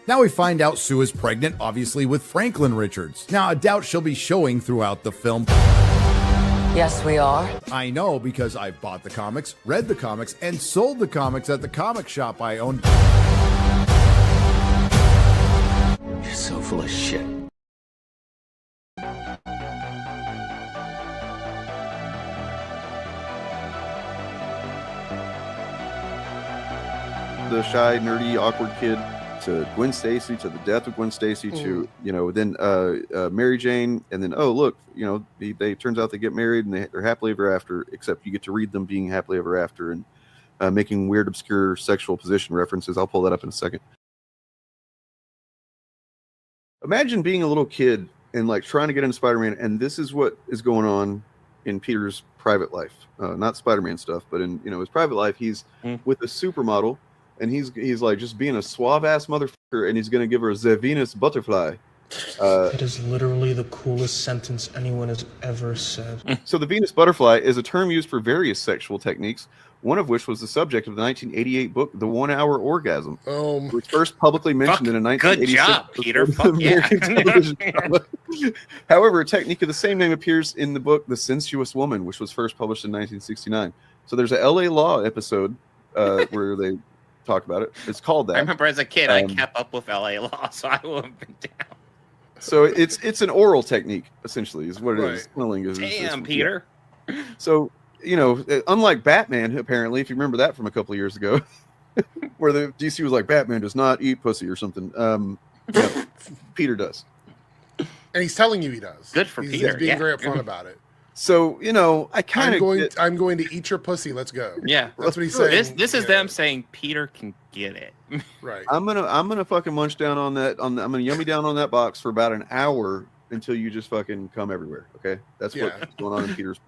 Now we find out Sue is pregnant, obviously with Franklin Richards. Now I doubt she'll be showing throughout the film. Yes, we are. I know because I've bought the comics, read the comics, and sold the comics at the comic shop I own. You're so full of shit. The shy, nerdy, awkward kid to Gwen Stacy, to the death of Gwen Stacy, to, you know, then Mary Jane, and then, oh, look, you know, they turns out they get married and they're happily ever after, except you get to read them being happily ever after and making weird, obscure sexual position references. I'll pull that up in a second. Imagine being a little kid and like trying to get into Spider-Man, and this is what is going on in Peter's private life. Not Spider-Man stuff, but in, you know, his private life, he's with a supermodel. And he's like just being a suave ass motherfucker, and he's gonna give her the Venus butterfly. It is literally the coolest sentence anyone has ever said. So the Venus butterfly is a term used for various sexual techniques, one of which was the subject of the 1988 book The 1 Hour Orgasm, which first publicly mentioned in a 1986. Good job, Peter. Fuck yeah. However, a technique of the same name appears in the book The Sensuous Woman, which was first published in 1969. So there's a LA Law episode where they talk about it. It's called that. I remember as a kid, I kept up with LA Law, so I would have been down. So it's an oral technique, essentially, is what it is. Funneling is. Damn, Peter. So, you know, unlike Batman, apparently, if you remember that from a couple of years ago, where the DC was like, Batman does not eat pussy or something. Yeah, Peter does. And he's telling you he does. Good for Peter. He's being very upfront about it. So, you know, I kind of I'm going to eat your pussy. Let's go. Yeah, that's what he's saying. This is them saying Peter can get it. Right. I'm gonna fucking munch down on that. I'm gonna yummy down on that box for about an hour until you just fucking come everywhere. Okay, that's what's going on in Peter's.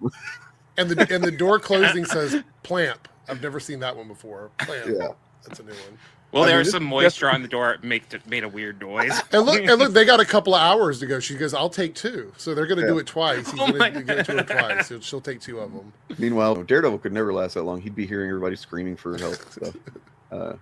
And the door closing says plamp. I've never seen that one before. Plamp. Yeah, that's a new one. Well, there's some moisture on the door. It made a weird noise. And look, they got a couple of hours to go. She goes, "I'll take 2." So they're going to do it twice. He's going to give it to her twice. So she'll take 2 of them. Meanwhile, Daredevil could never last that long. He'd be hearing everybody screaming for help. So,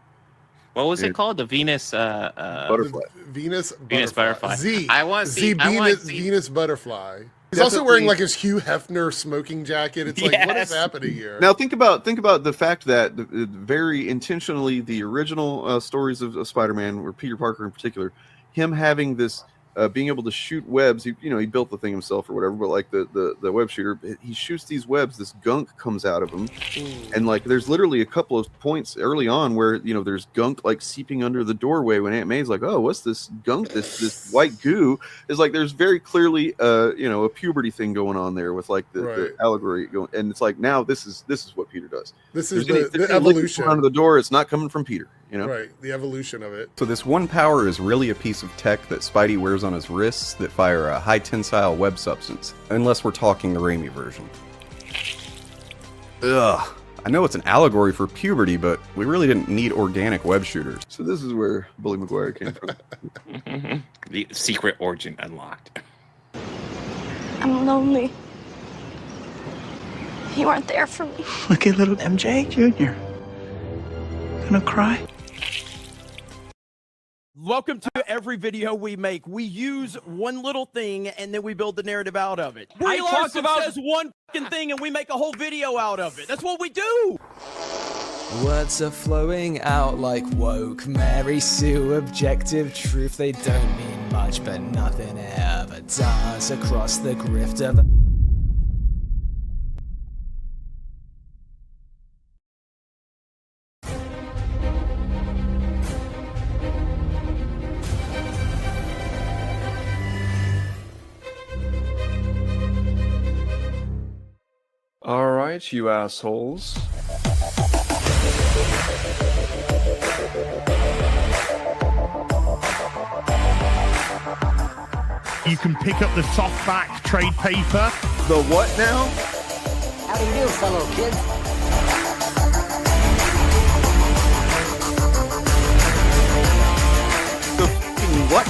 what was it called? The Venus butterfly. Venus butterfly. Z. I want Venus butterfly. He's also wearing like his Hugh Hefner smoking jacket. It's like, what is happening here? Now think about the fact that very intentionally the original stories of Spider-Man, or Peter Parker in particular, him having this being able to shoot webs. He built the thing himself or whatever, but like the web shooter, he shoots these webs. This gunk comes out of him, and like there's literally a couple of points early on where there's gunk like seeping under the doorway when Aunt May's like, oh, what's this gunk? This white goo is like there's very clearly a puberty thing going on there with like the allegory going, and it's like now this is what Peter does. This is the evolution under the door. It's not coming from Peter. Right, the evolution of it. So this one power is really a piece of tech that Spidey wears on his wrists that fire a high tensile web substance, unless we're talking the Raimi version. Ugh. I know it's an allegory for puberty, but we really didn't need organic web shooters. So this is where Bully Maguire came from. The secret origin unlocked. I'm lonely. You aren't there for me. Look at little MJ Jr. Gonna cry? Welcome to every video we make. We use one little thing and then we build the narrative out of it. Brie Larson says one fucking thing and we make a whole video out of it. That's what we do. Words are flowing out like woke Mary Sue, objective truth. They don't mean much, but nothing ever does across the grift of All right, you assholes. You can pick up the softback trade paper. The what now? How do you do, fellow kids? The fucking what?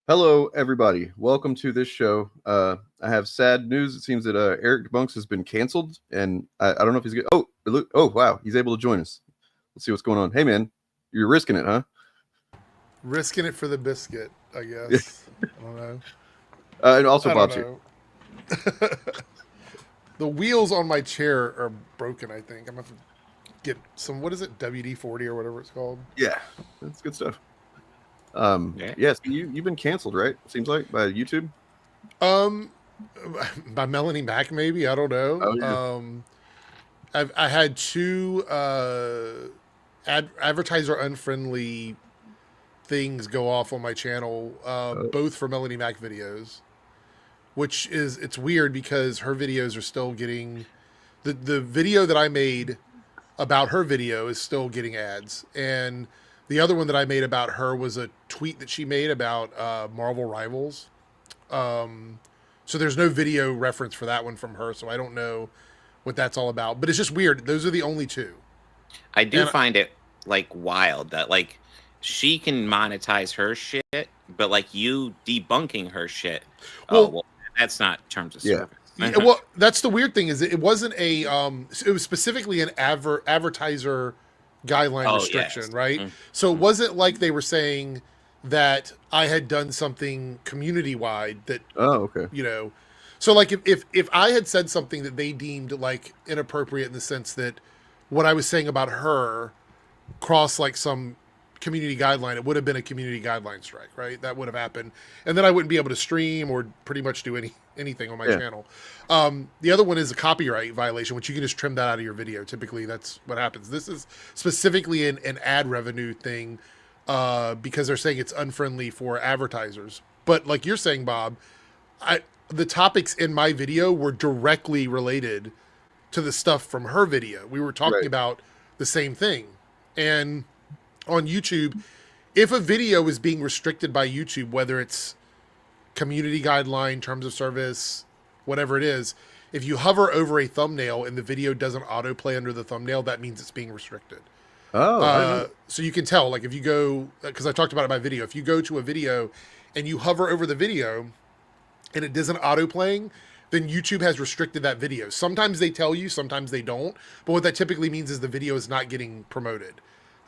Hello, everybody. Welcome to this show. I have sad news. It seems that Eric Debunks has been canceled, and I don't know if he's good. Oh, wow. He's able to join us. Let's see what's going on. Hey, man, you're risking it, huh? Risking it for the biscuit, I guess. I don't know. And also Bob's here. The wheels on my chair are broken, I think. I'm going to have to get some, what is it, WD-40 or whatever it's called? Yeah, that's good stuff. Yes, you've been canceled, right? Seems like by YouTube. By Melanie Mac, maybe, I don't know. Oh, yeah. I had two advertiser unfriendly things go off on my channel, both for Melanie Mac videos, which is, it's weird because her videos are still getting the video that I made about her video is still getting ads, and the other one that I made about her was a tweet that she made about Marvel Rivals. So there's no video reference for that one from her, so I don't know what that's all about. But it's just weird. Those are the only two. I do find it like wild that like she can monetize her shit, but like you debunking her shit. Well, that's not terms of service. Yeah, well, that's the weird thing is it wasn't a it was specifically an advertiser guideline restriction, right? Mm-hmm. So it wasn't like they were saying that I had done something community wide that you know. So like if I had said something that they deemed like inappropriate in the sense that what I was saying about her crossed like some community guideline, it would have been a community guideline strike, right? That would have happened, and then I wouldn't be able to stream or pretty much do anything on my channel. The other one is a copyright violation, which you can just trim that out of your video. Typically, that's what happens. This is specifically an ad revenue thing because they're saying it's unfriendly for advertisers. But like you're saying, Bob, the topics in my video were directly related to the stuff from her video. We were talking about the same thing, and on YouTube, if a video is being restricted by YouTube, whether it's community guideline, terms of service, whatever it is, if you hover over a thumbnail and the video doesn't autoplay under the thumbnail, that means it's being restricted. So you can tell, like if you go, because I talked about it in my video, if you go to a video and you hover over the video and it doesn't autoplaying, then YouTube has restricted that video. Sometimes they tell you, sometimes they don't. But what that typically means is the video is not getting promoted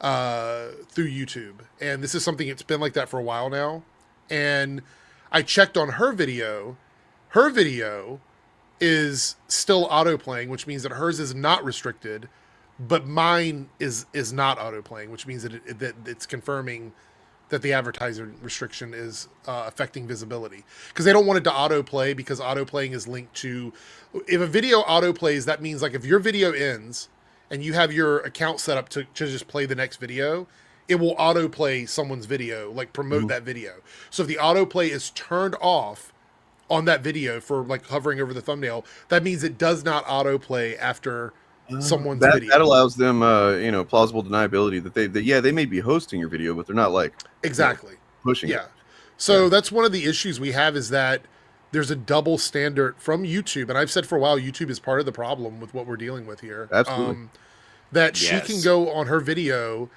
through YouTube. And this is something it's been like that for a while now. And I checked on her video. Her video is still autoplaying, which means that hers is not restricted, but mine is not autoplaying, which means that it's confirming that the advertiser restriction is affecting visibility. Because they don't want it to autoplay, because autoplaying is linked to... If a video autoplays, that means like if your video ends and you have your account set up to just play the next video, it will autoplay someone's video, like promote that video. So if the autoplay is turned off on that video for like hovering over the thumbnail, that means it does not autoplay after someone's video. That allows them, plausible deniability that they may be hosting your video, but they're not like pushing it. So that's one of the issues we have, is that there's a double standard from YouTube, and I've said for a while YouTube is part of the problem with what we're dealing with here. Absolutely. That she can go on her video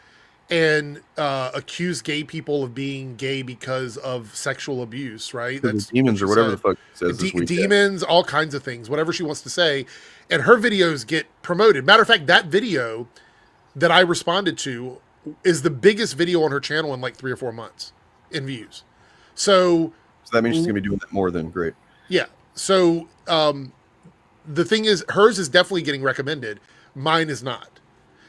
and accuse gay people of being gay because of sexual abuse, right? That's demons or whatever the fuck it says this week. Demons, all kinds of things, whatever she wants to say. And her videos get promoted. Matter of fact, that video that I responded to is the biggest video on her channel in like 3 or 4 months in views. So that means she's going to be doing that more than great. Yeah. So the thing is, hers is definitely getting recommended. Mine is not.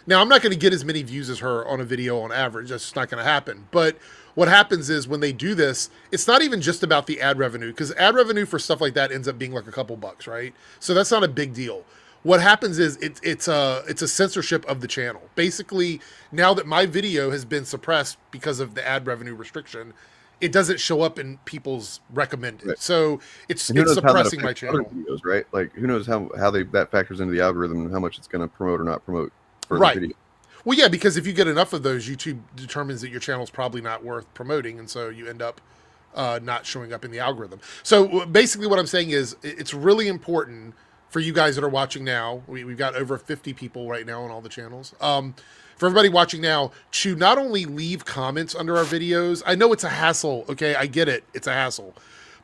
Now, I'm not going to get as many views as her on a video on average. That's just not going to happen. But what happens is when they do this, it's not even just about the ad revenue, because ad revenue for stuff like that ends up being like a couple bucks, right? So that's not a big deal. What happens is it's a censorship of the channel. Basically, now that my video has been suppressed because of the ad revenue restriction, it doesn't show up in people's recommended. Right. So it's suppressing my channel. Videos, right? Like who knows how that factors into the algorithm and how much it's going to promote or not promote. Right. Video. Well, yeah, because if you get enough of those, YouTube determines that your channel is probably not worth promoting, and so you end up not showing up in the algorithm. So basically what I'm saying is it's really important for you guys that are watching now, we've got over 50 people right now on all the channels. For everybody watching now, to not only leave comments under our videos, I know it's a hassle, okay? I get it. It's a hassle.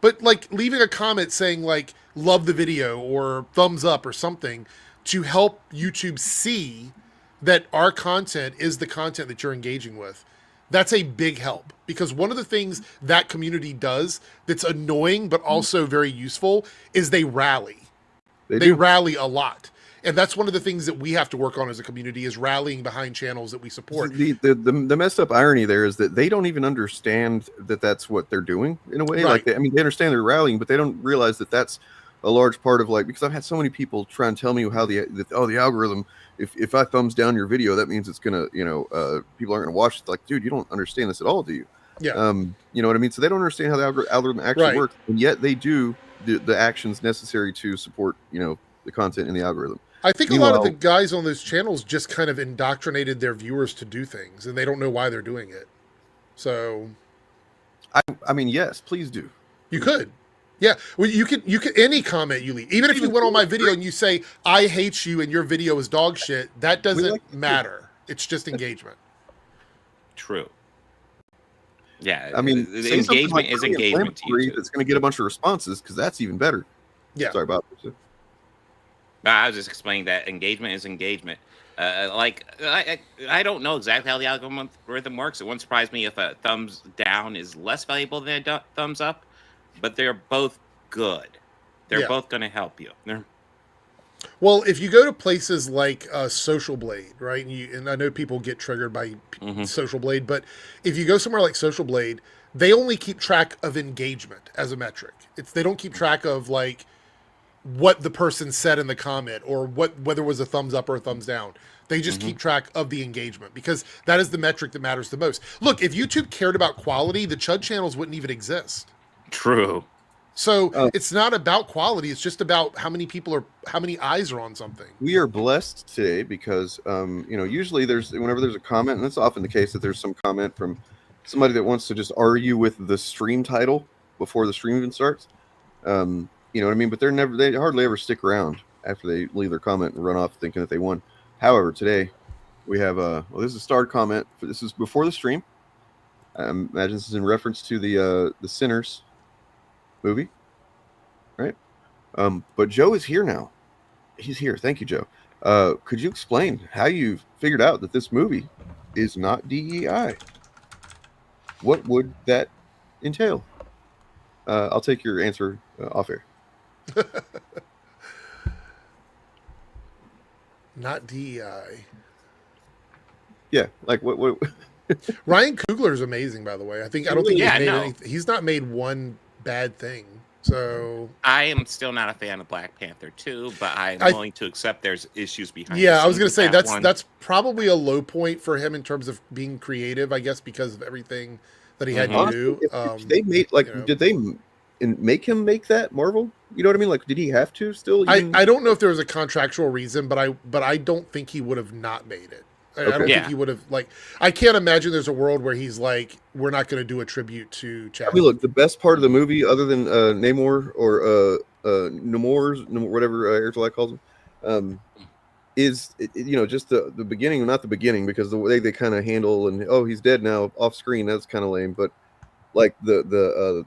But, like, leaving a comment saying, like, love the video or thumbs up or something to help YouTube see that our content is the content that you're engaging with. That's a big help, because one of the things that community does that's annoying but also very useful is they rally. They rally a lot. And that's one of the things that we have to work on as a community, is rallying behind channels that we support. The messed up irony there is that they don't even understand that that's what they're doing in a way. Right. Like, they understand they're rallying, but they don't realize that that's a large part of, like, because I've had so many people try and tell me how the algorithm, if I thumbs down your video, that means it's gonna, people aren't gonna watch it. Like, dude, you don't understand this at all, do you? Yeah. You know what I mean? So they don't understand how the algorithm actually works, and yet they do the actions necessary to support, the content in the algorithm. I think a lot of the guys on those channels just kind of indoctrinated their viewers to do things, and they don't know why they're doing it. So, I mean, yes, please do. You could. Yeah, well, you can any comment you leave, even if you went on my video and you say I hate you and your video is dog shit, that doesn't matter. It's just engagement. True. Yeah, I mean, engagement is engagement to YouTube. It's going to get a bunch of responses, because that's even better. Yeah. Sorry about this. I was just explaining that engagement is engagement. I don't know exactly how the algorithm works. It wouldn't surprise me if a thumbs down is less valuable than a thumbs up, but they're both good. They're both going to help you. Well, if you go to places like Social Blade, right, and I know people get triggered by Social Blade, but if you go somewhere like Social Blade, they only keep track of engagement as a metric. They don't keep track of, like, what the person said in the comment or whether it was a thumbs up or a thumbs down. They just keep track of the engagement, because that is the metric that matters the most. Look, if YouTube cared about quality, the Chud channels wouldn't even exist. True. So it's not about quality. It's just about how many eyes are on something. We are blessed today because, usually whenever there's a comment, and that's often the case, that there's some comment from somebody that wants to just argue with the stream title before the stream even starts. You know what I mean? But they hardly ever stick around after they leave their comment and run off thinking that they won. However, today we have this is a starred comment. This is before the stream. I imagine this is in reference to the Sinners movie, right? But Joe is here now. He's here. Thank you, Joe. Could you explain how you figured out that this movie is not DEI? What would that entail? I'll take your answer off air. Not DEI. Yeah, like what? Ryan Coogler is amazing, by the way. I don't think he's not made one bad thing. So I am still not a fan of Black Panther 2, but I'm willing to accept there's issues behind. Yeah, I was gonna say that's probably a low point for him in terms of being creative, I guess, because of everything that he had to do. If they made did they make him make that Marvel? You know what I mean? Like, did he have to still? I don't know if there was a contractual reason, but I don't think he would have not made it. I don't think he would have, I can't imagine there's a world where he's like, we're not going to do a tribute to Chadwick. I mean, look, the best part of the movie, other than Namor or Namor, whatever Airtolai calls him, is just the beginning, not the beginning, because the way they kind of handle he's dead now off screen, that's kind of lame, but like the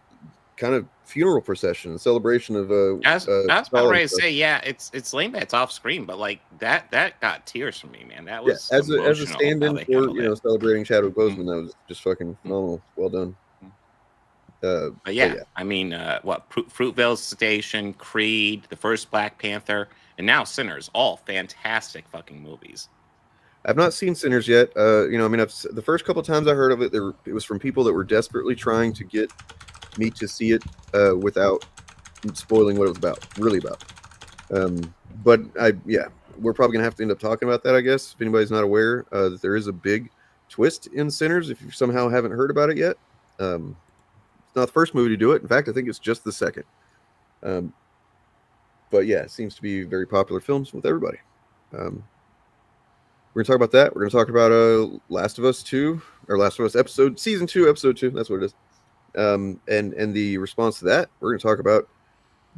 kind of funeral procession, celebration of I was about ready to say, it's lame that it's off screen, but like that got tears from me, man. That was as a stand-in for celebrating Chadwick Boseman. That was just fucking phenomenal. Well done. I mean, Fruitvale Station, Creed, the first Black Panther, and now Sinners, all fantastic fucking movies. I've not seen Sinners yet. The first couple times I heard of it, it was from people that were desperately trying to get me to see it without spoiling what it was really about. But we're probably gonna have to end up talking about that, I guess, if anybody's not aware that there is a big twist in Sinners. If you somehow haven't heard about it yet, it's not the first movie to do it. In fact, I think it's just the second. But yeah, it seems to be very popular films with everybody. We're gonna talk about that. We're gonna talk about Last of Us 2, or Last of Us season 2, episode 2. That's what it is. And the response to that, we're going to talk about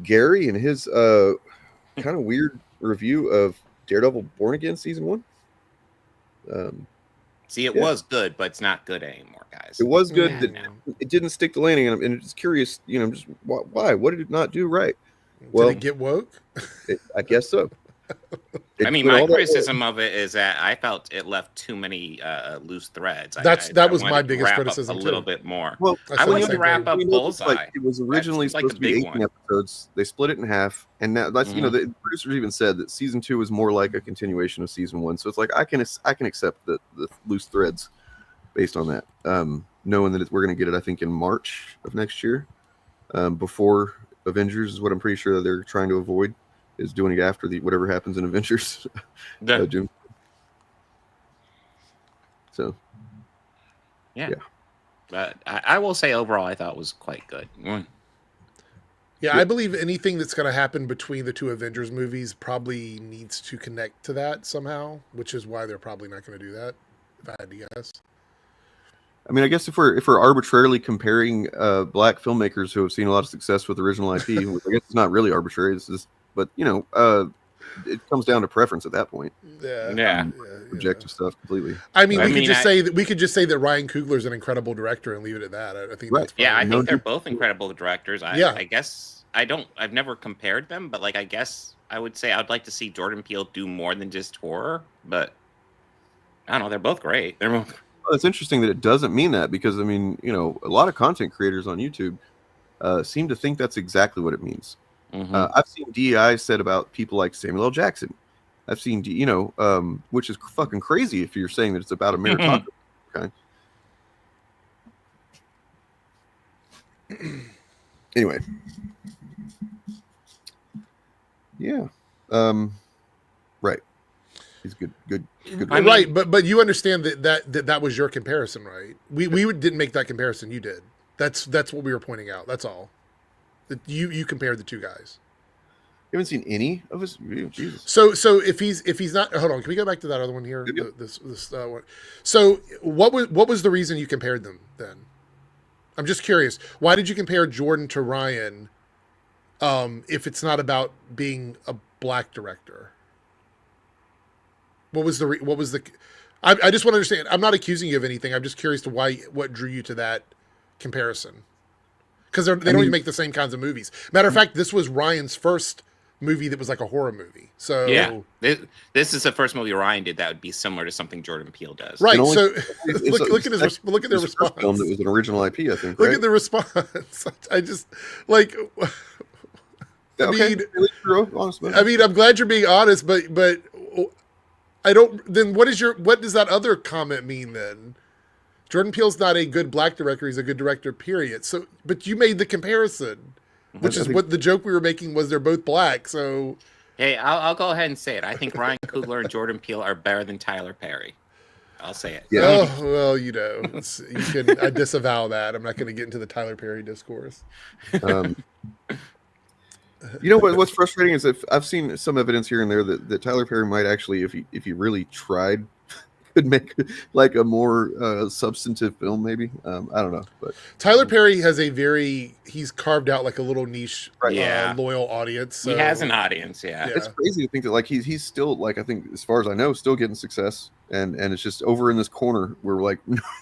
Gary and his kind of weird review of Daredevil Born Again season 1. See, it was good, but it's not good anymore, guys. It was good. Yeah, it didn't stick the landing, and it's curious. Just why? What did it not do right? Did it get woke? I guess so. I mean, my criticism of it is that I felt it left too many loose threads. That was my biggest criticism a little bit more. Well, I wanted to wrap up Bullseye. Like, it was originally supposed to be 18 episodes. They split it in half, and now that's the producers even said that season 2 is more like a continuation of season 1. So it's like I can accept the loose threads based on that, knowing that we're going to get it. I think in March of next year, before Avengers is what I'm pretty sure that they're trying to avoid. Is doing it after whatever happens in Avengers. June. So, yeah. But I will say overall, I thought it was quite good. Yeah, I believe anything that's going to happen between the 2 Avengers movies probably needs to connect to that somehow, which is why they're probably not going to do that, if I had to guess. I mean, I guess if we're arbitrarily comparing black filmmakers who have seen a lot of success with original IP, I guess it's not really arbitrary. It's just, but it comes down to preference at that point. Yeah. Objective stuff completely. I mean, we could just say that Ryan Coogler's an incredible director and leave it at that. I think that's fine. Yeah, I think they're both incredible directors. I guess I've never compared them, but I guess I would say I'd like to see Jordan Peele do more than just horror. But I don't know, they're both great. Well, it's interesting that it doesn't mean that, because I mean, a lot of content creators on YouTube seem to think that's exactly what it means. I've seen DEI said about people like Samuel L. Jackson. I've seen, which is fucking crazy if you're saying that it's about a meritocracy. Okay. Anyway. Yeah. Right. He's good. Right, but you understand that was your comparison, right? We didn't make that comparison. You did. That's what we were pointing out. That's all. You compared the 2 guys. You haven't seen any of his reviews? Jesus. So if he's not, hold on, can we go back to that other one here? This one. So what was the reason you compared them then? I'm just curious. Why did you compare Jordan to Ryan? If it's not about being a black director, what was the? I just want to understand. I'm not accusing you of anything. I'm just curious to what drew you to that comparison. Because they don't even make the same kinds of movies. Matter of fact, this was Ryan's first movie that was like a horror movie. So yeah, this is the first movie Ryan did that would be similar to something Jordan Peele does. Right. So look at their response. Film that was an original IP, I think. Look at the response. I just like. I mean, I'm glad you're being honest, but I don't. Then what does that other comment mean then? Jordan Peele's not a good black director; he's a good director. Period. So, but you made the comparison, which is what the joke we were making was. They're both black, so. Hey, I'll go ahead and say it. I think Ryan Coogler and Jordan Peele are better than Tyler Perry. I'll say it. Yeah. Oh well, I disavow that. I'm not going to get into the Tyler Perry discourse. What's frustrating is that I've seen some evidence here and there that Tyler Perry might actually, if he really tried, could make like a more substantive film, maybe. I don't know, but Tyler Perry has he's carved out like a little niche, loyal audience. So. He has an audience, yeah. It's crazy to think that like he's still like, I think as far as I know, still getting success, and it's just over in this corner where like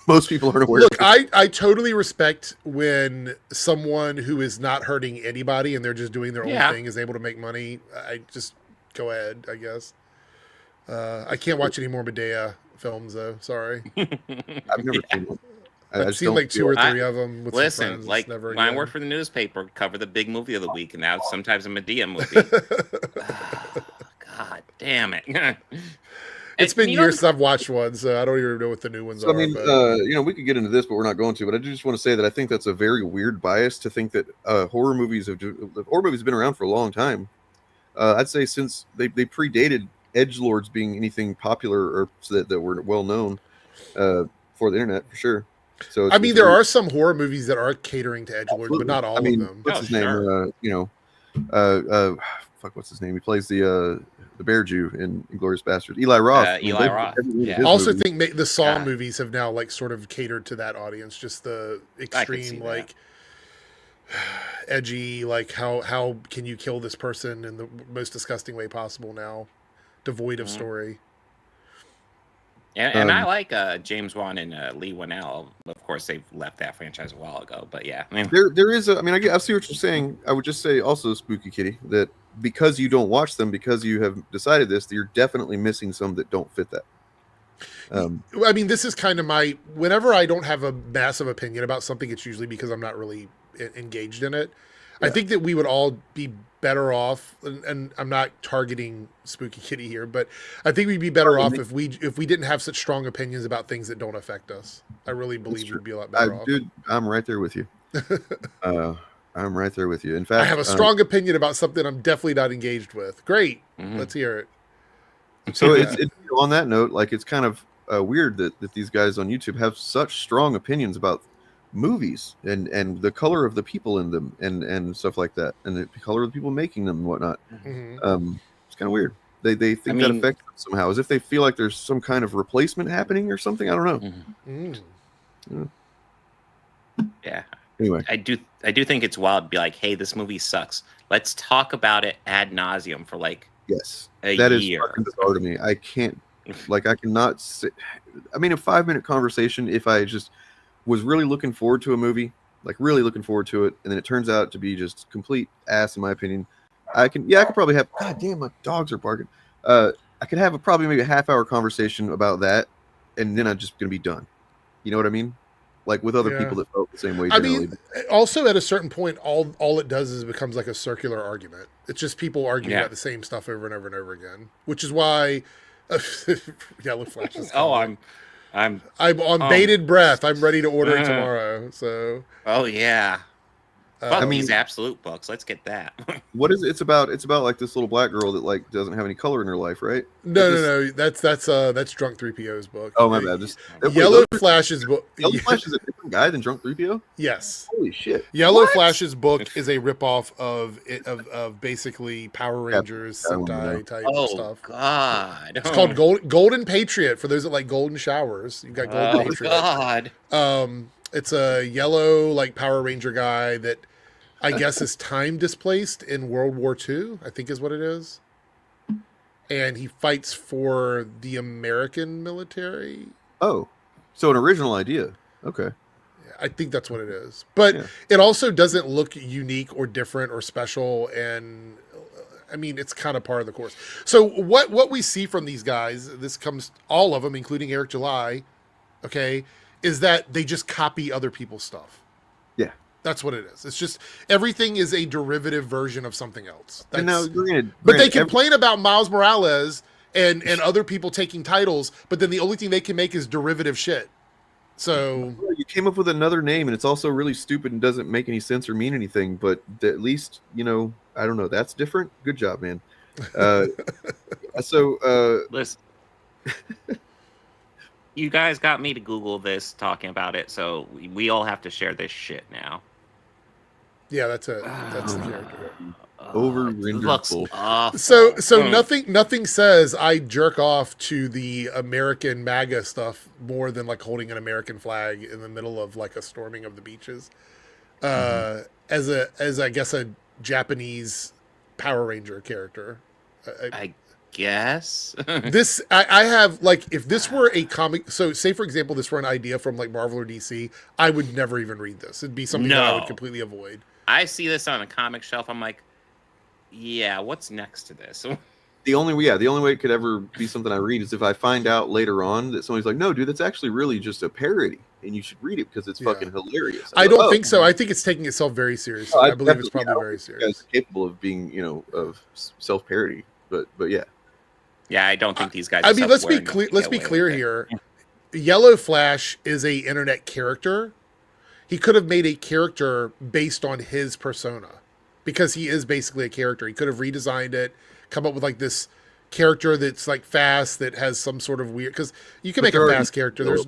most people aren't aware. Look, I totally respect when someone who is not hurting anybody and they're just doing their own thing is able to make money. I just go ahead, I guess. I can't watch any more Medea films though. Sorry. I've never seen one. I've seen like 2 or 3 of them. With listen, some friends. like never when I again. worked for the newspaper, cover the big movie of the week, and now it's sometimes a Medea movie. God damn it! It's been years since I've watched one, so I don't even know what the new ones are. I mean, we could get into this, but we're not going to. But I just want to say that I think that's a very weird bias to think that horror movies have been around for a long time. I'd say since they predated edgelords being anything popular or that were well known for the internet, for sure. So I mean, there are some horror movies that are catering to edgelords, but not all of them. What's his name? What's his name? He plays the bear Jew in Inglourious Basterds. Eli Roth. Eli Roth. I also think the Saw movies have now like sort of catered to that audience. Just the extreme like. edgy, like how can you kill this person in the most disgusting way possible now, devoid of story. And I like James Wan and Lee Winnell. Of course, they've left that franchise a while ago, but yeah. There is I see what you're saying. I would just say also, Spooky Kitty, that because you don't watch them, because you have decided this, that you're definitely missing some that don't fit that. I mean, this is kind of whenever I don't have a massive opinion about something, it's usually because I'm not really engaged in it. Yeah. I think that we would all be better off, and I'm not targeting Spooky Kitty here, but I think we'd be better off if we didn't have such strong opinions about things that don't affect us. I really believe we'd be a lot better off. Dude, I'm right there with you. I'm right there with you. In fact, I have a strong opinion about something I'm definitely not engaged with. Great. Let's hear it. So it's on that note, like, it's kind of weird that these guys on YouTube have such strong opinions about movies and the color of the people in them and stuff like that, and the color of the people making them and whatnot. It's kind of weird. They think that affects them somehow, as if they feel like there's some kind of replacement happening or something. I don't know. Yeah. Anyway, I do think it's wild to be like, hey, this movie sucks. Let's talk about it ad nauseum for like a that year. Is fucking bizarre to me. I can't, like, I cannot sit. I mean, a 5-minute conversation, if I just was really looking forward to a movie, like really looking forward to it, and then it turns out to be just complete ass, in my opinion, I could probably have, god damn, my dogs are barking. I could have probably maybe a half-hour conversation about that, and then I'm just going to be done. You know what I mean? Like with other people that felt the same way. I mean, also at a certain point, all it does is it becomes like a circular argument. It's just people arguing about the same stuff over and over and over again, which is why Yellow Flash is coming. I'm on bated breath. I'm ready to order it tomorrow. So. Oh yeah. Fuck these absolute books. Let's get that. What is it? It's about like this little black girl that like doesn't have any color in her life, right? No. That's Drunk 3PO's book. Oh my bad. Yellow Flash's book. Yellow Flash is a different guy than Drunk 3PO? Yes. Holy shit. Yellow Flash's book is a ripoff of basically Power Rangers Sentai type stuff. Oh god. It's called Golden Patriot for those that like golden showers. You've got Golden Patriot. God. It's a yellow like Power Ranger guy that I guess is time displaced in World War II, I think is what it is. And he fights for the American military. Oh, so an original idea. Okay. I think that's what it is. But it also doesn't look unique or different or special. And I mean, it's kind of part of the course. So what we see from these guys, this comes, all of them, including Eric July, okay, is that they just copy other people's stuff. Yeah. That's what it is. It's just everything is a derivative version of something else. And now, but they complain about Miles Morales and other people taking titles, but then the only thing they can make is derivative shit. So you came up with another name, and it's also really stupid and doesn't make any sense or mean anything. But at least, you know, I don't know. That's different. Good job, man. Listen. You guys got me to Google this, talking about it, so we all have to share this shit now. Yeah, that's it. That's the character. Over-rendered. So nothing says I jerk off to the American MAGA stuff more than like holding an American flag in the middle of like a storming of the beaches. As I guess a Japanese Power Ranger character. I guess I have, like, if this were a comic, so say for example this were an idea from like Marvel or DC, I would never even read this. It'd be something that I would completely avoid. I see this on a comic shelf, I'm like, yeah, what's next to this? The only way it could ever be something I read is if I find out later on that somebody's like, no, dude, that's actually really just a parody, and you should read it because it's fucking hilarious. I don't think so. I think it's taking itself very seriously. I believe it's probably very serious. It's capable of being, you know, of self-parody, but yeah. Yeah, I don't think these guys. I mean, let's be clear. Let's be clear here. Yellow Flash is a internet character. He could have made a character based on his persona, because he is basically a character. He could have redesigned it, come up with like this character that's like fast, that has some sort of weird. Because you can make a fast character. There's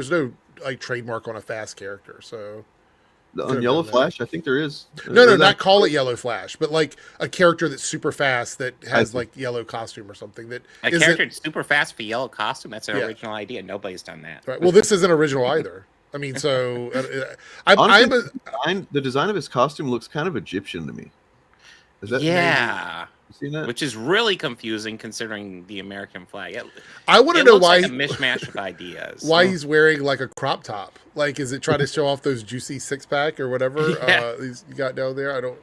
no like trademark on a fast character. So on Yellow Flash, I think there is. No, not call it Yellow Flash, but like a character that's super fast that has like yellow costume or something. That character that's super fast for yellow costume. That's an original idea. Nobody's done that. Right. Well, this isn't original either. I mean, so Honestly, the design of his costume looks kind of Egyptian to me. Is that Yeah. You seen that? Which is really confusing considering the American flag. I want to know looks why like a mishmash of ideas. Why he's wearing like a crop top? Like, is it trying to show off those juicy six pack or whatever he's got down there? I don't.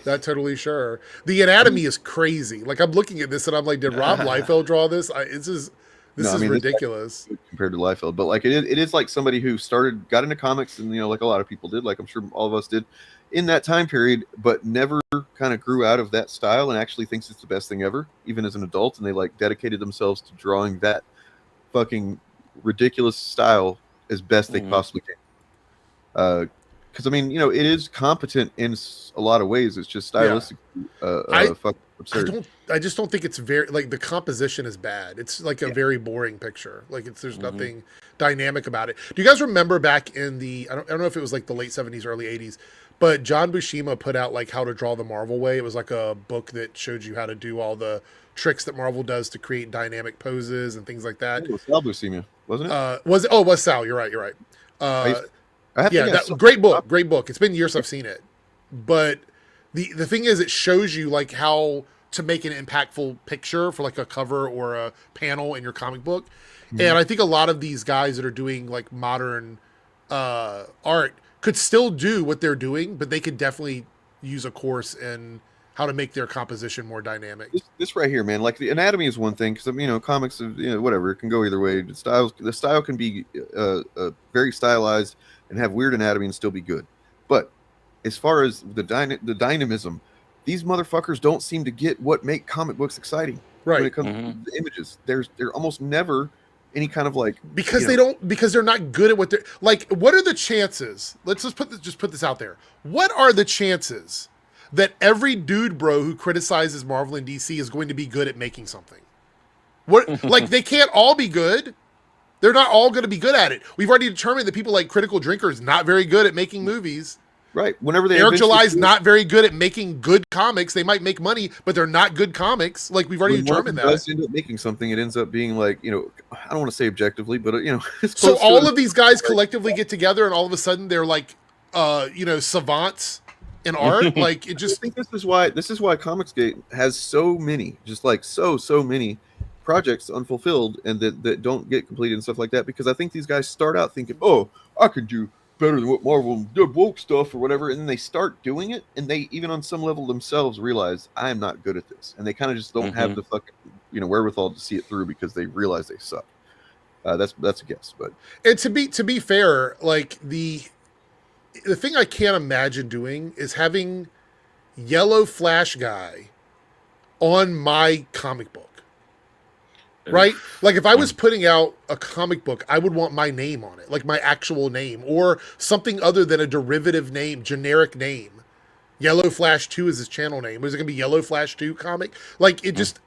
Not totally sure. The anatomy is crazy. Like, I'm looking at this and I'm like, did Rob Liefeld draw this? This is ridiculous compared to Liefeld. But like, it is like somebody who got into comics, and like a lot of people did, like I'm sure all of us did, in that time period, but never kind of grew out of that style and actually thinks it's the best thing ever, even as an adult. And they like dedicated themselves to drawing that fucking ridiculous style as best they possibly can. Because I mean, it is competent in a lot of ways. It's just stylistic, fucking absurd. I just don't think it's very like the composition is bad. It's like a very boring picture. Like there's nothing dynamic about it. Do you guys remember back in the I don't know if it was like the late 70s, early 80s, but John Buscema put out like How to Draw the Marvel Way. It was like a book that showed you how to do all the tricks that Marvel does to create dynamic poses and things like that. It was Sal Buscema, wasn't it? Was Sal? You're right. Great book. It's been years I've seen it, but the thing is, it shows you like how to make an impactful picture for like a cover or a panel in your comic book. And I think a lot of these guys that are doing like modern art could still do what they're doing, but they could definitely use a course in how to make their composition more dynamic. This right here, man, like the anatomy is one thing, because comics, whatever, it can go either way. The style can be very stylized and have weird anatomy and still be good. But as far as the dynamism, these motherfuckers don't seem to get what make comic books exciting. Right. When it comes to the images, they're almost never any kind of like, because they're not good at what they're like. What are the chances? Let's just put this out there. What are the chances that every dude bro who criticizes Marvel and DC is going to be good at making something? What like they can't all be good. They're not all going to be good at it. We've already determined that people like Critical Drinker is not very good at making movies. Right. Whenever they Eric July is not very good at making good comics. They might make money, but they're not good comics. Like we've already determined that. Does end up making something, it ends up being like, I don't want to say objectively, but so all of these guys collectively get together, and all of a sudden they're like, savants in art. Like it just. I think this is why Comicsgate has so many, just like so many projects unfulfilled and that don't get completed and stuff like that, because I think these guys start out thinking, oh, I could do better than what Marvel did, woke stuff or whatever, and then they start doing it, and they even on some level themselves realize I am not good at this, and they kind of just don't have the fucking wherewithal to see it through because they realize they suck. That's a guess, but and to be fair, like the thing I can't imagine doing is having Yellow Flash guy on my comic book. Right? Like if I was putting out a comic book, I would want my name on it, like my actual name or something other than a derivative name, generic name. Yellow Flash 2 is his channel name. Is it going to be Yellow Flash 2 comic? Like it just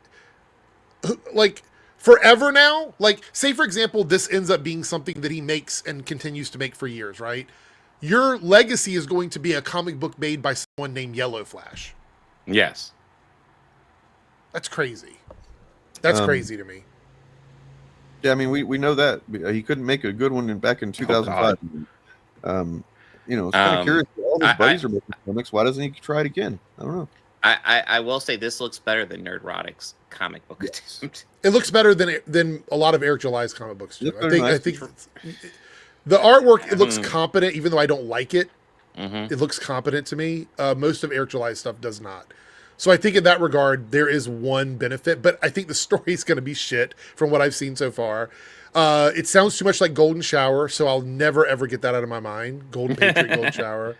like forever now, like say for example, this ends up being something that he makes and continues to make for years, right? Your legacy is going to be a comic book made by someone named Yellow Flash. Yes. That's crazy. That's crazy to me. Yeah, I mean, we know that he couldn't make a good one back in 2005. It's kind of curious. All his buddies are making comics. Why doesn't he try it again? I don't know. I will say this looks better than Nerdrotic's comic book attempt. It looks better than a lot of Eric July's comic books too. I think the artwork, it looks competent, even though I don't like it. It looks competent to me. Most of Eric July's stuff does not. So I think in that regard, there is one benefit, but I think the story is going to be shit from what I've seen so far. It sounds too much like Golden Shower, so I'll never, ever get that out of my mind. Golden Patriot, Golden Shower.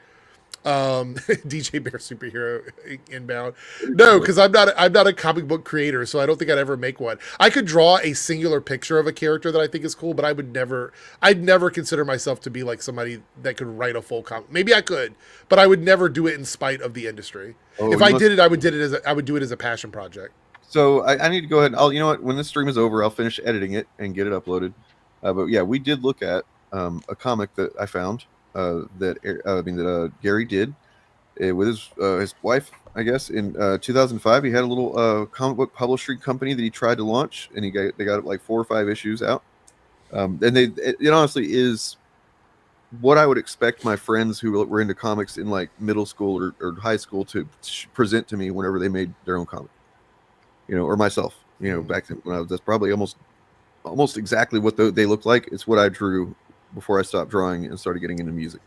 DJ Bear Superhero inbound. No, because I'm not a comic book creator, so I don't think I'd ever make one. I could draw a singular picture of a character that I think is cool, but I'd never consider myself to be like somebody that could write a full comic. Maybe I could, but I would never do it in spite of the industry. If I did it, I would do it as a passion project. So I need to go ahead. You know what? When this stream is over, I'll finish editing it and get it uploaded. But yeah, we did look at a comic that I found that Gary did with his wife, I guess, in 2005. He had a little comic book publishing company that he tried to launch, and they got like 4 or 5 issues out. And it honestly is what I would expect my friends who were into comics in like middle school or high school to present to me whenever they made their own comic, or myself, back then when that's probably almost exactly what they looked like. It's what I drew before I stopped drawing and started getting into music.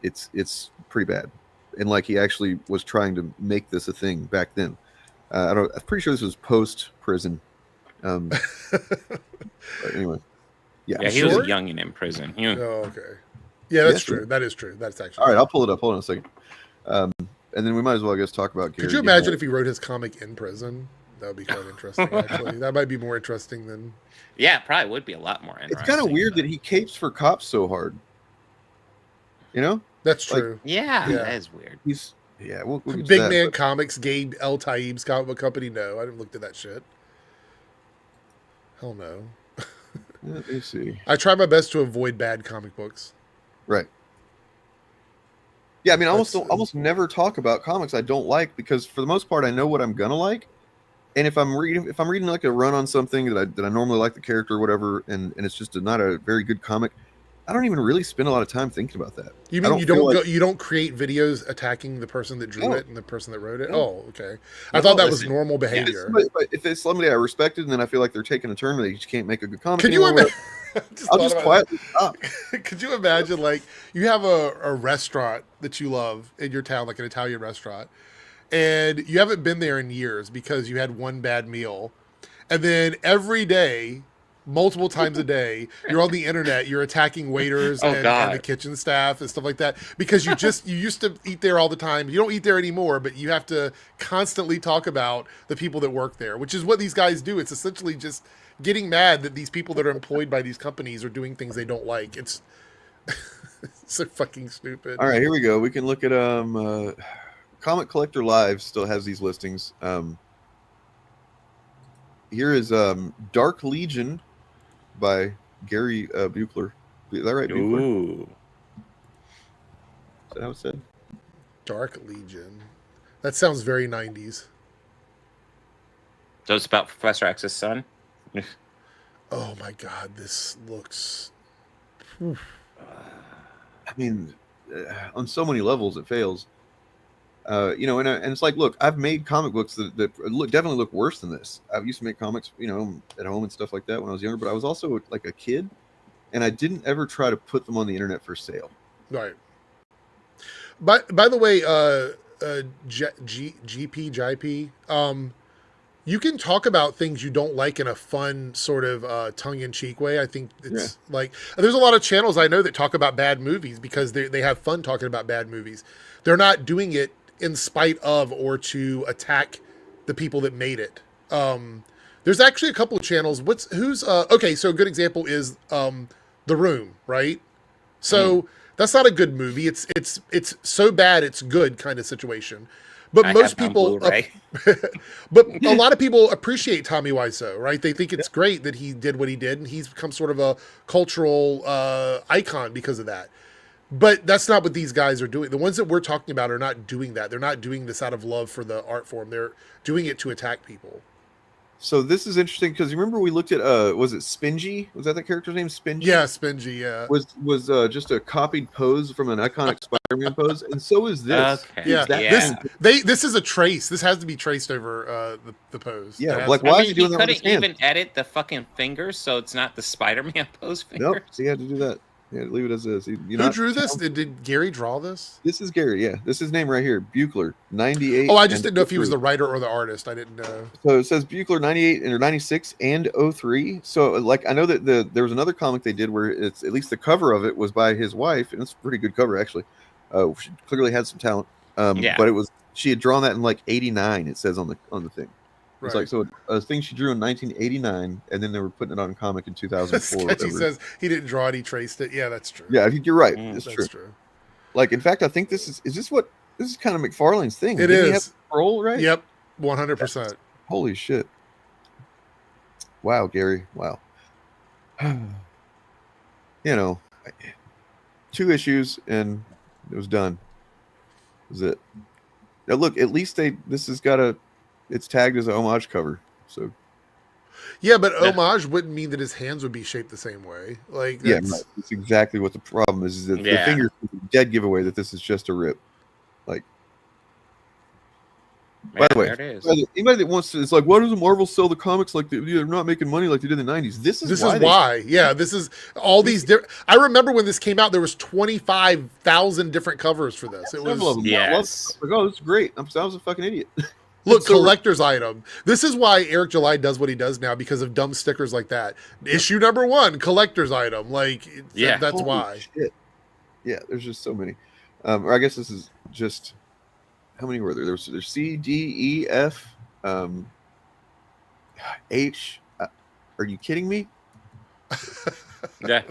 It's pretty bad. And like he actually was trying to make this a thing back then. I'm pretty sure this was post prison. But anyway, yeah, he was a youngin' in prison. Oh, okay. Yeah, that's true. That is true. That's actually all right. I'll pull it up. Hold on a second. And then we might as well, I guess, talk about Gary. Could you imagine if he wrote his comic in prison? That would be quite interesting. Actually, that might be more interesting than. Yeah, it probably would be a lot more interesting. It's kind of weird that he capes for cops so hard. That's true. Yeah, that is weird. We'll Big Man Comics, Gabe L. Taib's comic book company. No, I didn't look at that shit. Hell no. Let me see. I try my best to avoid bad comic books. Right. Yeah, I mean, I almost never talk about comics I don't like because for the most part I know what I'm gonna like, and if I'm reading like a run on something that I normally like the character or whatever, and it's just not a very good comic, I don't even really spend a lot of time thinking about that. You mean you don't create videos attacking the person that drew it and the person that wrote it? Oh, okay. I thought that was normal behavior. But if it's somebody I respected and then I feel like they're taking a turn, they just can't make a good comic. Can you imagine? I'll just quietly stop. Could you imagine, like, you have a restaurant that you love in your town, like an Italian restaurant, and you haven't been there in years because you had one bad meal, and then every day, multiple times a day, you're on the internet, you're attacking waiters and the kitchen staff and stuff like that because you used to eat there all the time. You don't eat there anymore, but you have to constantly talk about the people that work there, which is what these guys do. It's essentially just getting mad that these people that are employed by these companies are doing things they don't like. It's so fucking stupid. All right, here we go. We can look at Comic Collector Live still has these listings. Here is Dark Legion by Gary Buechler. Is that right, Buechler? Ooh. Is that how it said? Dark Legion. That sounds very 90s. So it's about Professor X's son? Oh my God, this looks... I mean, on so many levels it fails. And it's like, look, I've made comic books that definitely look worse than this. I used to make comics, at home and stuff like that when I was younger, but I was also like a kid, and I didn't ever try to put them on the internet for sale. Right. By the way, GP, you can talk about things you don't like in a fun sort of tongue-in-cheek way. I think it's like there's a lot of channels I know that talk about bad movies because they have fun talking about bad movies. They're not doing it in spite of or to attack the people that made it. There's actually a couple of channels. Okay, so a good example is The Room, right? So that's not a good movie. It's so bad it's good kind of situation. But most people, but a lot of people appreciate Tommy Wiseau, right? They think it's great that he did what he did, and he's become sort of a cultural icon because of that. But that's not what these guys are doing. The ones that we're talking about are not doing that. They're not doing this out of love for the art form. They're doing it to attack people. So this is interesting because you remember we looked at was it Spingy? Was that the character's name? Spingy? Yeah, Spingy. Yeah. Was just a copied pose from an iconic Spider-Man pose, and so is this. Okay. Yeah. This is a trace. This has to be traced over the pose. Yeah. Like why is he doing that? He couldn't even edit the fucking fingers, so it's not the Spider-Man pose fingers. Nope. So he had to do that. Yeah, leave it as is. Who drew this? Did Gary draw this? This is Gary, yeah. This is his name right here, Buechler, 98. Oh, I just didn't know if he was the writer or the artist. I didn't know. So it says Buechler 98 or 96 and 03. So like I know that there was another comic they did where it's at least the cover of it was by his wife, and it's a pretty good cover actually. She clearly had some talent. But she had drawn that in like 89. It says on the thing. It's like a thing she drew in 1989, and then they were putting it on comic in 2004. He says he didn't draw it; he traced it. Yeah, that's true. Yeah, I think you're right. That's true. Like, in fact, I think this is kind of McFarlane's thing. It is. He have Scroll, right? Yep, 100%. Holy shit! Wow, Gary. Wow. 2 issues and it was done. That was it. Now look, at least it's tagged as a homage cover. So Yeah, but homage wouldn't mean that his hands would be shaped the same way. Like, Yeah, right. That's exactly what the problem is that the fingers is a dead giveaway that this is just a rip. Like, by the way, anybody that wants to, it's like, why doesn't Marvel sell the comics like they're not making money like they did in the 90s? This is why. Yeah, this is all these different. I remember when this came out, there was 25,000 different covers for this. It was like, oh, this is great. I was a fucking idiot. Look, collector's item. This is why Eric July does what he does now, because of dumb stickers like that. Issue number 1, collector's item. Like, that's Holy why. Shit. Yeah, there's just so many. Or I guess this is just, how many were there? There's C, D, E, F, H. Are you kidding me? Yeah.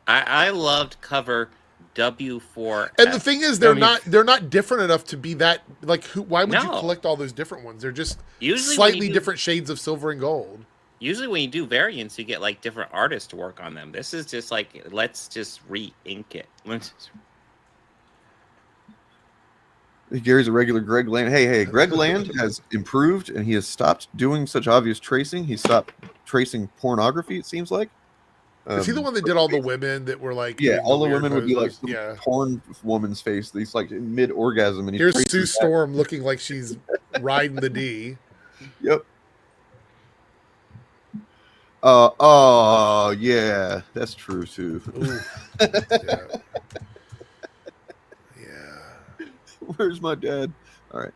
I loved cover W4. And the thing is, they're not different enough to be that, like, why would you collect all those different ones? They're just usually slightly different shades of silver and gold. Usually when you do variants, you get like different artists to work on them. This is just like, let's just re-ink it. Gary's a regular Greg Land. Hey, Greg Land has improved, and he has stopped doing such obvious tracing. He stopped tracing pornography, it seems like. Is he the one that did all the women that were like... Yeah, all the women would be like some porn woman's face. He's like mid-orgasm. And here's Sue Storm looking like she's riding the D. Yep. Oh, yeah. That's true, too. Yeah. Where's my dad? All right.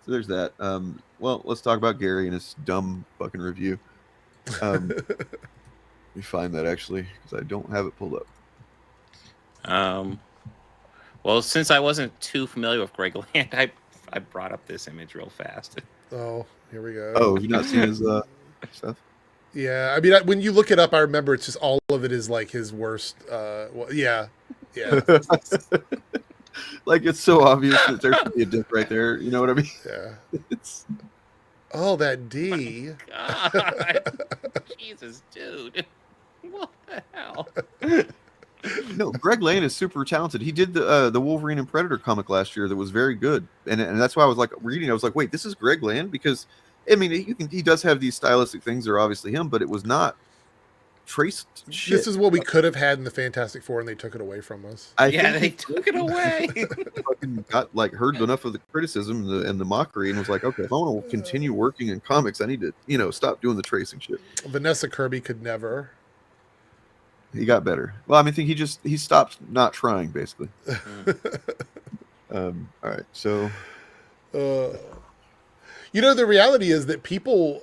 So there's that. Well, let's talk about Gary and his dumb fucking review. Let me find that actually, because I don't have it pulled up. Well, since I wasn't too familiar with Greg Land, I brought up this image real fast. Oh, here we go. Oh, have you not seen his stuff? Yeah, I mean, when you look it up, I remember it's just all of it is like his worst. Yeah. Like, it's so obvious that there should be a dick right there. You know what I mean? Yeah. Oh, that D. Oh, God. Jesus, dude. What the hell? No, Greg Lane is super talented. He did the Wolverine and Predator comic last year that was very good, and that's why I was like reading. I was like, wait, this is Greg Lane? Because I mean, he does have these stylistic things that are obviously him, but it was not traced shit. This is what we could have had in the Fantastic Four, and they took it away from us. They took it away. Fucking got heard enough of the criticism and the mockery, and was like, okay, if I want to continue working in comics, I need to stop doing the tracing shit. Vanessa Kirby could never. He got better. Well, I mean, I think he stopped not trying, basically. All right, so. The reality is that people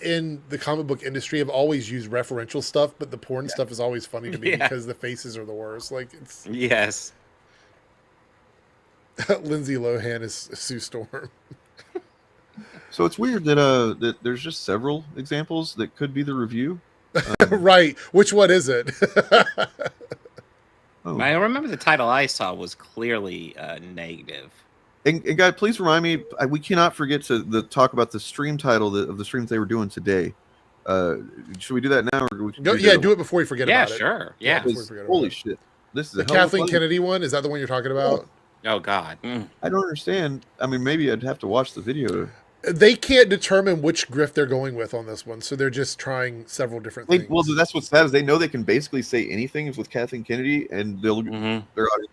in the comic book industry have always used referential stuff, but the porn stuff is always funny to me because the faces are the worst. Like, it's yes. Lindsay Lohan is Sue Storm. So it's weird that there's just several examples that could be the review. Right. Which one is it? I remember the title I saw was clearly negative. And guy, please remind me. We cannot forget to talk about the stream title of the streams they were doing today. Should we do that now, or we can do it before we forget about it? Yeah, sure. Yeah. Holy shit! This is the Kathleen Kennedy one. Is that the one you're talking about? Oh God. I don't understand. I mean, maybe I'd have to watch the video. They can't determine which grift they're going with on this one, so they're just trying several different things. Well, that's what's sad is they know they can basically say anything with Kathleen Kennedy, and their audience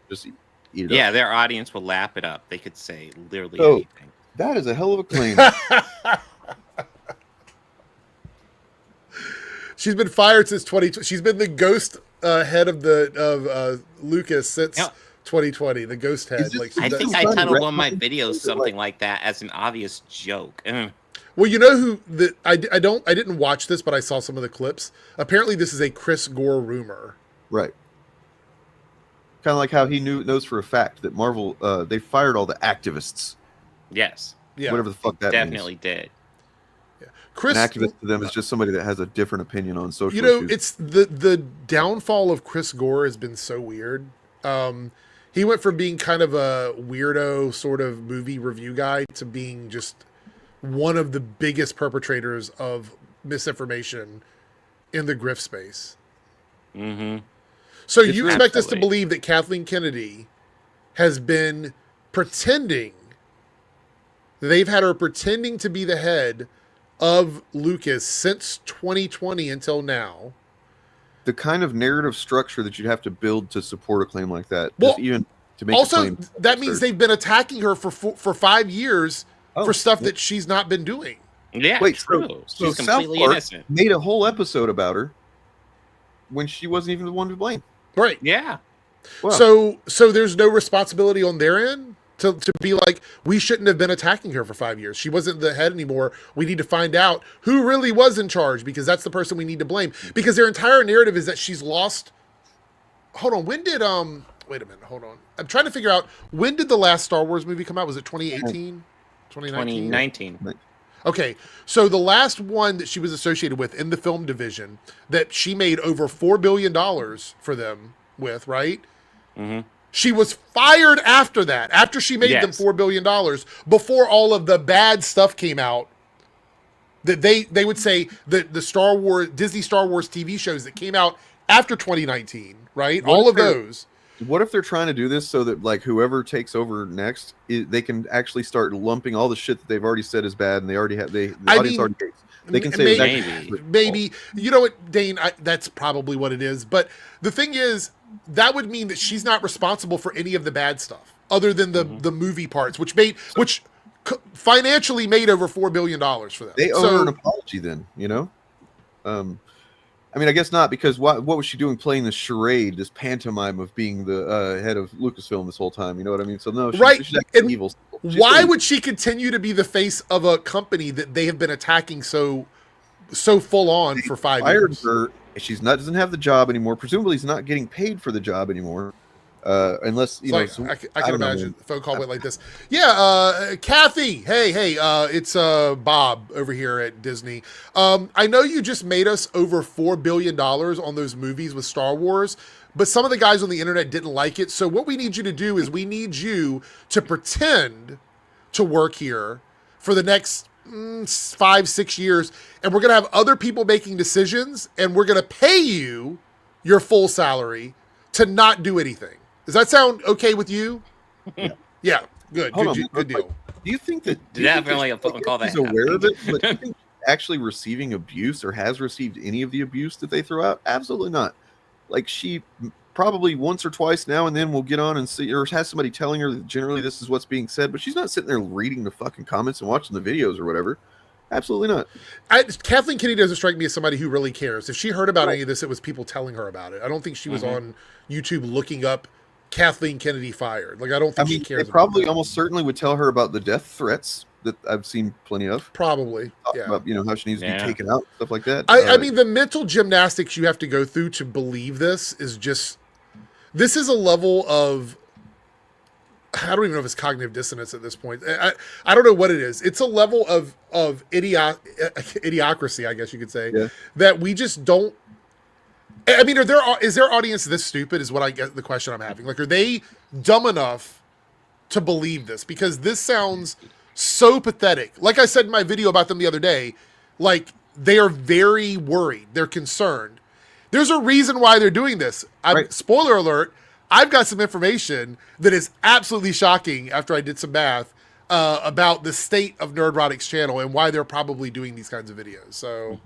just eat it up. Yeah, their audience will lap it up. They could say literally anything. That is a hell of a claim. She's been fired since 2020. She's been the ghost head of Lucas since 2020. The ghost head. I think I titled one of my videos something like that as an obvious joke. Well, you know who I didn't watch this, but I saw some of the clips. Apparently, this is a Chris Gore rumor. Right. Kind of like how he knows for a fact that Marvel they fired all the activists. Yes. Yeah. Whatever the fuck that definitely means. did. Yeah. Chris, an activist to them is just somebody that has a different opinion on social issues. It's the downfall of Chris Gore has been so weird. He went from being kind of a weirdo sort of movie review guy to being just one of the biggest perpetrators of misinformation in the grift space. Mm-hmm. So you expect us to believe that Kathleen Kennedy has been pretending They've had her pretending to be the head of Lucas since 2020 until now. The kind of narrative structure that you'd have to build to support a claim like that, Well, just even to make also, a claim. that means they've been attacking her for 5 years for stuff yeah. that she's not been doing. Yeah, Wait, true. So She's South completely Park innocent. made a whole episode about her when she wasn't even the one to blame. Right. Yeah. Wow. So there's no responsibility on their end to be like, we shouldn't have been attacking her for 5 years. She wasn't the head anymore. We need to find out who really was in charge, because that's the person we need to blame. Because their entire narrative is that she's lost. Hold on. When did wait a minute, hold on. I'm trying to figure out, when did the last Star Wars movie come out? Was it 2018? 2019. Okay, so the last one that she was associated with in the film division that she made over $4 billion for them with, right? Mm-hmm. She was fired after that, after she made them $4 billion, before all of the bad stuff came out. That they would say that the Star Wars, Disney Star Wars TV shows that came out after 2019, right? All of those. What if they're trying to do this so that, like, whoever takes over next, they can actually start lumping all the shit that they've already said is bad, and they already have the audience already hates. They can say maybe. You know what, Dane? That's probably what it is. But the thing is, that would mean that she's not responsible for any of the bad stuff, other than the movie parts, which financially made over $4 billion for them. They owe her an apology, then, you know. I mean, I guess not, because what was she doing playing this charade, this pantomime of being the head of Lucasfilm this whole time? You know what I mean? So no, she's actually evil. Why would she continue to be the face of a company that they have been attacking so full on for 5 years? Her. She's not doesn't have the job anymore. Presumably, he's not getting paid for the job anymore, unless you know. I can imagine a phone call went like this. Yeah, Kathy. Hey, it's Bob over here at Disney. I know you just made us over $4 billion on those movies with Star Wars, but some of the guys on the internet didn't like it. So what we need you to do is we need you to pretend to work here for the next 5-6 years, and we're going to have other people making decisions, and we're going to pay you your full salary to not do anything. Does that sound okay with you? Yeah. Good. Good deal. Do you think that Definitely a phone call that he's aware of it, but do you think he's actually receiving abuse or has received any of the abuse that they throw out? Absolutely not. Like, she probably once or twice now and then will get on and see, or has somebody telling her that generally this is what's being said, but she's not sitting there reading the fucking comments and watching the videos or whatever. Absolutely not. Kathleen Kennedy doesn't strike me as somebody who really cares. If she heard about any of this, it was people telling her about it. I don't think she was on YouTube looking up Kathleen Kennedy fired. Like, I don't think she cares. They probably almost certainly would tell her about the death threats that I've seen plenty of. Probably, yeah. About, how she needs to be taken out, stuff like that. I mean, the mental gymnastics you have to go through to believe this is just. This is a level of. I don't even know if it's cognitive dissonance at this point. I don't know what it is. It's a level of idiocracy, I guess you could say, that we just don't. I mean, is their audience this stupid? Is what I guess the question I'm having. Like, are they dumb enough to believe this? Because this sounds so pathetic. Like I said in my video about them the other day, like, they are very worried. They're concerned. There's a reason why they're doing this. Spoiler alert. I've got some information that is absolutely shocking after I did some math about the state of Nerdrotic's channel and why they're probably doing these kinds of videos. So,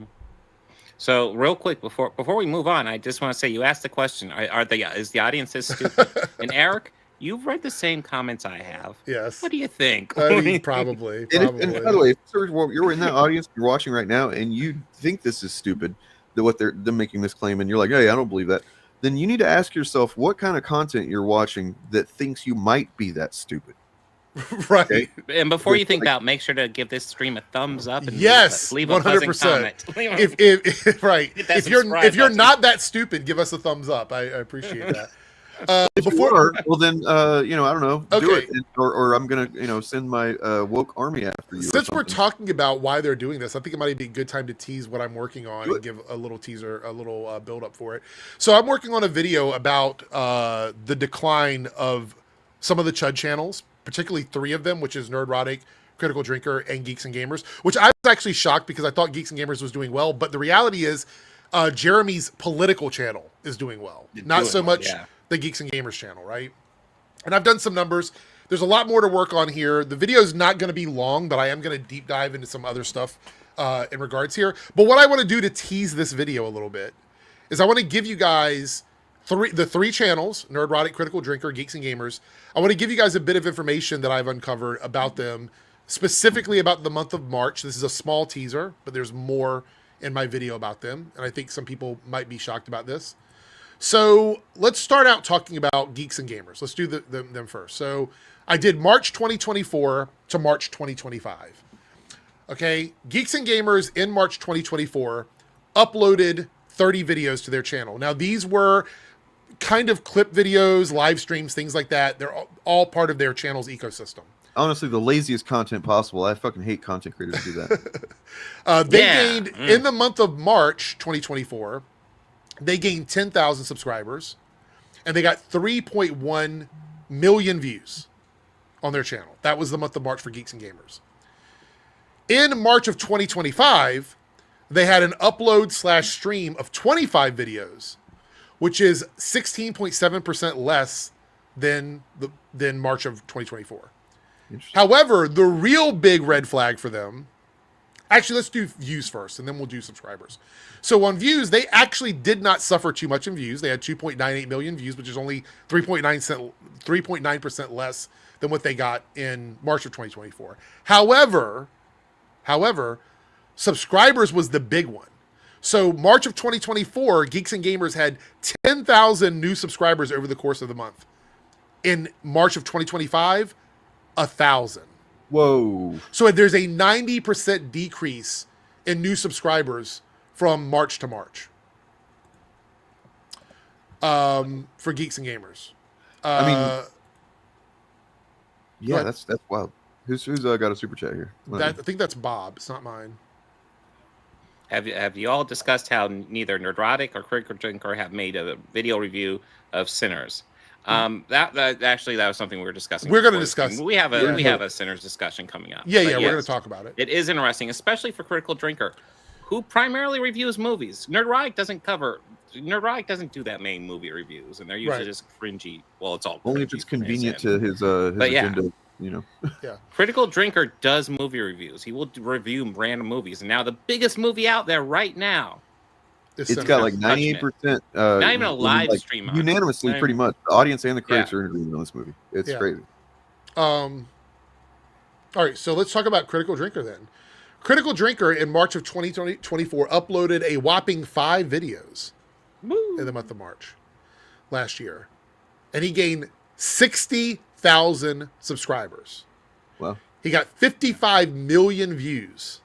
So real quick, before we move on, I just want to say, you asked the question, is the audience this stupid? And Eric, you've read the same comments I have. Yes. What do you think? I mean, probably. And by the way, if you're in that audience, you're watching right now, and you think this is stupid, that they're making this claim, and you're like, hey, I don't believe that. Then you need to ask yourself what kind of content you're watching that thinks you might be that stupid. Right. Okay? And before you think about, make sure to give this stream a thumbs up and leave a 100%. buzzing comment. If you're not that stupid, give us a thumbs up. I appreciate that. If you are, well then, I don't know, do it, or I'm gonna, send my woke army after you. Since we're talking about why they're doing this, I think it might be a good time to tease what I'm working on and give a little teaser, a little build up for it. So I'm working on a video about the decline of some of the Chud channels, particularly 3 of them, which is Nerdrotic, Critical Drinker, and Geeks and Gamers, which I was actually shocked because I thought Geeks and Gamers was doing well, but the reality is Jeremy's political channel is doing well. Not so much the Geeks and Gamers channel, right? And I've done some numbers. there's a lot more to work on here. The video is not going to be long, but I am going to deep dive into some other stuff in regards here. But what I want to do to tease this video a little bit is I want to give you guys the three channels: Nerdrotic, Critical Drinker, Geeks and Gamers. I want to give you guys a bit of information that I've uncovered about them, specifically about the month of March. This is a small teaser, but there's more in my video about them, and I think some people might be shocked about this. So let's start out talking about Geeks and Gamers. Let's do them first. So I did March 2024 to March 2025. Okay, Geeks and Gamers in March 2024 uploaded 30 videos to their channel. Now, these were kind of clip videos, live streams, things like that. They're all part of their channel's ecosystem. Honestly, the laziest content possible. I fucking hate content creators who do that. They gained, in the month of March 2024, they gained 10,000 subscribers, and they got 3.1 million views on their channel. That was the month of March for Geeks and Gamers. In March of 2025, they had an upload/stream of 25 videos, which is 16.7% less than March of 2024. However, the real big red flag for them, actually, let's do views first, and then we'll do subscribers. So on views, they actually did not suffer too much in views. They had 2.98 million views, which is only 3.9% less than what they got in March of 2024. However, subscribers was the big one. So March of 2024, Geeks and Gamers had 10,000 new subscribers over the course of the month. In March of 2025, 1,000. Whoa. So there's a 90% decrease in new subscribers from March to March for Geeks and Gamers. I mean, yeah, that's wild. Who's got a super chat here? I think that's Bob. It's not mine. Have you all discussed how neither Nerdrotic or Critical Drinker have made a video review of Sinners? That was something we were discussing. We're going to discuss. We have a Sinners discussion coming up. Yeah, we're going to talk about it. It is interesting, especially for Critical Drinker, who primarily reviews movies. Nerdrotic doesn't do that many movie reviews, and they're usually just cringy. Well, it's all only if it's convenient to his agenda. You know. Yeah. Critical Drinker does movie reviews. He will review random movies, and now the biggest movie out there right now. It's got like 98%. Not even a live stream. Unanimously, pretty much. The audience and the critics are in agreement on this movie. It's crazy. All right, so let's talk about Critical Drinker then. Critical Drinker in March of 2024 uploaded a whopping 5 videos in the month of March last year, and he gained 60,000 subscribers. Wow. He got 55 million views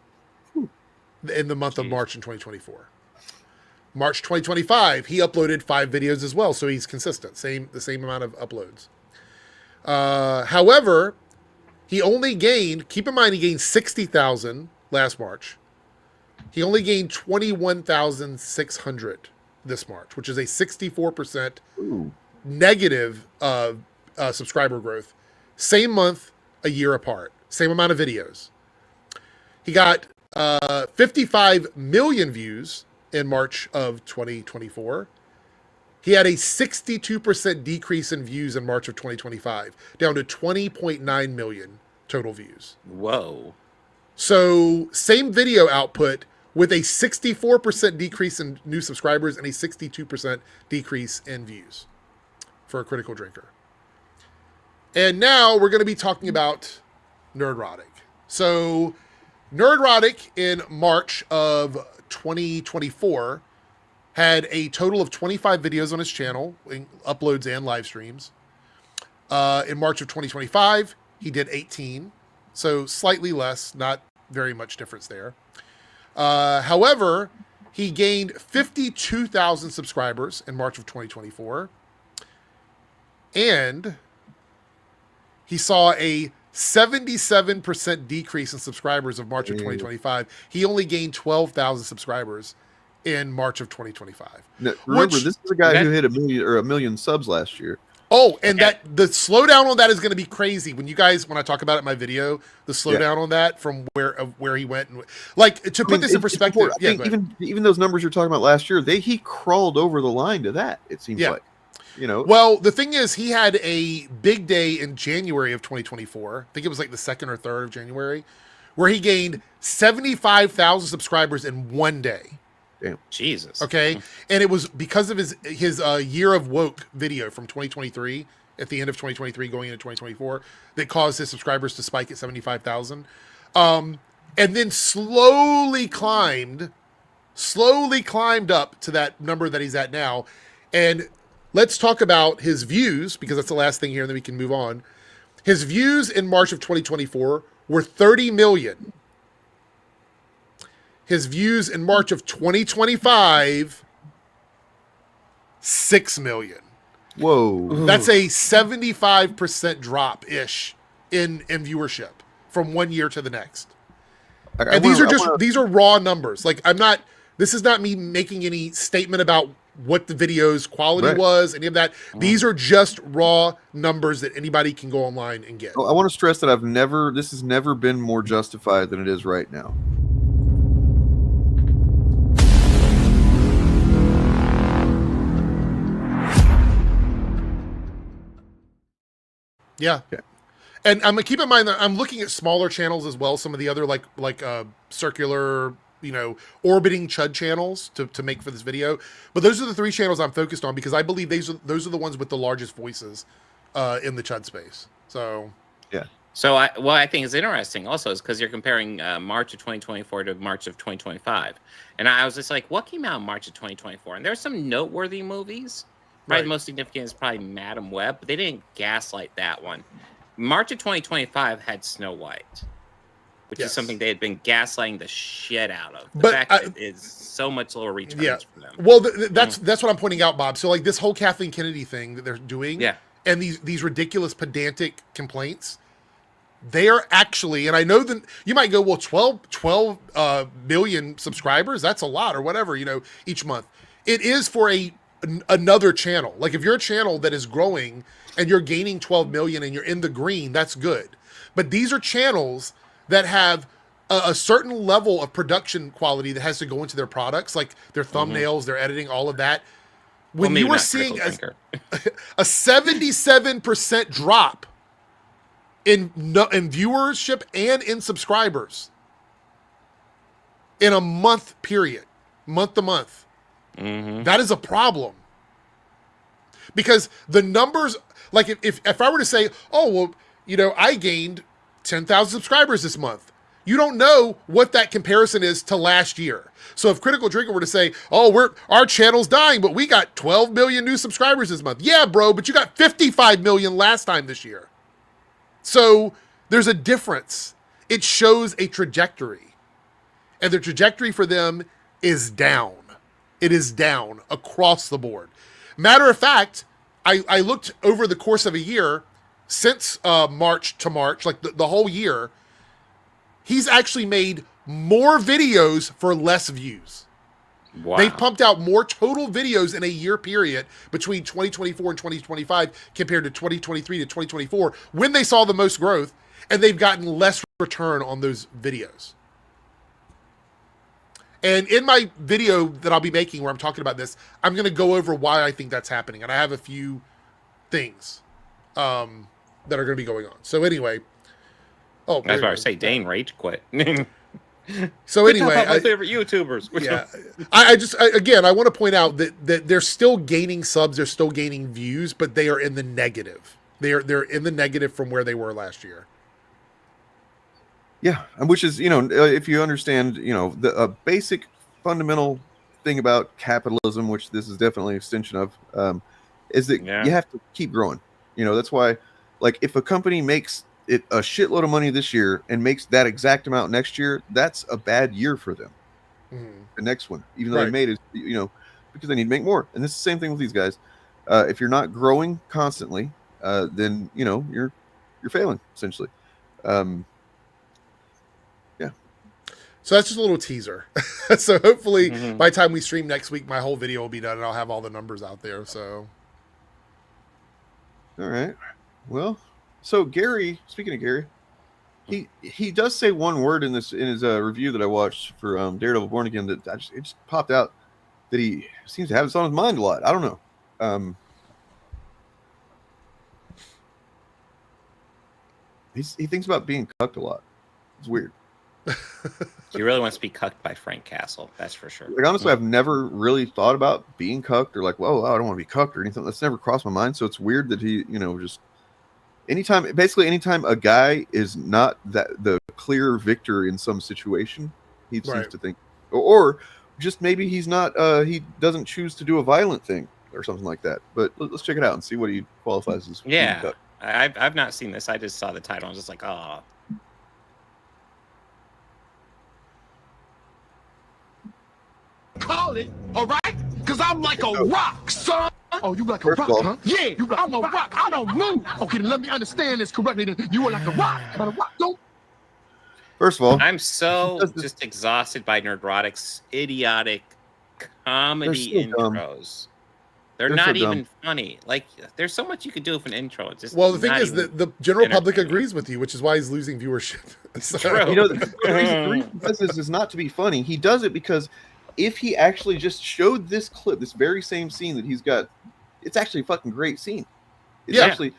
in the month of March in 2024. March 2025, he uploaded 5 videos as well, so he's consistent, the same amount of uploads. However, he only gained, keep in mind, he gained 60,000 last March. He only gained 21,600 this March, which is a 64% negative subscriber growth. Same month, a year apart. Same amount of videos. He got 55 million views in March of 2024. He had a 62% decrease in views in March of 2025, down to 20.9 million total views. Whoa. So same video output with a 64% decrease in new subscribers and a 62% decrease in views for a Critical Drinker. And now we're going to be talking about Nerdrotic. So Nerdrotic in March of 2024 had a total of 25 videos on his channel, uploads and live streams. In March of 2025, he did 18, so slightly less, not very much difference there. However, he gained 52,000 subscribers in March of 2024, and he saw a 77% decrease in subscribers of March of 2025. He only gained 12,000 subscribers in March of 2025. Now, remember, this is a guy who hit a million subs last year. Oh, and that the slowdown on that is going to be crazy. When I talk about it in my video, the slowdown on that from where he went, and like to put this in perspective. I think even those numbers you're talking about last year, he crawled over the line to that. It seems like. You know. Well, the thing is, he had a big day in January of 2024. I think it was like the 2nd or 3rd of January, where he gained 75,000 subscribers in one day. Damn. Jesus. Okay, and it was because of his year of woke video from 2023, at the end of 2023 going into 2024, that caused his subscribers to spike at 75,000, and then slowly climbed up to that number that he's at now. And let's talk about his views, because that's the last thing here, and then we can move on. His views in March of 2024 were 30 million. His views in March of 2025, 6 million. Whoa. That's a 75% drop-ish in viewership from one year to the next. And these are raw numbers. Like, this is not me making any statement about what the video's quality was, any of that. These are just raw numbers that anybody can go online and get. I want to stress that this has never been more justified than it is right now. Yeah. Okay. And I'm keep in mind that I'm looking at smaller channels as well. Some of the other like circular, orbiting chud channels to make for this video. But those are the 3 channels I'm focused on, because I believe those are the ones with the largest voices in the chud space. So yeah. So what I think is interesting also is because you're comparing March of 2024 to March of 2025, and I was just like, what came out in March of 2024? And there's some noteworthy movies. Probably the most significant is probably Madam Web, but they didn't gaslight that one. March of 2025 had Snow White, which is something they had been gaslighting the shit out of. The fact that it is so much lower returns for them. Well, that's what I'm pointing out, Bob. So like this whole Kathleen Kennedy thing that they're doing, and these ridiculous pedantic complaints, they are actually, and I know that you might go, well, 12 million subscribers, that's a lot, or whatever, each month. It is for another channel. Like if you're a channel that is growing and you're gaining 12 million and you're in the green, that's good. But these are channels that have a certain level of production quality that has to go into their products, like their thumbnails, their editing, all of that. When you were seeing a 77% drop in viewership and in subscribers in a month period, month to month, that is a problem. Because the numbers, like if I were to say, oh, well, I gained 10,000 subscribers this month, you don't know what that comparison is to last year. So if Critical Drinker were to say, oh, our channel's dying, but we got 12 million new subscribers this month. Yeah, bro, but you got 55 million last time this year. So there's a difference. It shows a trajectory. And the trajectory for them is down. It is down across the board. Matter of fact, I looked over the course of a year, since March to March, like the whole year, he's actually made more videos for less views. Wow. They've pumped out more total videos in a year period between 2024 and 2025 compared to 2023 to 2024, when they saw the most growth, and they've gotten less return on those videos. And in my video that I'll be making where I'm talking about this, I'm going to go over why I think that's happening. And I have a few things that are going to be going on. So anyway. Oh, that's why I say Dane rage quit. So anyway. My favorite YouTubers. Yeah. I want to point out that they're still gaining subs. They're still gaining views, but they are in the negative. They're in the negative from where they were last year. Yeah, which is, if you understand, the basic fundamental thing about capitalism, which this is definitely an extension of, is that you have to keep growing. That's why, like, if a company makes it a shitload of money this year and makes that exact amount next year, that's a bad year for them. The next one, even though they made it, because they need to make more. And this is the same thing with these guys. If you're not growing constantly, then you're failing essentially. So that's just a little teaser. So hopefully by the time we stream next week, my whole video will be done and I'll have all the numbers out there. So, all right. Well, so Gary, speaking of Gary, he does say one word in his review that I watched for Daredevil Born Again that it just popped out, that he seems to have this on his mind a lot. I don't know. he thinks about being cucked a lot. It's weird. He really wants to be cucked by Frank Castle. That's for sure. Like honestly, I've never really thought about being cucked or like, whoa, I don't want to be cucked or anything. That's never crossed my mind. So it's weird that he, just anytime a guy is not the clear victor in some situation, he seems to think, or just maybe he's not, he doesn't choose to do a violent thing or something like that. But let's check it out and see what he qualifies as. Yeah, I've not seen this. I just saw the title and was just like, oh. Call it, all right? Because I'm like a rock, son. Oh, you like a rock, huh? Yeah, I'm a rock. I don't move. Okay, then let me understand this correctly. Then you are like a rock, but a rock don't. First of all, I'm so just exhausted by Nerdrotic's idiotic comedy intros. They're not even funny. Like, there's so much you could do with an intro. It's just the thing is that the general public agrees with you, which is why he's losing viewership. So. The reason he does this is not to be funny. He does it because if he actually just showed this clip, this very same scene that he's got, it's actually a fucking great scene. It's actually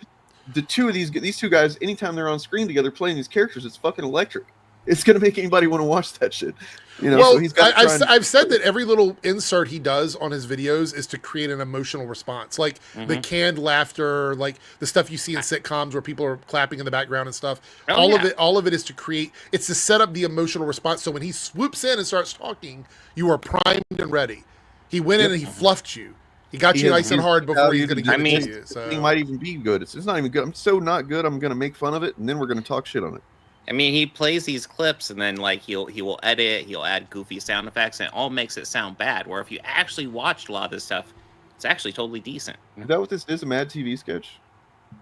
the two of these two guys, anytime they're on screen together playing these characters, it's fucking electric. It's gonna make anybody want to watch that shit. Well, so he's got I've said that every little insert he does on his videos is to create an emotional response, like the canned laughter, like the stuff you see in sitcoms where people are clapping in the background and stuff. All of it is to create. It's to set up the emotional response. So when he swoops in and starts talking, you are primed and ready. He went in and he fluffed you. He got you nice and hard before he's going to give it to you. So he might even be good. It's not even good. I'm so not good. I'm going to make fun of it, and then we're going to talk shit on it. I mean, he plays these clips, and then like he will edit, he'll add goofy sound effects, and it all makes it sound bad. Where if you actually watched a lot of this stuff, it's actually totally decent. Is that what this is? A Mad TV sketch?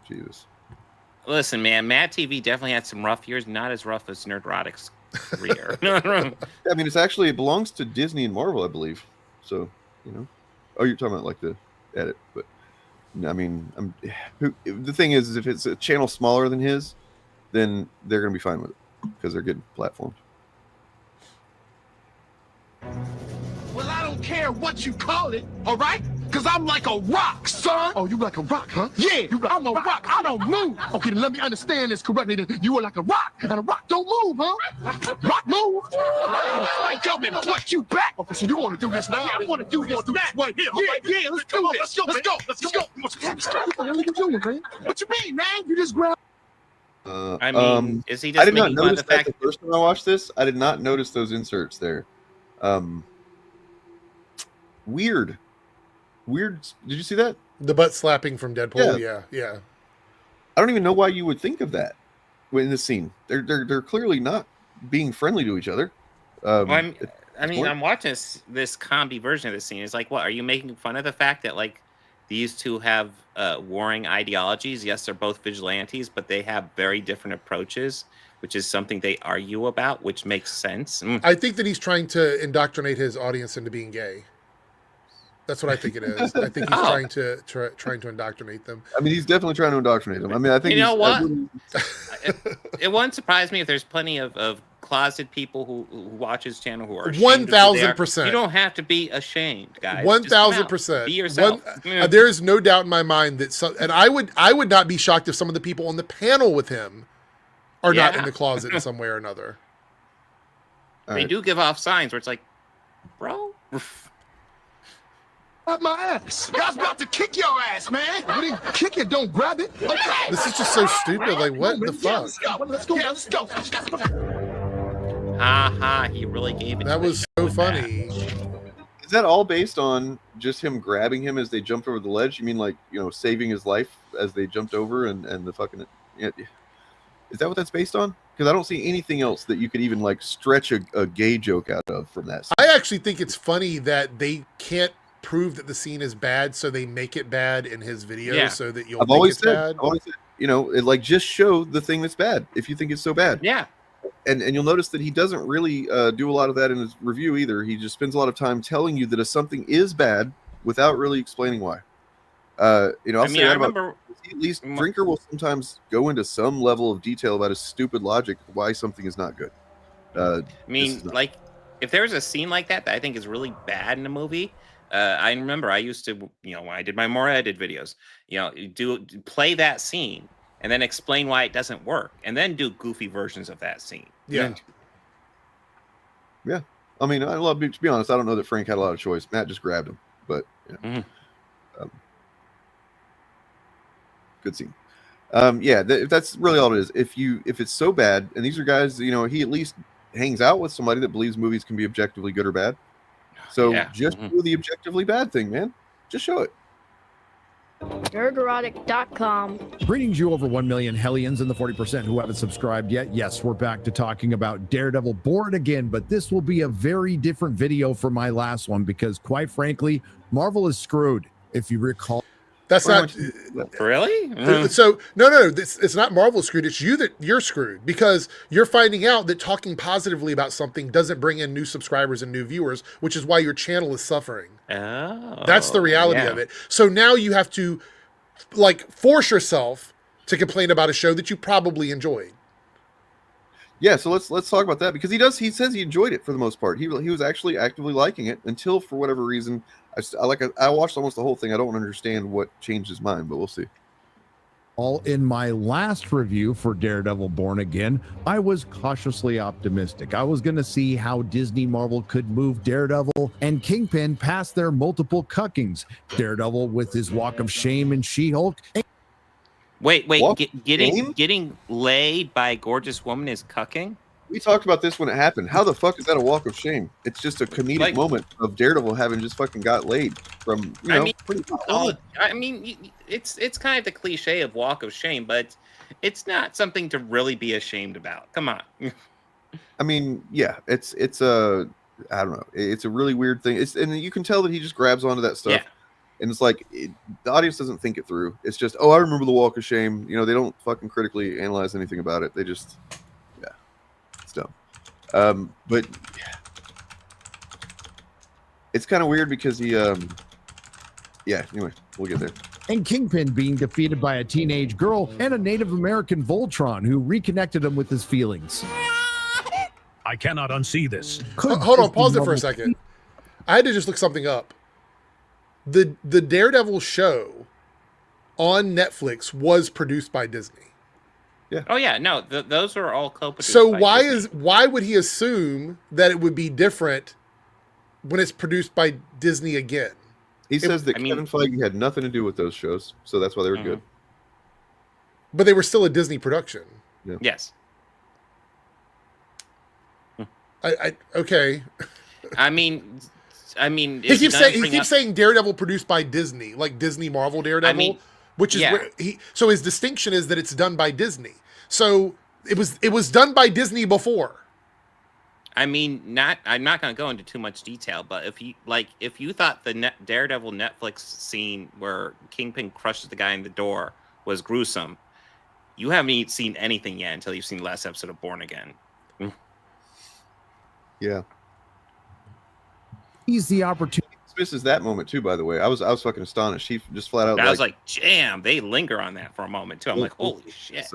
Jesus. Listen, man, Mad TV definitely had some rough years. Not as rough as Nerdrotic's career. I mean, it belongs to Disney and Marvel, I believe. So, Oh, you're talking about like the edit, but I mean, the thing is, if it's a channel smaller than his, then they're going to be fine with it because they're good platforms. Well, I don't care what you call it, all right? Because I'm like a rock, son. Oh, you like a rock, huh? Yeah, I'm a rock. I don't move. Okay, then let me understand this correctly. Then you are like a rock, and a rock don't move, huh? Rock move? I come and put you back. Okay, so you want to do this now? Yeah, I want to do this right here. Yeah, let's do this. Let's go. What are you doing, man? What you mean, man? You just grab. I mean, is he just? I did not notice that the first time I watched this. I did not notice those inserts there. Weird. Did you see that? The butt slapping from Deadpool. Yeah. I don't even know why you would think of that in this scene. They're clearly not being friendly to each other. I'm watching this comedy version of this scene. It's like, what are you making fun of the fact that like these two have warring ideologies? Yes, they're both vigilantes, but they have very different approaches, which is something they argue about, which makes sense. I think that he's trying to indoctrinate his audience into being gay. That's what I think it is. I think he's trying to indoctrinate them. I mean, he's definitely trying to indoctrinate them. I mean, I think what? It wouldn't surprise me if there's plenty of closeted people who watch his channel who are 1,000%. You don't have to be ashamed, guys. 1,000%. Be yourself. There is no doubt in my mind that and I would not be shocked if some of the people on the panel with him are not in the closet in some way or another. They do give off signs where it's like, bro. Up my ass. I was about to kick your ass, man. You didn't kick it, don't grab it. Okay. This is just so stupid. Like, what the fuck? Let's go. Ha, he really gave it. That was so funny. Is that all based on just him grabbing him as they jumped over the ledge? You mean like, saving his life as they jumped over and the fucking... Is that what that's based on? Because I don't see anything else that you could even like stretch a gay joke out of from that scene. I actually think it's funny that they can't prove that the scene is bad, so they make it bad in his video so that you'll think it's bad. I've always said, it like just show the thing that's bad if you think it's so bad. Yeah. And you'll notice that he doesn't really do a lot of that in his review either. He just spends a lot of time telling you that if something is bad without really explaining why. At least Drinker will sometimes go into some level of detail about his stupid logic why something is not good. If there's a scene like that I think is really bad in a movie, I remember I used to, when I did my more edited videos, play that scene and then explain why it doesn't work, and then do goofy versions of that scene. Yeah. Yeah. I mean, to be honest, I don't know that Frank had a lot of choice. Matt just grabbed him, but yeah. Good scene. That's really all it is. If it's so bad, and these are guys, he at least hangs out with somebody that believes movies can be objectively good or bad. So just do the objectively bad thing, man. Just show it. Nerdrotic.com. Greetings, you over 1 million Hellions and the 40% who haven't subscribed yet. Yes, we're back to talking about Daredevil Born Again, but this will be a very different video from my last one because, quite frankly, Marvel is screwed. If you recall. That's not really. So no. It's not Marvel screwed. It's you you're screwed because you're finding out that talking positively about something doesn't bring in new subscribers and new viewers, which is why your channel is suffering. Oh, that's the reality of it. So now you have to force yourself to complain about a show that you probably enjoyed. Yeah, so let's talk about that because he says he enjoyed it for the most part. He was actually actively liking it until for whatever reason I watched almost the whole thing. I don't understand what changed his mind, but we'll see. All in my last review for Daredevil Born Again, I was cautiously optimistic. I was going to see how Disney Marvel could move Daredevil and Kingpin past their multiple cuckings. Daredevil with his walk of shame and She-Hulk. Wait, getting laid by a gorgeous woman is cucking? We talked about this when it happened. How the fuck is that a walk of shame? It's just a comedic moment of Daredevil having just fucking got laid from, it's kind of the cliche of walk of shame, but it's not something to really be ashamed about. Come on. I mean, yeah, it's a, I don't know. It's a really weird thing. And you can tell that he just grabs onto that stuff. Yeah. And it's like the audience doesn't think it through. It's just, I remember the walk of shame. They don't fucking critically analyze anything about it. They just, it's dumb. But it's kind of weird because he, anyway, we'll get there. And Kingpin being defeated by a teenage girl and a Native American Voltron who reconnected him with his feelings. I cannot unsee this. Hold on, pause it for a second. I had to just look something up. The Daredevil show on Netflix was produced by Disney. Yeah. Oh yeah, no, those are all co-produced. So by Disney. why would he assume that it would be different when it's produced by Disney again? He says that Kevin Feige had nothing to do with those shows, so that's why they were good. But they were still a Disney production. Yeah. Yes. Okay. He keeps saying Daredevil produced by Disney, like Disney Marvel Daredevil, which is where so his distinction is that it's done by Disney. So it was done by Disney before. I'm not going to go into too much detail, but if you thought the Daredevil Netflix scene where Kingpin crushes the guy in the door was gruesome, you haven't seen anything yet until you've seen the last episode of Born Again. Yeah. He's the opportunity. Misses that moment too, by the way. I was fucking astonished. He just flat out. I was like, "Damn!" They linger on that for a moment too. I'm like, "Holy shit!"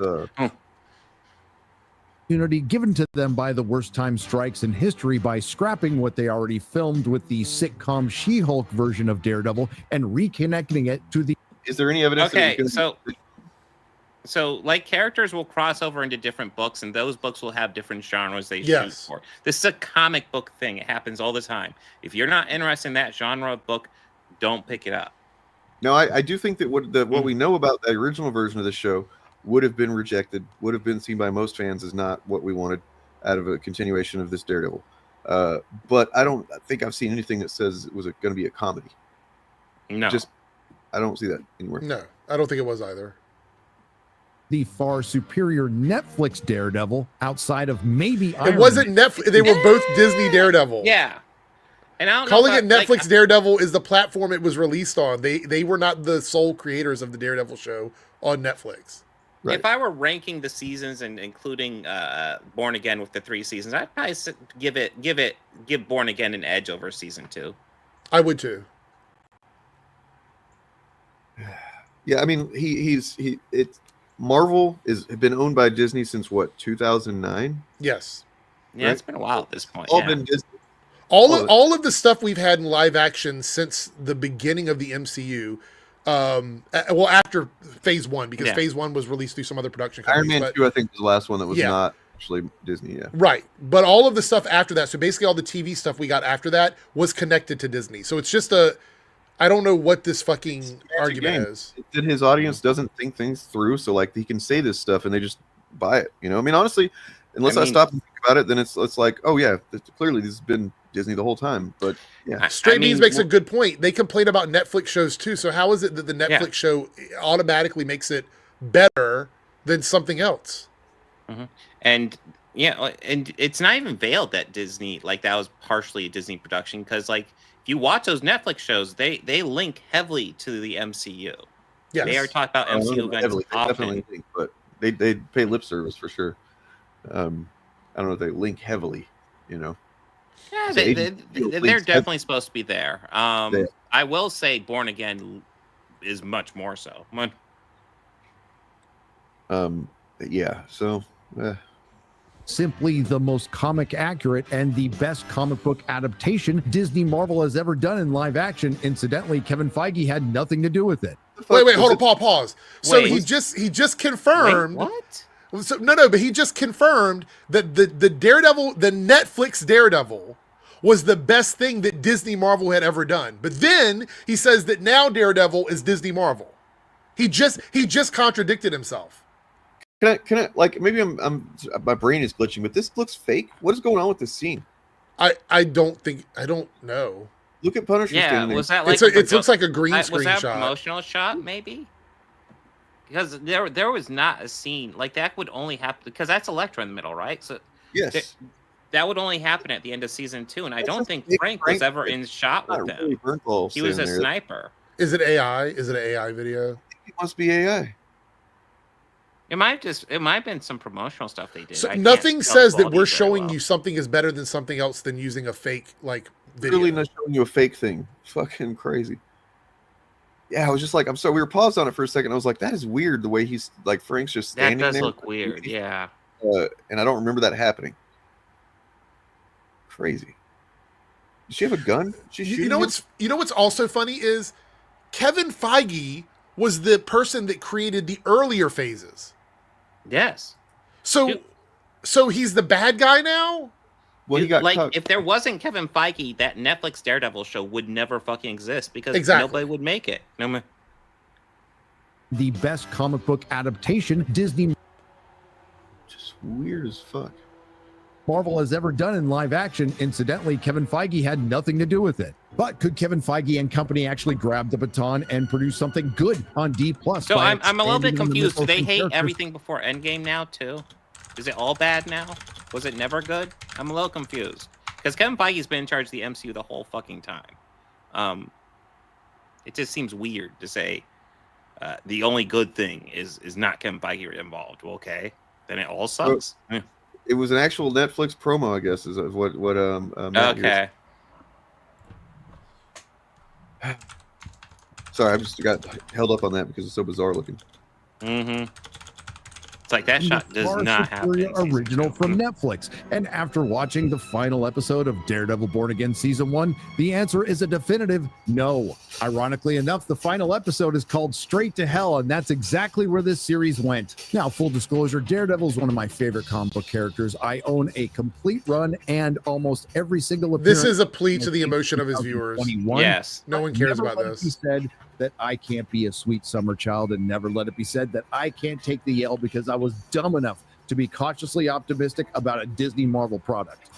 Opportunity given to them by the worst time strikes in history by scrapping what they already filmed with the sitcom She-Hulk version of Daredevil and reconnecting it to the. Is there any evidence? Okay, so characters will cross over into different books, and those books will have different genres they shoot for. This is a comic book thing. It happens all the time. If you're not interested in that genre of book, don't pick it up. No, I do think that what we know about the original version of the show would have been rejected, would have been seen by most fans as not what we wanted out of a continuation of this Daredevil. But I don't think I've seen anything that says it was going to be a comedy. No. I don't see that anywhere. No, I don't think it was either. The far superior Netflix Daredevil outside of maybe Iron wasn't Netflix. They were both Disney Daredevil. Yeah. And I don't calling it Netflix Daredevil is the platform it was released on. They were not the sole creators of the Daredevil show on Netflix. Right. If I were ranking the seasons and including Born Again with the 3 seasons, I'd probably give Born Again an edge over season 2. I would too. Yeah, I mean Marvel has been owned by Disney since what, 2009? Yes. Yeah, right? It's been a while at this point. All been Disney. All of the stuff we've had in live action since the beginning of the MCU Well, after Phase 1, because Yeah. Phase 1 was released through some other production Iron companies. Man 2, I think, was the last one that was Yeah. not actually Disney. Yeah. Right. But all of the stuff after that, so basically all the TV stuff we got after that was connected to Disney. So it's just I don't know what this fucking argument is. That his audience doesn't think things through, so like he can say this stuff and they just buy it. You know, I mean, honestly, unless I stop and think about it, then it's like, oh yeah, clearly this has been Disney the whole time. But yeah, Stray Beans makes a good point. They complain about Netflix shows too. So how is it that the Netflix show automatically makes it better than something else? Mm-hmm. And and it's not even veiled that Disney, like that was partially a Disney production, because like if you watch those Netflix shows, they link heavily to the MCU. Yes. They are talking about MCU events heavily, they often. definitely think, but they pay lip service for sure. I don't know if they link heavily, you know. Yeah, So they're definitely supposed to be there. I will say Born Again is much more so. Yeah, so Simply the most comic accurate and the best comic book adaptation Disney Marvel has ever done in live action. Incidentally, Kevin Feige had nothing to do with it. Wait, hold on, pause. So Wait. he just confirmed. Wait, what? So, no, but he just confirmed that the Daredevil, the Netflix Daredevil, was the best thing that Disney Marvel had ever done. But then he says that now Daredevil is Disney Marvel. He just contradicted himself. can I like maybe I'm my brain is glitching, but this looks fake. What is going on with this scene? I don't know. Look at Punisher. Yeah, standing was there. that like it looks like a green was screen that a shot. promotional shot maybe? Because there was not a scene like that would only happen because that's Elektra in the middle, right? So yes, that would only happen at the end of season 2, and I don't think fake Frank was Frank. ever in shot with them. Really Bernthal He was a standing there. sniper. Is it AI? Is it an AI video? It must be AI. It might have been some promotional stuff they did. So I can't nothing tell says the that quality we're very showing well. you something is better than something else than using a fake like video. Really not showing you a fake thing. Fucking crazy. Yeah, I was just like, I'm sorry. We were paused on it for a second. I was like, that is weird. The way he's like, Frank's just That standing does there. look weird, yeah. And I don't remember that happening. Crazy. Does she have a gun? She's You shooting know him? what's also funny is Kevin Feige was the person that created the earlier phases. Yes. So he's the bad guy now? Well, he got like cut. if there wasn't Kevin Feige, that Netflix Daredevil show would never fucking exist because Exactly. nobody would make it. No man. The best comic book adaptation Disney Just weird as fuck. Marvel has ever done in live action. Incidentally, Kevin Feige had nothing to do with it. But could Kevin Feige and company actually grab the baton and produce something good on D+? So I'm a little bit expanding the confused. Do they mythos and hate characters? everything before Endgame now too? Is it all bad now? Was it never good? I'm a little confused because Kevin Feige's been in charge of the MCU the whole fucking time. It just seems weird to say the only good thing is not Kevin Feige involved. Well, okay, then it all sucks. It was an actual Netflix promo, I guess, is what Matt Okay. here- Sorry, I just got held up on that because it's so bizarre looking. Mm-hmm. It's like that shot does Far not happen. superior in season original 2. from Netflix. And after watching the final episode of Daredevil Born Again Season 1, the answer is a definitive no. Ironically enough, the final episode is called Straight to Hell, and that's exactly where this series went. Now, full disclosure, Daredevil is one of my favorite comic book characters. I own a complete run and almost every single appearance. This is a plea to the emotion of his viewers. 2021. Yes. No one cares Never about let it this. be said that I can't be a sweet summer child, and never let it be said that I can't take the L because I was dumb enough to be cautiously optimistic about a Disney Marvel product.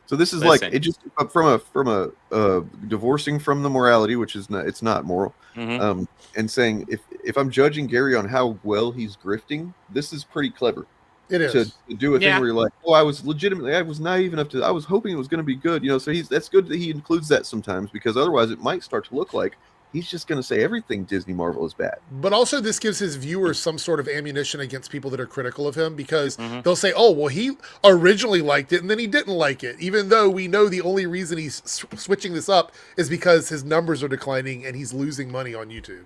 So this is Listen. like it just from a divorcing from the morality, which is not, it's not moral, Mhm. and saying if I'm judging Gary on how well he's grifting, this is pretty clever. It is. To do a thing Yeah. where you're like, oh, I was naive enough to, I was hoping it was going to be good, you know. So that's good that he includes that sometimes, because otherwise it might start to look like he's just going to say everything Disney Marvel is bad. But also this gives his viewers some sort of ammunition against people that are critical of him, because Mhm. they'll say, oh, well, he originally liked it and then he didn't like it, even though we know the only reason he's switching this up is because his numbers are declining and he's losing money on YouTube.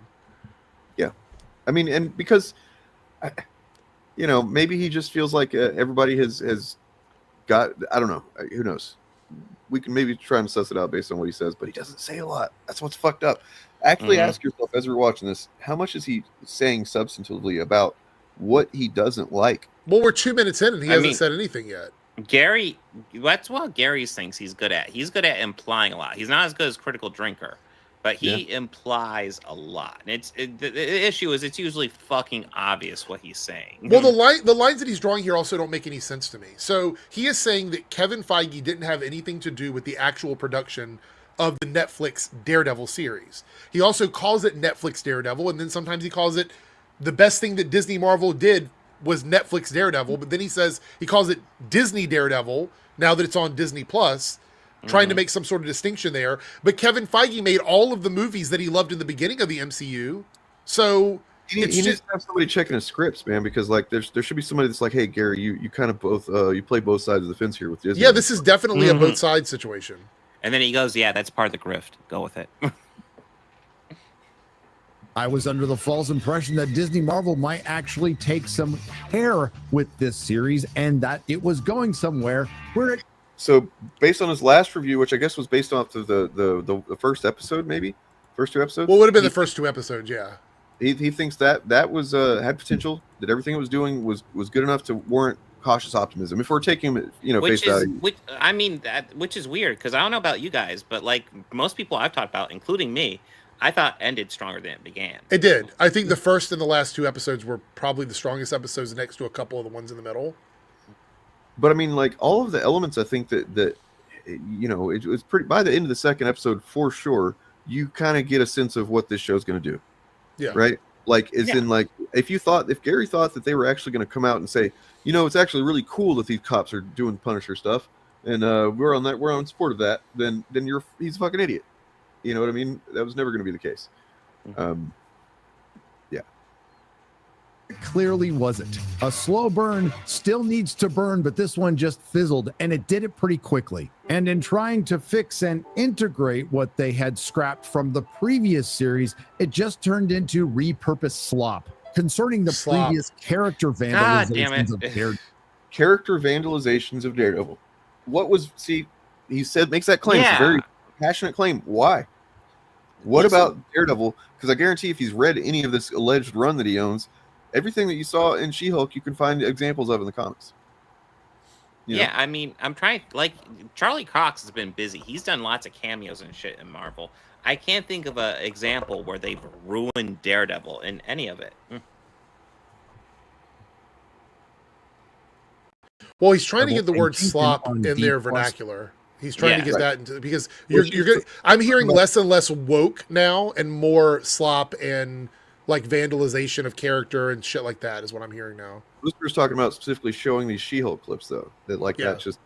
Yeah, I mean, and because, you know, maybe he just feels like everybody has got, I don't know, who knows. We can maybe try and suss it out based on what he says, but he doesn't say a lot. That's what's fucked up. Actually, ask yourself as we're watching this, how much is he saying substantively about what he doesn't like? Well, we're 2 minutes in and he hasn't said anything yet. Gary, that's what Gary thinks he's good at. He's good at implying a lot. He's not as good as Critical Drinker, but he implies a lot. And the issue is it's usually fucking obvious what he's saying. Well, the lines that he's drawing here also don't make any sense to me. So he is saying that Kevin Feige didn't have anything to do with the actual production of the Netflix Daredevil series. He also calls it Netflix Daredevil, and then sometimes he calls it the best thing that Disney Marvel did was Netflix Daredevil, but then he says he calls it Disney Daredevil now that it's on Disney Plus, trying to make some sort of distinction there. But Kevin Feige made all of the movies that he loved in the beginning of the MCU, so he needs to have somebody checking his scripts, man, because like there should be somebody that's like, hey Gary, you kind of both you play both sides of the fence here with Disney. Yeah, this is definitely a both sides situation. And then he goes, yeah, that's part of the grift. Go with it. I was under the false impression that Disney Marvel might actually take some care with this series and that it was going somewhere where it. So based on his last review, which I guess was based off of the first episode, maybe first 2 episodes. Well, it would have been the first 2 episodes, yeah. He thinks that was had potential, that everything it was doing was good enough to warrant cautious optimism. If we're taking it, face value. Which is weird because I don't know about you guys, but like most people I've talked about, including me, I thought ended stronger than it began. It did. I think the first and the last 2 episodes were probably the strongest episodes next to a couple of the ones in the middle. But I mean, like all of the elements, I think that it was pretty. By the end of the second episode, for sure, you kind of get a sense of what this show's going to do. Yeah. Right. Like, in like, if Gary thought that they were actually going to come out and say, it's actually really cool that these cops are doing Punisher stuff, and we're on support of that, then he's a fucking idiot. You know what I mean? That was never going to be the case. It clearly wasn't. A slow burn still needs to burn, but this one just fizzled, and it did it pretty quickly. And in trying to fix and integrate what they had scrapped from the previous series, it just turned into repurposed slop. Concerning the previous character vandalizations of Daredevil. Character vandalizations of Daredevil. He said, makes that claim. It's a very passionate claim. Why? What about Daredevil? Because I guarantee if he's read any of this alleged run that he owns, everything that you saw in She-Hulk, you can find examples of in the comics. I mean, I'm trying, like, Charlie Cox has been busy. He's done lots of cameos and shit in Marvel. I can't think of an example where they've ruined Daredevil in any of it. Well, he's trying to get the word slop in their vernacular. He's trying to get that into, because you're good. I'm hearing less and less woke now and more slop and like vandalization of character and shit like that is what I'm hearing now. Whisper's talking about specifically showing these She-Hulk clips though. That's just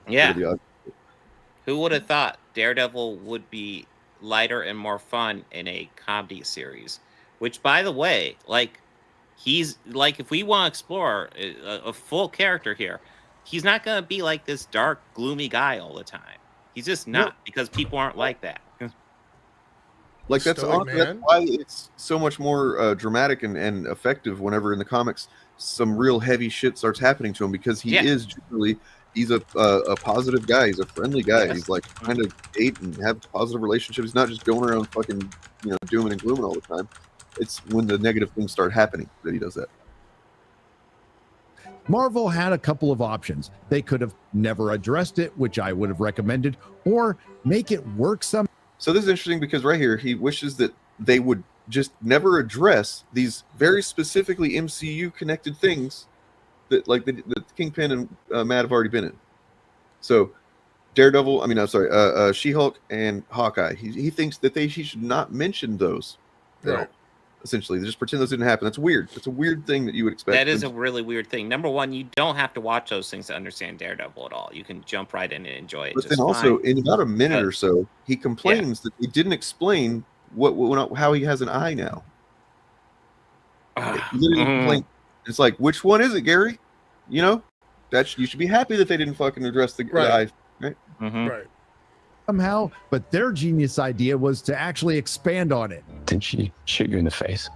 Who would have thought Daredevil would be lighter and more fun in a comedy series? Which, by the way, like he's like, if we want to explore a full character here, he's not going to be like this dark, gloomy guy all the time. He's just not, because people aren't like that. Like that's why it's so much more dramatic and effective whenever in the comics some real heavy shit starts happening to him, because he is generally, he's a positive guy. He's a friendly guy. He's like trying to date and have positive relationships. He's not just going around fucking dooming and glooming all the time. It's when the negative things start happening that he does that. Marvel had a couple of options. They could have never addressed it, which I would have recommended, or make it work some. So this is interesting because right here, he wishes that they would just never address these very specifically MCU connected things that like the Kingpin and Matt have already been in. So Daredevil, She-Hulk and Hawkeye. He thinks that he should not mention those. Right. Essentially, they just pretend those didn't happen. That's weird. It's a weird thing that you would expect. That is a really weird thing. Number one, you don't have to watch those things to understand Daredevil at all. You can jump right in and enjoy it. But then also, in about a minute or so, he complains that he didn't explain how he has an eye now. He literally complained. It's like, which one is it, Gary? You should be happy that they didn't fucking address the eye, right? Right. Somehow, but their genius idea was to actually expand on it. Did she shoot you in the face?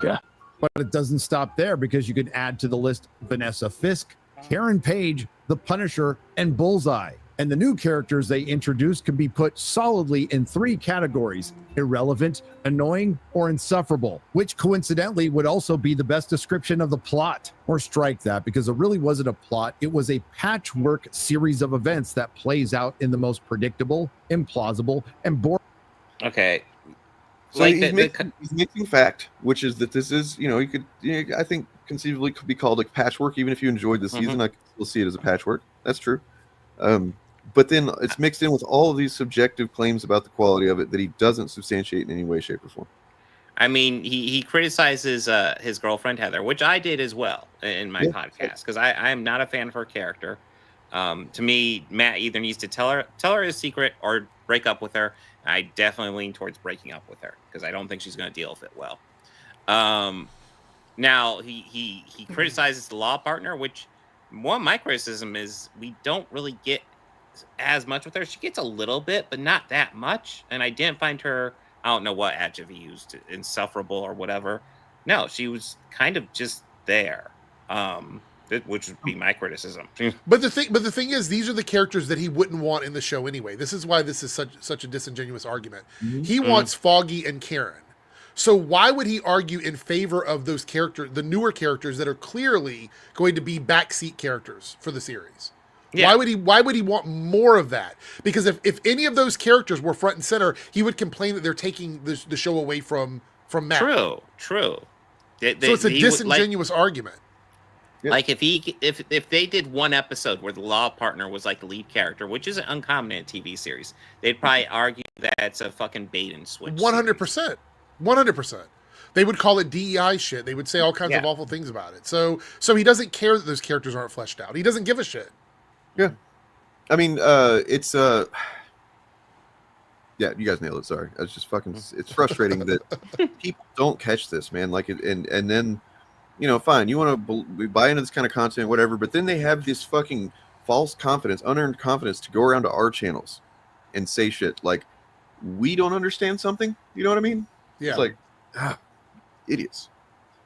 Yeah. But it doesn't stop there, because you could add to the list Vanessa Fisk, Karen Page, The Punisher, and Bullseye. And the new characters they introduced can be put solidly in 3 categories: irrelevant, annoying, or insufferable, which coincidentally would also be the best description of the plot. Or strike that, because it really wasn't a plot. It was a patchwork series of events that plays out in the most predictable, implausible, and boring. Okay. So he's making fact, which is that this is, I think conceivably could be called a patchwork, even if you enjoyed the season. I can still see it as a patchwork. That's true. But then it's mixed in with all of these subjective claims about the quality of it that he doesn't substantiate in any way, shape, or form. I mean, he criticizes his girlfriend Heather, which I did as well in my podcast, because I am not a fan of her character. To me, Matt either needs to tell her his secret or break up with her. I definitely lean towards breaking up with her because I don't think she's going to deal with it well. Now he criticizes the law partner, which my criticism is we don't really get as much with her. She gets a little bit, but not that much. And I didn't find her, I don't know what adjective he used, insufferable or whatever. No, she was kind of just there, which would be my criticism. But the thing is, these are the characters that he wouldn't want in the show anyway. This is why this is such a disingenuous argument. He wants Foggy and Karen. So why would he argue in favor of those characters, the newer characters that are clearly going to be backseat characters for the series? Yeah. Why would he want more of that? Because if any of those characters were front and center, he would complain that they're taking the show away from Matt. True. So it's a disingenuous argument. Like if they did one episode where the law partner was like the lead character, which isn't uncommon in a TV series, they'd probably argue that it's a fucking bait and switch. 100%. 100%. They would call it DEI shit. They would say all kinds of awful things about it. So he doesn't care that those characters aren't fleshed out. He doesn't give a shit. Yeah. I mean, it's yeah, you guys nailed it. Sorry. I was just fucking, it's frustrating that people don't catch this, man. Like, and then, fine, you want to buy into this kind of content, whatever, but then they have this fucking false confidence, unearned confidence to go around to our channels and say shit like, we don't understand something. You know what I mean? Yeah. It's like, idiots.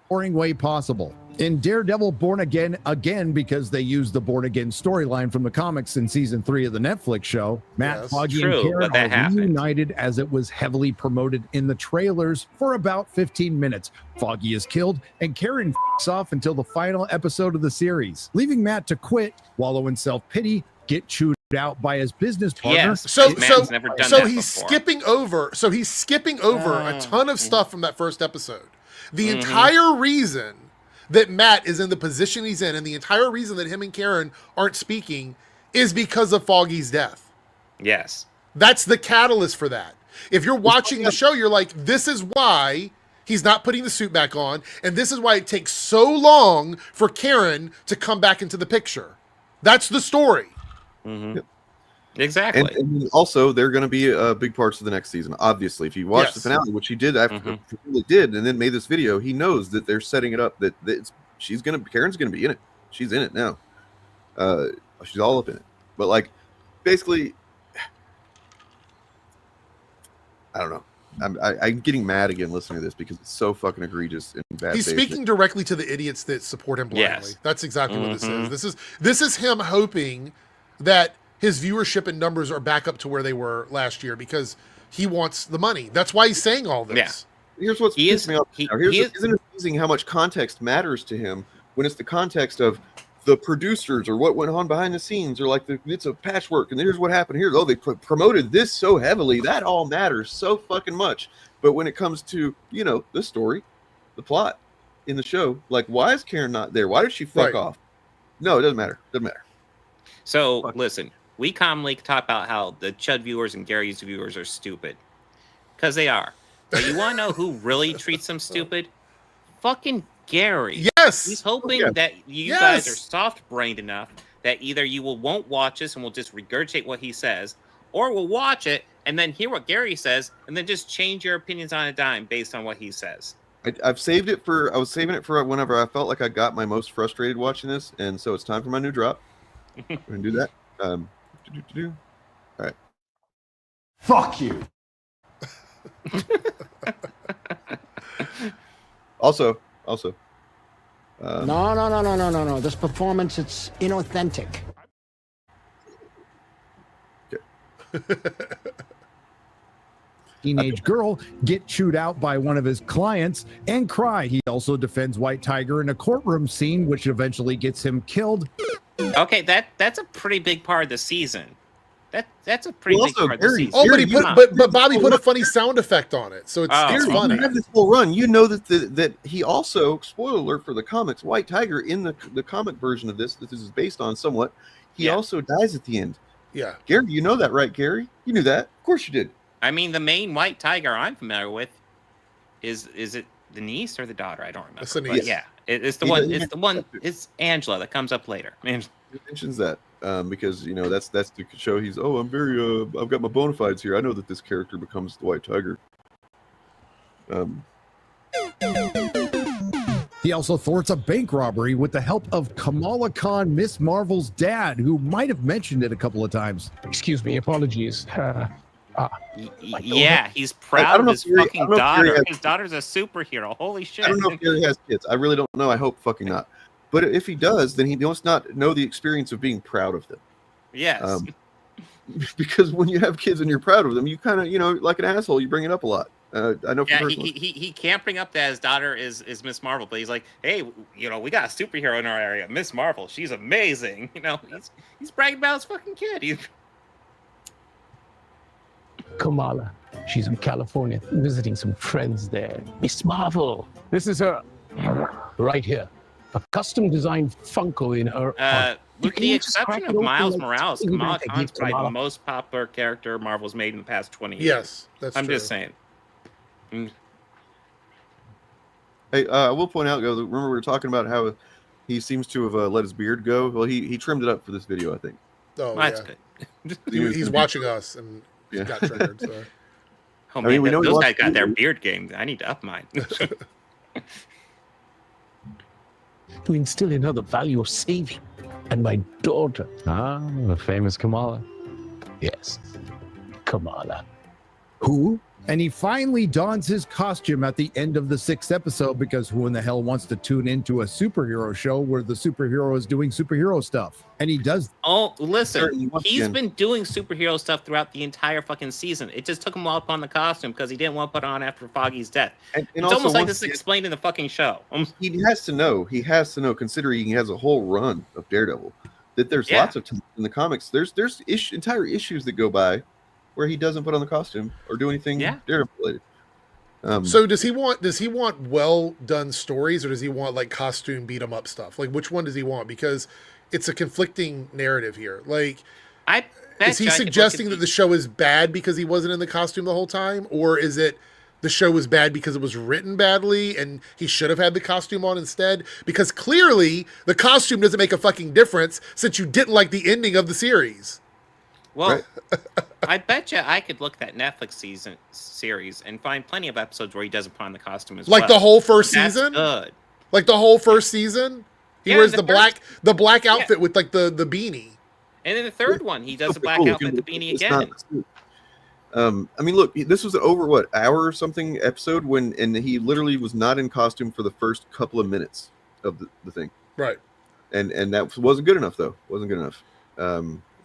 Boring way possible. In Daredevil Born Again, because they used the Born Again storyline from the comics in season 3 of the Netflix show, Matt, Foggy, and Karen are reunited as it was heavily promoted in the trailers for about 15 minutes. Foggy is killed, and Karen f***s off until the final episode of the series, leaving Matt to quit, wallow in self-pity, get chewed out by his business partner. Yes. So he's skipping over a ton of stuff from that first episode. The entire reason that Matt is in the position he's in, and the entire reason that him and Karen aren't speaking, is because of Foggy's death. Yes. That's the catalyst for that. If you're watching the show, you're like, this is why he's not putting the suit back on, and this is why it takes so long for Karen to come back into the picture. That's the story. Yep. Exactly. And also, they're going to be big parts of the next season. Obviously, if you watch the finale, which he did after he did, and then made this video, he knows that they're setting it up that Karen's going to be in it. She's in it now. She's all up in it. But like, basically, I don't know. I'm getting mad again listening to this because it's so fucking egregious and bad. He's speaking directly to the idiots that support him blindly. Yes. That's exactly what this is. This is him hoping that his viewership and numbers are back up to where they were last year because he wants the money. That's why he's saying all this. Yeah. Here's what's pissing me off. Isn't it amazing how much context matters to him when it's the context of the producers or what went on behind the scenes, or like it's a patchwork and here's what happened here. Oh, they promoted this so heavily. That all matters so fucking much. But when it comes to, the story, the plot in the show, like, why is Karen not there? Why did she fuck off? No, it doesn't matter. Doesn't matter. So listen, we commonly talk about how the Chud viewers and Gary's viewers are stupid. Because they are. But you want to know who really treats them stupid? Fucking Gary. Yes. He's hoping that you guys are soft-brained enough that either you won't watch this and will just regurgitate what he says, or will watch it and then hear what Gary says and then just change your opinions on a dime based on what he says. I was saving it for whenever I felt like I got my most frustrated watching this, and so it's time for my new drop. We're going to do that. All right. Fuck you. Also. No. This performance, it's inauthentic. Teenage girl get chewed out by one of his clients and cry. He also defends White Tiger in a courtroom scene, which eventually gets him killed. Okay, that's a pretty big part of the season. That's a pretty big part of the season. Oh, but Bobby put a funny sound effect on it, so it's funny. You have this whole run. You know that he also, spoiler alert for the comics, White Tiger in the comic version of this that this is based on somewhat, he also dies at the end. Yeah, Gary, you know that, right, Gary? You knew that. Of course you did. I mean, the main White Tiger I'm familiar with is it the niece or the daughter? I don't remember. It's the But niece. yeah, it's the one. It's the one. It's Angela that comes up later. He mentions that because that's to show he's I'm very I've got my bona fides here. I know that this character becomes the White Tiger. He also thwarts a bank robbery with the help of Kamala Khan, Miss Marvel's dad, who might have mentioned it a couple of times. Excuse me, apologies. Yeah, he's proud of his fucking daughter. His daughter's a superhero. Holy shit! I don't know if Gary has kids. I really don't know. I hope fucking not. But if he does, then he must not know the experience of being proud of them. Yes. Because when you have kids and you're proud of them, you kind of, like an asshole, you bring it up a lot. I know. Yeah, he can't bring up that his daughter is Miss Marvel, but he's like, hey, we got a superhero in our area, Miss Marvel. She's amazing. He's bragging about his fucking kid. Kamala. She's in California visiting some friends there. Miss Marvel. This is her right here. A custom designed Funko in her. With the exception of Miles Morales, Kamala Khan's probably the most popular character Marvel's made in the past 20 years. Yes, that's I'm true. just saying. Hey, I will point out, remember we were talking about how he seems to have let his beard go? Well, he trimmed it up for this video, I think. Oh, that's good. He's watching us and got triggered. So. Oh, man, we know those guys got their beard game. I need to up mine. To instill in her the value of saving. And my daughter. Ah, the famous Kamala. Yes, Kamala. Who? And he finally dons his costume at the end of the 6th episode, because who in the hell wants to tune into a superhero show where the superhero is doing superhero stuff? And he does. Oh, listen, he's been doing superhero stuff throughout the entire fucking season. It just took him a while to put on the costume because he didn't want to put it on after Foggy's death. And it's also, almost like this is explained in the fucking show. He has to know, considering he has a whole run of Daredevil, that there's lots of times in the comics, there's entire issues that go by where he doesn't put on the costume or do anything Daredevil related. So does he want well done stories, or does he want like costume beat 'em up stuff? Like, which one does he want? Because it's a conflicting narrative here. Like, is he suggesting that the show is bad because he wasn't in the costume the whole time, or is it the show was bad because it was written badly and he should have had the costume on instead? Because clearly the costume doesn't make a fucking difference since you didn't like the ending of the series. Well, I bet you I could look at that Netflix series and find plenty of episodes where he doesn't put on the costume as well. Like the whole first season? Good. Like the whole first season? He wears the black outfit with like the beanie. And then the third one, he does the black outfit, the beanie again. I mean, look, this was an over hour or something episode and he literally was not in costume for the first couple of minutes of the thing. Right. And that wasn't good enough, though. Wasn't good enough.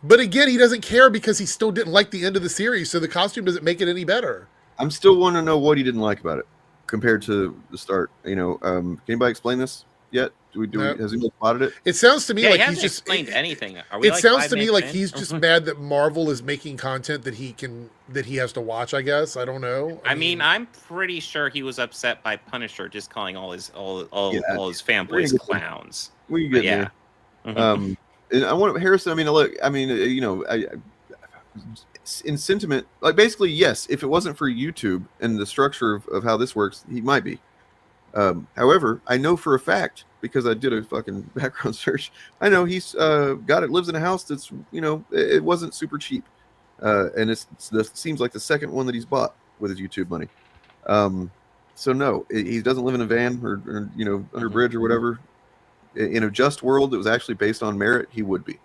But again, he doesn't care because he still didn't like the end of the series, so the costume doesn't make it any better. I'm still wanting to know what he didn't like about it compared to the start. Can anybody explain this yet? Has anybody spotted it? It sounds to me like he he's just explained anything. It sounds to me like he's just mad that Marvel is making content that he has to watch. I guess I don't know. I mean, I'm pretty sure he was upset by Punisher just calling all his fanboys clowns. We get there. Mm-hmm. And I want Harrison. In sentiment, like basically, yes. If it wasn't for YouTube and the structure of how this works, he might be. However, I know for a fact because I did a fucking background search. I know he's lives in a house that's it wasn't super cheap, and it seems like the second one that he's bought with his YouTube money. So no, he doesn't live in a van or under a bridge or whatever. In a just world that was actually based on merit, he would be.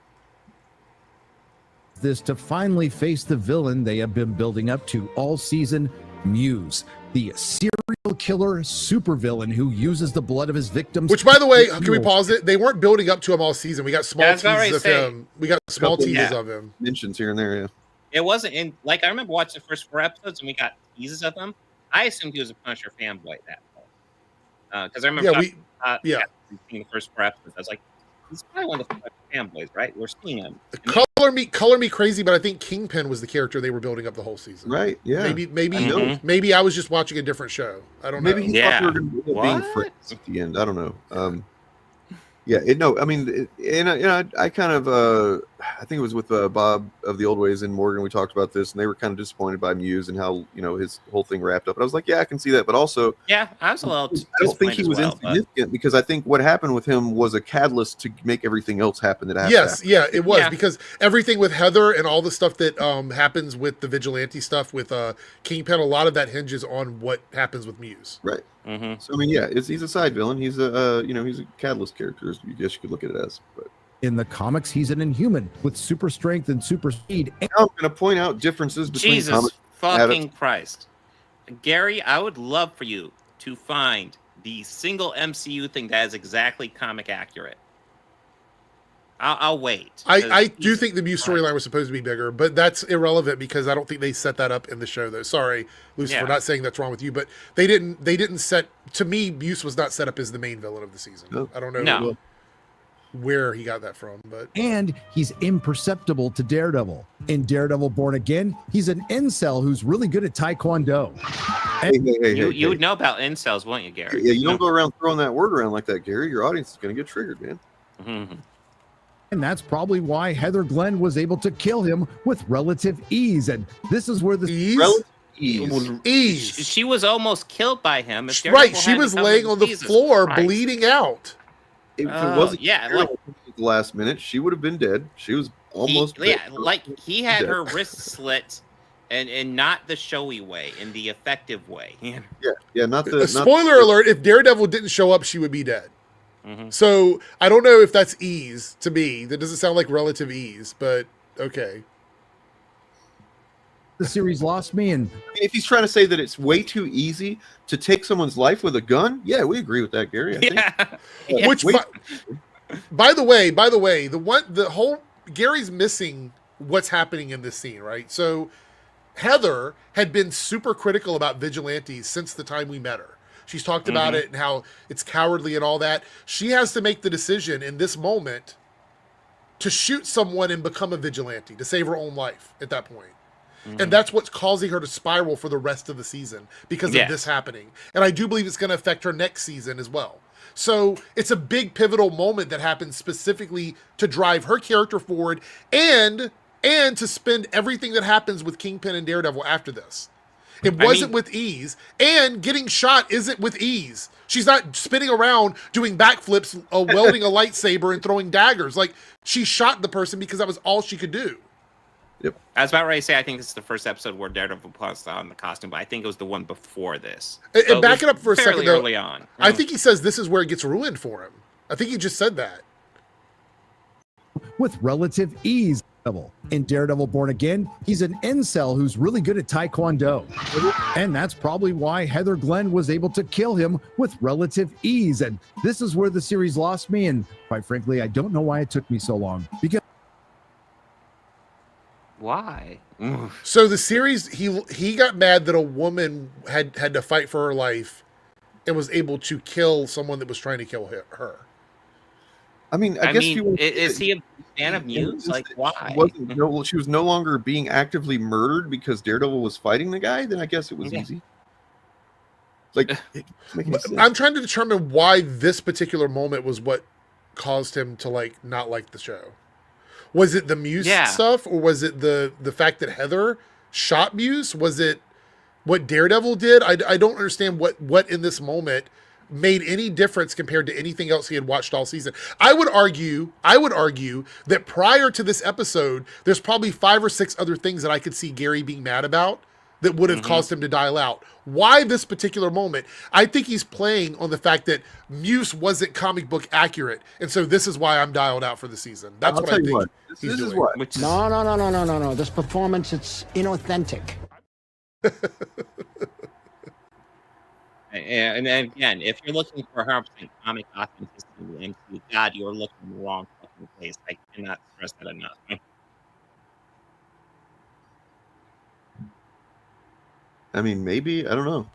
This to finally face the villain they have been building up to all season, Muse, the serial killer supervillain who uses the blood of his victims. Which, by the way, can we pause it? They weren't building up to him all season. We got small teases of him. We got small teases of him. Mentions here and there, It wasn't in like I remember watching the first 4 episodes and we got teases of him. I assumed he was a Punisher fanboy at that point. Because I remember seeing the first 4 episodes. I was like, he's probably one of the fanboys, right? We're seeing him. Color me crazy, but I think Kingpin was the character they were building up the whole season. Right? Yeah. Maybe I was just watching a different show. I don't know. Maybe he thought they were going to be being friends at the end. I don't know. I mean, I kind of, I think it was with Bob of the Old Ways in Morgan. We talked about this, and they were kind of disappointed by Muse and how his whole thing wrapped up. And I was like, yeah, I can see that, but also, yeah, I was a little. I don't think he was insignificant because I think what happened with him was a catalyst to make everything else happen. That it was because everything with Heather and all the stuff that happens with the vigilante stuff with Kingpin, a lot of that hinges on what happens with Muse. Right. So I mean, yeah, he's a side villain. He's he's a catalyst character. I guess you could look at it as. But in the comics, he's an Inhuman with super strength and super speed. I'm going to point out differences between Jesus fucking Christ, Gary. I would love for you to find the single MCU thing that is exactly comic accurate. I'll wait. I do think the Muse storyline was supposed to be bigger, but that's irrelevant because I don't think they set that up in the show. Though, sorry, Lucy, for not saying that's wrong with you, but they didn't set. To me, Muse was not set up as the main villain of the season. No. I don't know where he got that from, but he's imperceptible to Daredevil. In Daredevil Born Again, he's an incel who's really good at Taekwondo. You would know about incels, won't you, Gary? Yeah, you don't go around throwing that word around like that, Gary. Your audience is going to get triggered, man. Mm-hmm. And that's probably why Heather Glenn was able to kill him with relative ease. And this is where the ease. She was almost killed by him. Right, she was laying on the floor, bleeding out. If it wasn't at the last minute, she would have been dead. She was almost dead. Like he had her wrist slit, and not the showy way, in the effective way. Not the. Spoiler alert: if Daredevil didn't show up, she would be dead. Mm-hmm. So I don't know if that's ease to me. That doesn't sound like relative ease, but okay. The series lost me, and if he's trying to say that it's way too easy to take someone's life with a gun, yeah, we agree with that, Gary. I think. Which, by the way, the whole Gary's missing what's happening in this scene, right? So Heather had been super critical about vigilantes since the time we met her. She's talked about it and how it's cowardly and all that. She has to make the decision in this moment to shoot someone and become a vigilante, to save her own life at that point. And that's what's causing her to spiral for the rest of the season because of this happening. And I do believe it's going to affect her next season as well. So it's a big pivotal moment that happens specifically to drive her character forward and to spend everything that happens with Kingpin and Daredevil after this. It wasn't with ease, and getting shot isn't with ease. She's not spinning around doing backflips, welding a lightsaber and throwing daggers. Like, she shot the person because that was all she could do. Yep. I was about ready to say, I think this is the first episode where Daredevil puts on the costume, but I think it was the one before this. And back it up for a second, though. Early on. I think he says this is where it gets ruined for him. I think he just said that. With relative ease. In Daredevil Born Again, he's an incel who's really good at Taekwondo. And that's probably why Heather Glenn was able to kill him with relative ease. And this is where the series lost me. And quite frankly, I don't know why it took me so long. Because why? So the series, he got mad that a woman had to fight for her life and was able to kill someone that was trying to kill her. I mean, I guess is he a fan of Muse? Like, why? She was no longer being actively murdered because Daredevil was fighting the guy. Then I guess it was easy. Like, I'm trying to determine why this particular moment was what caused him to not like the show. Was it the Muse stuff, or was it the fact that Heather shot Muse? Was it what Daredevil did? I don't understand what in this moment made any difference compared to anything else he had watched all season. I would argue that prior to this episode, there's probably 5 or 6 other things that I could see Gary being mad about that would have caused him to dial out. Why this particular moment? I think he's playing on the fact that Muse wasn't comic book accurate, and so this is why I'm dialed out for the season. That's what I think. This is what. No. This performance, it's inauthentic. And again, if you're looking for 100% comic authenticity in the MCU, God, you're looking in the wrong fucking place. I cannot stress that enough. I mean, maybe. I don't know.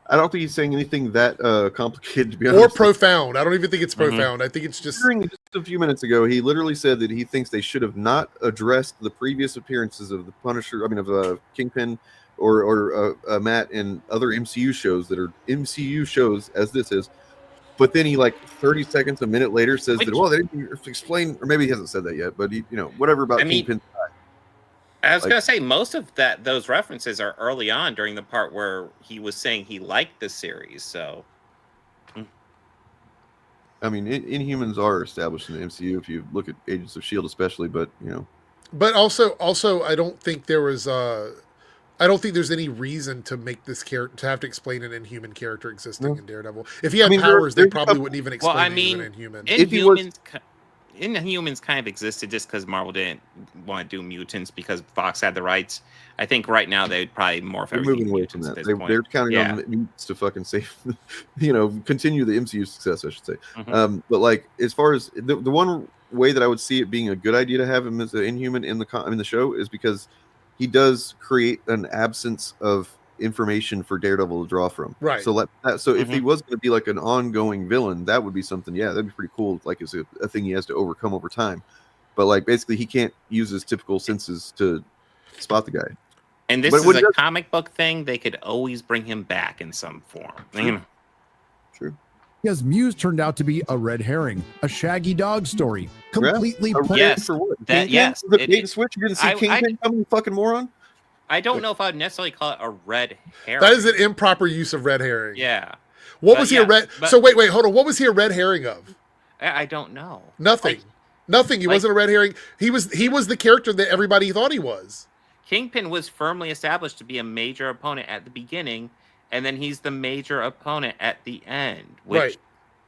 I don't think he's saying anything that complicated, to be Or honest. profound. I don't even think it's profound. I think it's just... Just a few minutes ago, he literally said that he thinks they should have not addressed the previous appearances of the Punisher, of Kingpin or Matt in other MCU shows that are MCU shows, as this is. But then he, 30 seconds, a minute later, says that, well, they didn't explain, or maybe he hasn't said that yet, but he, whatever about Kingpin. I was gonna say most of those references are early on during the part where he was saying he liked the series. So, I mean, Inhumans are established in the MCU if you look at Agents of Shield, especially. But But also, I don't think there was. I don't think there's any reason to make this character to have to explain an Inhuman character existing in Daredevil. If he had powers, they probably wouldn't even explain he was an Inhuman. Inhumans kind of existed just because Marvel didn't want to do mutants because Fox had the rights. I think right now they'd probably morph everything. Moving away from that. They're counting on the mutants to fucking save, continue the MCU success, I should say. But as far as the one way that I would see it being a good idea to have him as an Inhuman in the show is because he does create an absence of information for Daredevil to draw from. Right. So if he was going to be like an ongoing villain, that would be something. Yeah, that'd be pretty cool. It's a thing he has to overcome over time. But basically, he can't use his typical senses to spot the guy. And this is a comic book thing. They could always bring him back in some form. True. Because Muse turned out to be a red herring, a Shaggy Dog story, completely. Yes, for what? yes. The bait and switch. You didn't see Kingpin coming, you fucking moron. I don't know if I would necessarily call it a red herring. That is an improper use of red herring. Yeah. What was he a red? So wait, hold on. What was he a red herring of? I don't know. Nothing. Nothing. He wasn't a red herring. He was the character that everybody thought he was. Kingpin was firmly established to be a major opponent at the beginning, and then he's the major opponent at the end. Which,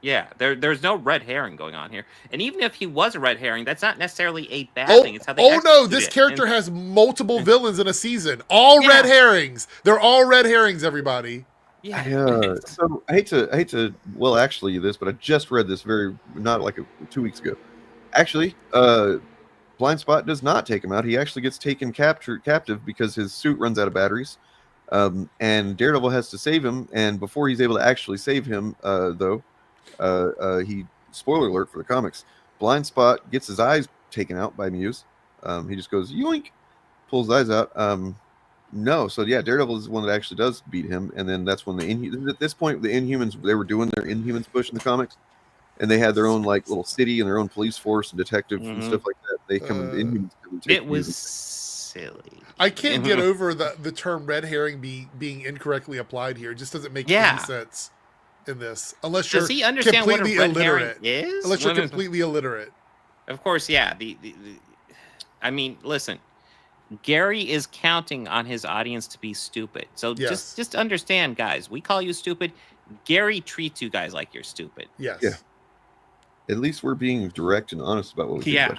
yeah, there's no red herring going on here. And even if he was a red herring, that's not necessarily a bad thing. It's how they no, this character has multiple villains in a season. All red herrings. They're all red herrings, everybody. Yeah. So I hate to actually this, but I just read this not 2 weeks ago. Actually, Blind Spot does not take him out. He actually gets taken captive because his suit runs out of batteries. And Daredevil has to save him. And before he's able to actually save him, he, spoiler alert for the comics, Blind Spot gets his eyes taken out by Muse. He just goes yoink, pulls his eyes out. No, so yeah, Daredevil is the one that actually does beat him, and then that's when at this point the Inhumans, they were doing their Inhumans push in the comics, and they had their own little city and their own police force and detectives and stuff like that. They come Inhumans. It was silly. I can't get over the term red herring being incorrectly applied here. It just doesn't make any sense in this, unless you're completely illiterate. Unless you're completely illiterate. Of course, yeah. I mean, listen. Gary is counting on his audience to be stupid. So just understand, guys. We call you stupid. Gary treats you guys like you're stupid. Yes. Yeah. At least we're being direct and honest about what we do. Yeah.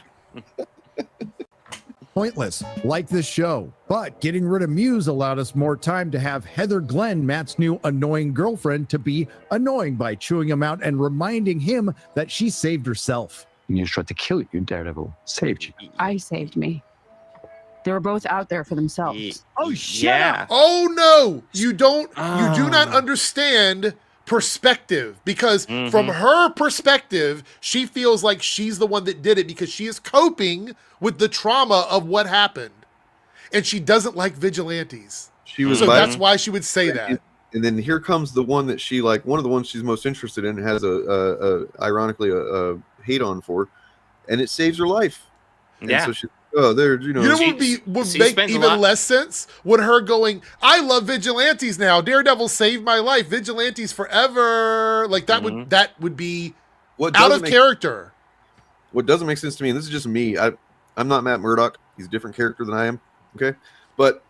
Pointless, like this show. But getting rid of Muse allowed us more time to have Heather Glenn, Matt's new annoying girlfriend, to be annoying by chewing him out and reminding him that she saved herself. Muse tried to kill you, Daredevil. Saved you. I saved me. They were both out there for themselves. Oh, shut up. Oh, no. You do not understand perspective, because from her perspective, she feels like she's the one that did it because she is coping with the trauma of what happened. And she doesn't like vigilantes. That's why she would say that. And then here comes the one that she one of the ones she's most interested in, has ironically a hate on for, and it saves her life. And so she, what would make even less sense? Would her going, I love vigilantes now. Daredevil saved my life. Vigilantes forever. That would be out of character. What doesn't make sense to me, and this is just me. I'm not Matt Murdock. He's a different character than I am. Okay, but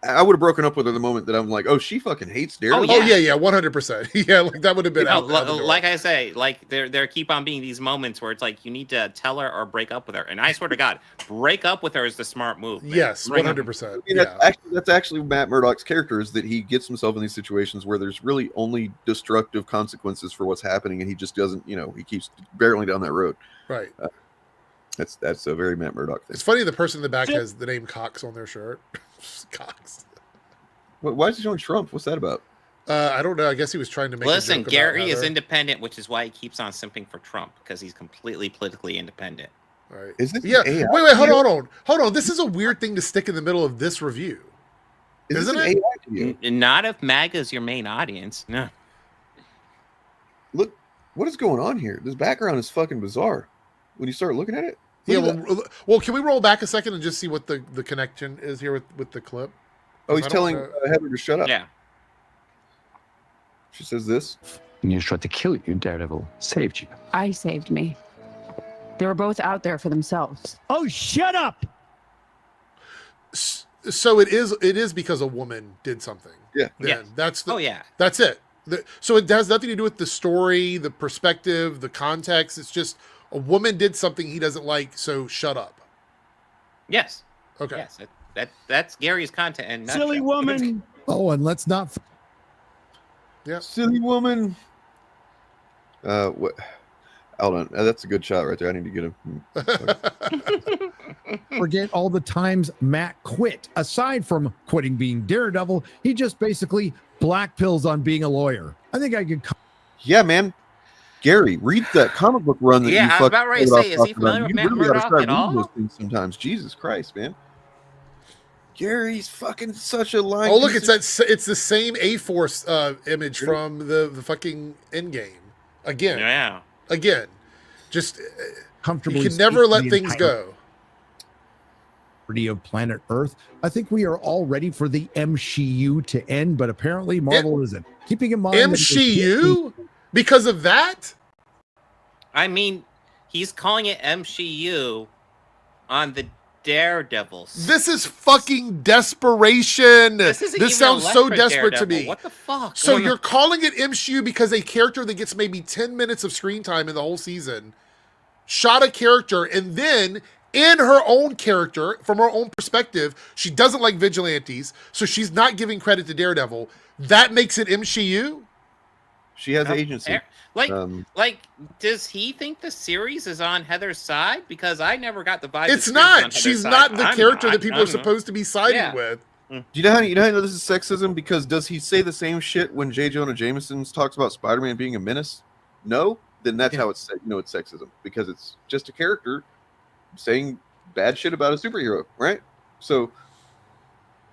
I would have broken up with her the moment that I'm like, oh, she fucking hates Daredevil. Oh yeah, 100%. Yeah, that would have been out. Like I say, there keep on being these moments where it's like you need to tell her or break up with her. And I swear to God, break up with her is the smart move. Man. Yes, 100%. That's actually Matt Murdock's character, is that he gets himself in these situations where there's really only destructive consequences for what's happening, and he just doesn't, he keeps barreling down that road. Right. That's a very Matt Murdock thing. It's funny the person in the back has the name Cox on their shirt. Cox. Why is he showing Trump? What's that about? I don't know. I guess he was trying to make. Listen, a joke Gary about is Heather. independent, which is why he keeps on simping for Trump because he's completely politically independent. All right. Is this Yeah. AI? Wait. Hold on. This is a weird thing to stick in the middle of this review. Isn't this it? an AI video? Not if MAGA is your main audience. No. Look, what is going on here? This background is fucking bizarre. When you start looking at it. Well, can we roll back a second and just see what the connection is here with the clip? Oh, he's telling Heather to shut up. Yeah. She says this. News tried to kill you, Daredevil saved you. I saved me. They were both out there for themselves. Oh, shut up! So it is because a woman did something. Yeah. Then that's Oh yeah. That's it. So it has nothing to do with the story, the perspective, the context. It's just a woman did something he doesn't like, so shut up. Yes. Okay. Yes. That's Gary's content. And Silly woman. Oh, and let's not. Yeah. Silly woman. What? Hold on. That's a good shot right there. I need to get him. Forget all the times Matt quit. Aside from quitting being Daredevil, he just basically black pills on being a lawyer. I think I could. Yeah, man. Gary, read that comic book run that you I was about ready to say, is he familiar with Matt Murdock at all? Those things sometimes. Jesus Christ, man. Gary's fucking such a line. Oh, look, it's the same A-Force image from the fucking Endgame. Again. Yeah. Again. Just Comfortably you can never speak let the things entire go. Of planet Earth. I think we are all ready for the MCU to end, but apparently Marvel isn't. Keeping in mind MCU? Because of that? I mean, he's calling it MCU on the Daredevil. This is fucking desperation. This sounds so desperate to me. What the fuck? So you're calling it MCU because a character that gets maybe 10 minutes of screen time in the whole season shot a character, and then in her own character, from her own perspective, she doesn't like vigilantes, so she's not giving credit to Daredevil. That makes it MCU? She has agency. Like, does he think the series is on Heather's side? Because I never got the vibe. It's not. She's not the character that people are supposed to be siding with. Do you know how you know this is sexism? Because does he say the same shit when J. Jonah Jameson talks about Spider-Man being a menace? No? Then that's how it's it's sexism. Because it's just a character saying bad shit about a superhero, right? So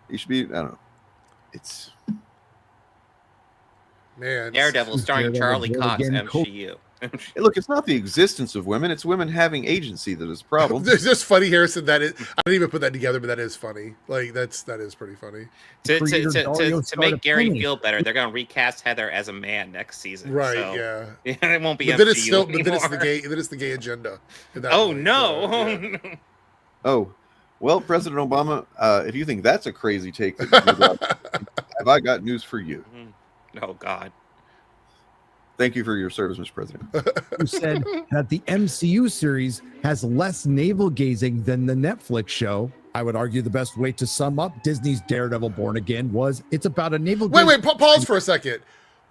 he should be, I don't know. It's man. Daredevil starring Charlie Cox, MCU. Look, it's not the existence of women; it's women having agency that is a problem. There's just funny, Harrison. I didn't even put that together, but that is funny. Like that is pretty funny. To make Gary feel better, they're gonna recast Heather as a man next season. Right? So, yeah. It won't be. But then MCU then it's the gay agenda. Oh no. So, yeah. Oh, well, President Obama, if you think that's a crazy take, have I got news for you? Oh God. Thank you for your service, Mr. President. Who said that the MCU series has less navel gazing than the Netflix show. I would argue the best way to sum up Disney's Daredevil Born Again was it's about a navel. Wait, pause for a second.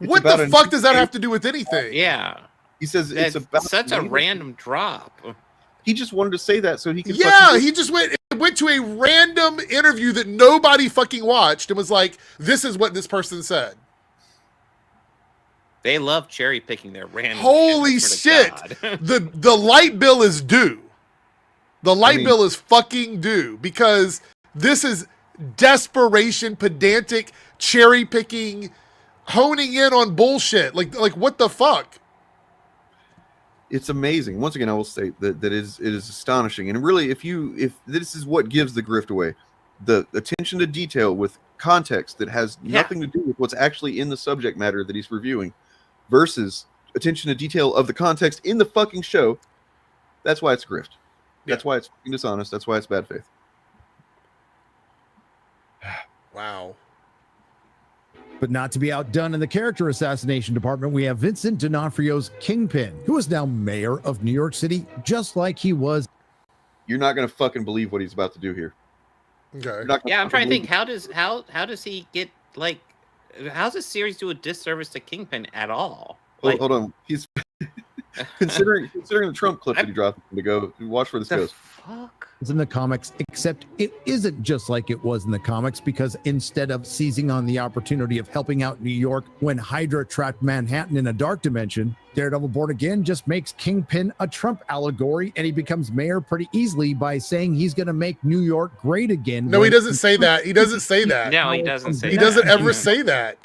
What the fuck does that have to do with anything? Yeah. He says it's about such a random drop. He just wanted to say that so he could. Yeah, he just went to a random interview that nobody fucking watched and was like, "This is what this person said." They love cherry picking their random. Holy shit! The light bill is due. The light bill is fucking due because this is desperation, pedantic, cherry picking, honing in on bullshit. Like what the fuck? It's amazing. Once again, I will state that it is astonishing, and really, if this is what gives the grift away, the attention to detail with context that has nothing to do with what's actually in the subject matter that he's reviewing, versus attention to detail of the context in the fucking show. That's why it's grift. That's why it's fucking dishonest. That's why it's bad faith. Wow. But not to be outdone in the character assassination department, we have Vincent D'Onofrio's Kingpin, who is now mayor of New York City, just like he was. You're not going to fucking believe what he's about to do here. Okay. Yeah, I'm trying to think. How does he get like? How's this series do a disservice to Kingpin at all? Like, hold on. considering the Trump clip that he dropped to go watch where this goes. It's in the comics, except it isn't just like it was in the comics, because instead of seizing on the opportunity of helping out New York when Hydra trapped Manhattan in a dark dimension, Daredevil Born Again just makes Kingpin a Trump allegory, and he becomes mayor pretty easily by saying he's going to make New York great again. No, he doesn't say that. He doesn't say that. No, he doesn't say that. He doesn't ever say that.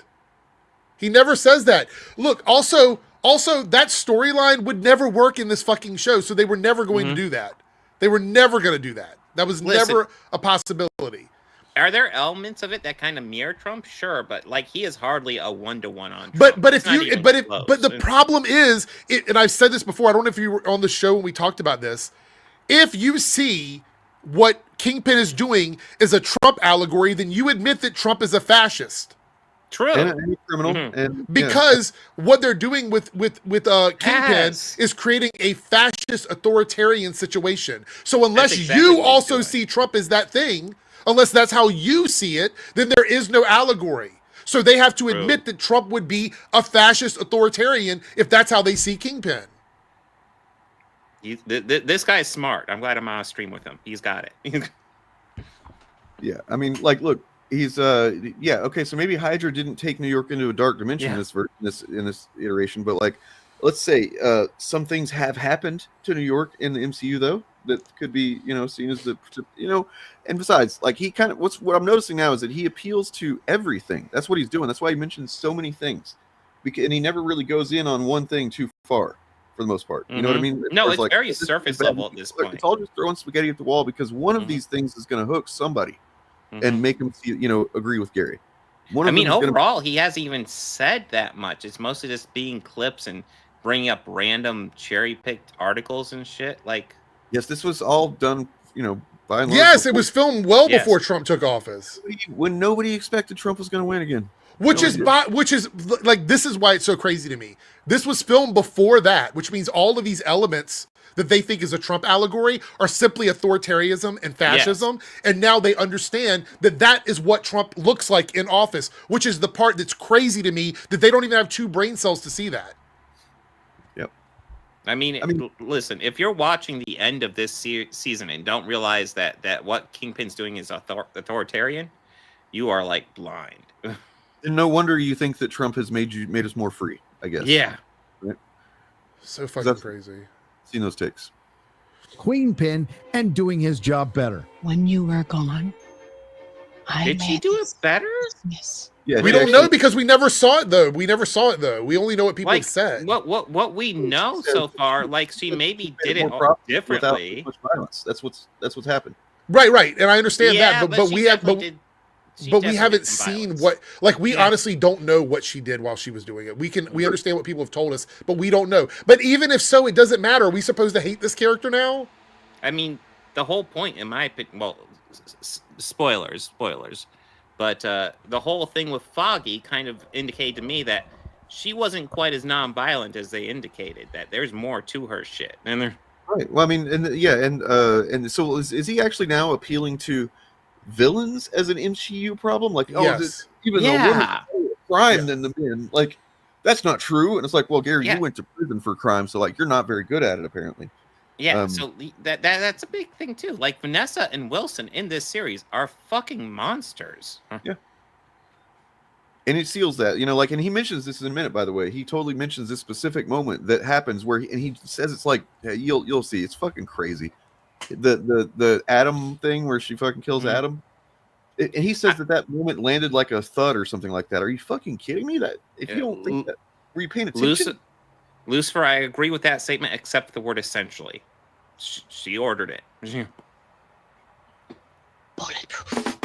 He never says that. Look, also that storyline would never work in this fucking show, so they were never going to do that. They were never going to do that. That was never a possibility. Are there elements of it that kind of mirror Trump? Sure, but like he is hardly a 1-to-1 on Trump. But the problem is, and I've said this before, I don't know if you were on the show when we talked about this. If you see what Kingpin is doing is a Trump allegory, then you admit that Trump is a fascist. True. And a criminal. Because what they're doing with Kingpin is creating a fascist authoritarian situation. So unless you also see Trump as that thing, unless that's how you see it, then there is no allegory. So they have to admit that Trump would be a fascist authoritarian if that's how they see Kingpin. This guy's smart. I'm glad I'm on a stream with him. He's got it. Yeah, I mean, like, look, he's okay, so maybe Hydra didn't take New York into a dark dimension in this iteration, but like, let's say some things have happened to New York in the MCU though that could be seen as and besides, like, he kind of what I'm noticing now is that he appeals to everything. That's what he's doing. That's why he mentions so many things, and he never really goes in on one thing too far for the most part. You know what I mean? No, it's like, very surface level at this point. It's all just throwing spaghetti at the wall because one of these things is going to hook somebody. And make him see, agree with Gary. Overall, he hasn't even said that much. It's mostly just being clips and bringing up random cherry-picked articles and shit. Like, yes, this was all done, by and large. Yes, it was filmed before Trump took office. When nobody expected Trump was going to win again. Which is like, this is why it's so crazy to me. This was filmed before that, which means all of these elements that they think is a Trump allegory are simply authoritarianism and fascism. Yes. And now they understand that that is what Trump looks like in office, which is the part that's crazy to me, that they don't even have 2 brain cells to see that. Yep. I mean, listen, if you're watching the end of this season and don't realize that what Kingpin's doing is authoritarian, you are like blind. And no wonder you think that Trump has made us more free, I guess. Yeah. Right? So fucking crazy. Seen those takes. Queenpin and doing his job better. When you were gone, did she do it better? Yeah, we don't know because we never saw it though. We only know what people have said. What we know so far, like she maybe did it differently. Much violence. That's what's happened. Right, and I understand that, but we haven't seen what, like, we honestly don't know what she did while she was doing it. We understand what people have told us, but we don't know. But even if so, it doesn't matter. Are we supposed to hate this character now? I mean, the whole point, in my opinion, well, spoilers, but the whole thing with Foggy kind of indicated to me that she wasn't quite as non-violent as they indicated, that there's more to her shit. And there. Right. Well, I mean, and so is he actually now appealing to villains as an MCU problem? Like, even though women are crime than the men, like, that's not true. And it's like, well, Gary, you went to prison for crime, so like you're not very good at it, apparently. Yeah, so that's a big thing too. Like, Vanessa and Wilson in this series are fucking monsters. Yeah. And it seals that, like, and he mentions this in a minute, by the way. He totally mentions this specific moment that happens where he says it's like, you'll see, it's fucking crazy. The Adam thing where she fucking kills Adam. And he says that moment landed like a thud or something like that. Are you fucking kidding me? That if you don't think that, were you paying attention? Lucifer, I agree with that statement, except the word essentially. She ordered it. Bulletproof.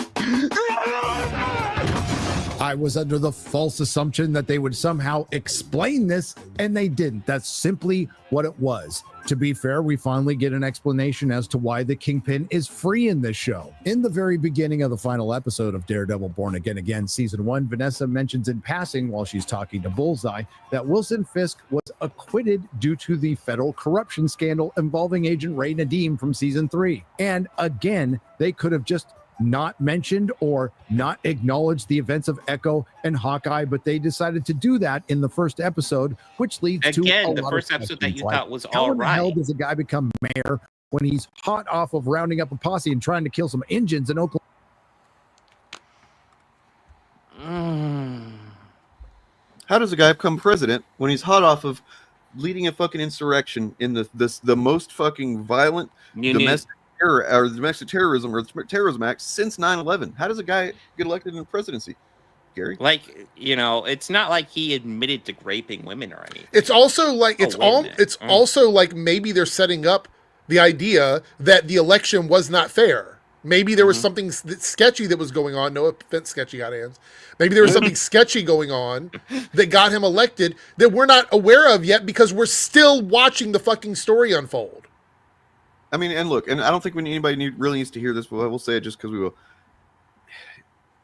I was under the false assumption that they would somehow explain this, and they didn't. That's simply what it was. To be fair, we finally get an explanation as to why the Kingpin is free in this show. In the very beginning of the final episode of Daredevil Born Again Season 1, Vanessa mentions in passing while she's talking to Bullseye that Wilson Fisk was acquitted due to the federal corruption scandal involving Agent Ray Nadeem from Season 3. And again, they could have just not mentioned or not acknowledged the events of Echo and Hawkeye, but they decided to do that in the first episode, which leads to a the lot first of episode that questions you like, thought was how all in the hell right. does a guy become mayor when he's hot off of rounding up a posse and trying to kill some Indians in Oklahoma? How does a guy become president when he's hot off of leading a fucking insurrection in the most fucking violent domestic terror or domestic terrorism or terrorism act since 9/11? How does a guy get elected in the presidency, Gary? Like, it's not like he admitted to raping women or anything. It's also like also like maybe they're setting up the idea that the election was not fair. Maybe there was something sketchy that was going on. No offense, sketchy hot hands. Maybe there was something sketchy going on that got him elected that we're not aware of yet because we're still watching the fucking story unfold. I mean, and look, and I don't think anybody really needs to hear this, but I will say it just because we will.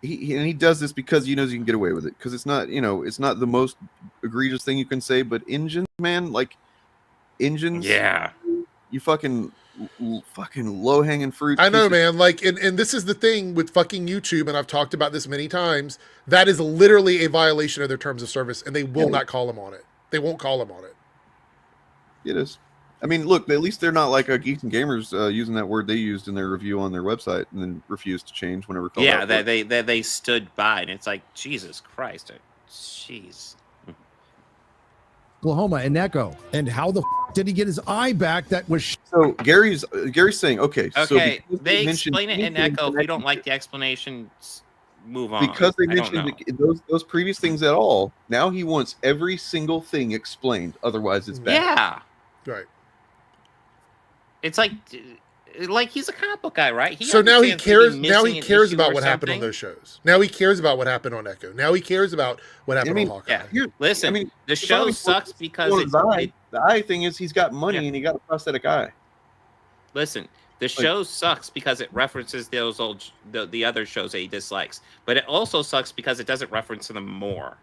He does this because he knows he can get away with it, because it's not, it's not the most egregious thing you can say, but engines, man, like engines. Yeah. You fucking low hanging fruit. I know, man. Like, and this is the thing with fucking YouTube, and I've talked about this many times. That is literally a violation of their terms of service, and they will not call him on it. They won't call him on it. It is. I mean, look, at least they're not like Geeks and Gamers using that word they used in their review on their website and then refused to change whenever called out. Yeah, they stood by, and it's like, Jesus Christ, jeez. Oklahoma and Echo, and how the did he get his eye back? That was so Gary's saying, okay, so they explain it in Echo. If you don't like the explanation, move on. Because they mentioned those previous things at all. Now he wants every single thing explained. Otherwise, it's bad. Yeah, right. It's like he's a comic book guy, right? So now he cares. Now he cares about what happened on those shows. Now he cares about what happened on Echo. Now he cares about what happened on Hawkeye. Yeah. Listen, the show sucks because the eye thing is he's got money and he got a prosthetic eye. Listen, the show sucks because it references those the other shows that he dislikes, but it also sucks because it doesn't reference them more.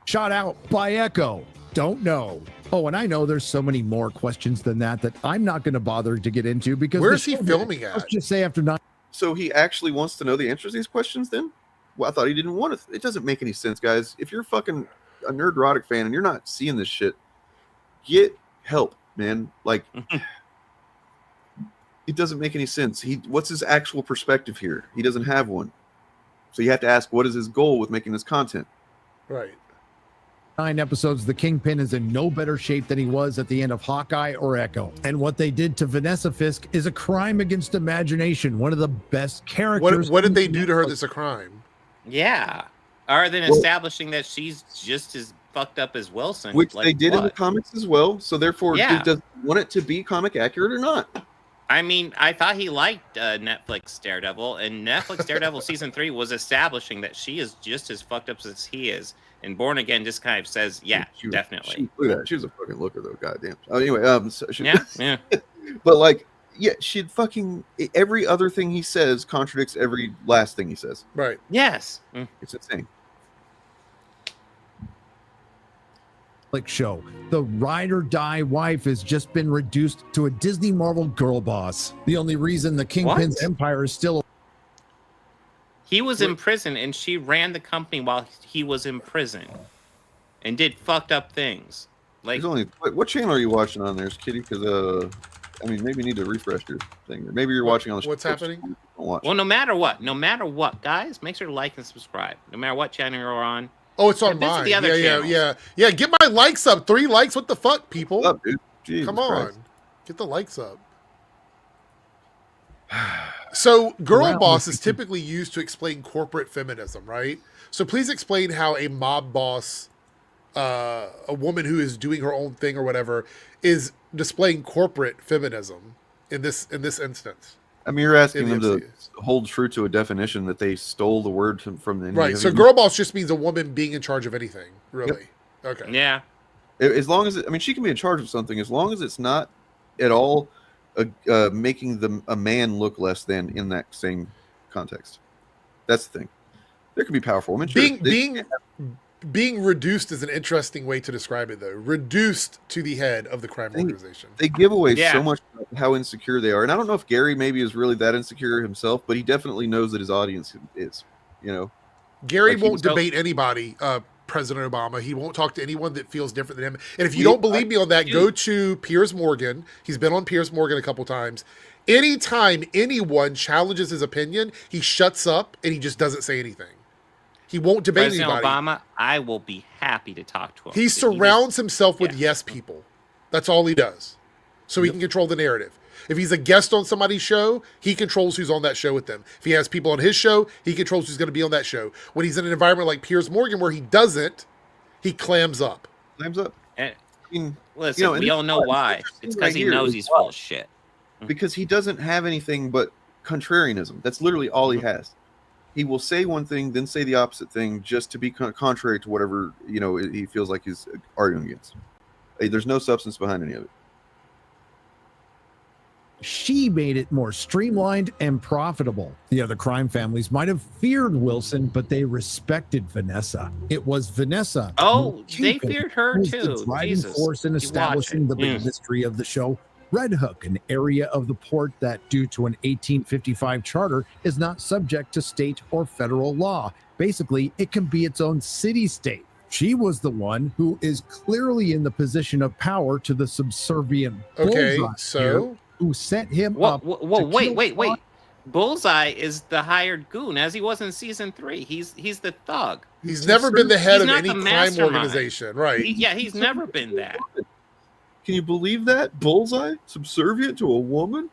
Shot out by Echo. Don't know. Oh, and I know there's so many more questions than that I'm not going to bother to get into because where's he filming at? Let's just say after 9. So he actually wants to know the answers to these questions then? Well, I thought he didn't want to. It doesn't make any sense, guys. If you're fucking a Nerdrotic fan and you're not seeing this shit, get help, man. Like, it doesn't make any sense. What's his actual perspective here? He doesn't have one. So you have to ask, what is his goal with making this content? Right. 9 episodes, the Kingpin is in no better shape than he was at the end of Hawkeye or Echo. And what they did to Vanessa Fisk is a crime against imagination. One of the best characters. What did they do to her that's a crime? Yeah. Other than establishing that she's just as fucked up as Wilson. Which they did in the comics as well. So therefore, does he want it to be comic accurate or not? I mean, I thought he liked Netflix Daredevil, and Netflix Daredevil season 3 was establishing that she is just as fucked up as he is. And Born Again just kind of says, definitely. Look at that. She was a fucking looker, though. Goddamn. Anyway, yeah. But like, she'd fucking every other thing he says contradicts every last thing he says. Right. Yes. It's insane. Show. The ride or die wife has just been reduced to a Disney Marvel girl boss. The only reason the Kingpin's empire is still. He was in prison, and she ran the company while he was in prison, and did fucked up things. Like, what channel are you watching on there, Kitty? Because I mean, maybe you need to refresh your thing, or maybe you're watching on the. What's happening? Well, no matter what, guys, make sure to like and subscribe. No matter what channel you're on. Oh, it's on mine. Yeah. Get my likes up. 3 likes. What the fuck, people? What's up, dude? Jesus Come on, Christ. Get the likes up. So, girl boss is typically used to explain corporate feminism, right? So, please explain how a mob boss, a woman who is doing her own thing or whatever, is displaying corporate feminism in this instance. I mean, you're asking them to hold true to a definition that they stole the word from the right. So, girl boss just means a woman being in charge of anything, really. Yep. Okay. Yeah. As long as she can be in charge of something, as long as it's not at all making a man look less than in that same context. That's the thing. There could be powerful women. being reduced is an interesting way to describe it, though. Reduced to the head of the crime organization. They give away so much about how insecure they are, and I don't know if Gary maybe is really that insecure himself, but he definitely knows that his audience is. You know, Gary won't debate anybody. President Obama. He won't talk to anyone that feels different than him. And if you don't believe me on that, go to Piers Morgan. He's been on Piers Morgan a couple times. Anytime anyone challenges his opinion, he shuts up and he just doesn't say anything. He won't debate President anybody. Obama, I will be happy to talk to him. He surrounds himself with yes people. That's all he does. So he can control the narrative. If he's a guest on somebody's show, he controls who's on that show with them. If he has people on his show, he controls who's going to be on that show. When he's in an environment like Piers Morgan where he doesn't, he clams up. Clams up. And, listen, we all know why. It's because he knows he's full of shit. Because he doesn't have anything but contrarianism. That's literally all he has. He will say one thing, then say the opposite thing, just to be contrary to whatever he feels like he's arguing against. There's no substance behind any of it. She made it more streamlined and profitable. The other crime families might have feared Wilson, but they respected Vanessa. It was Vanessa. Oh, they feared her who's too. the driving Jesus. force in establishing the big mystery of the show. Red Hook, an area of the port that, due to an 1855 charter, is not subject to state or federal law. Basically, it can be its own city-state. She was the one who is clearly in the position of power to the subservient Bullseye who set him up. Wait. Bullseye is the hired goon, as he was in season 3. He's the thug. He's never been the head of any crime organization, right? He's never been that. Can you believe that? Bullseye, subservient to a woman?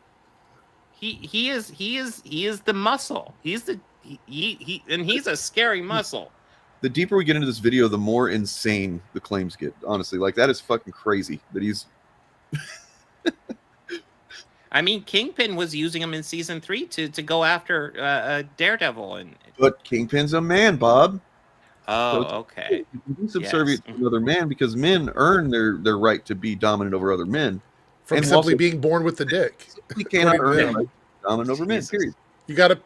He is the muscle. He's a scary muscle. The deeper we get into this video, the more insane the claims get. Honestly, like that is fucking crazy that he's. I mean, Kingpin was using him in season 3 to go after Daredevil, But Kingpin's a man, Bob. Oh, okay. He's subservient to another man because men earn their right to be dominant over other men. From and simply being born with the dick. He cannot earn their right to be dominant over men, period.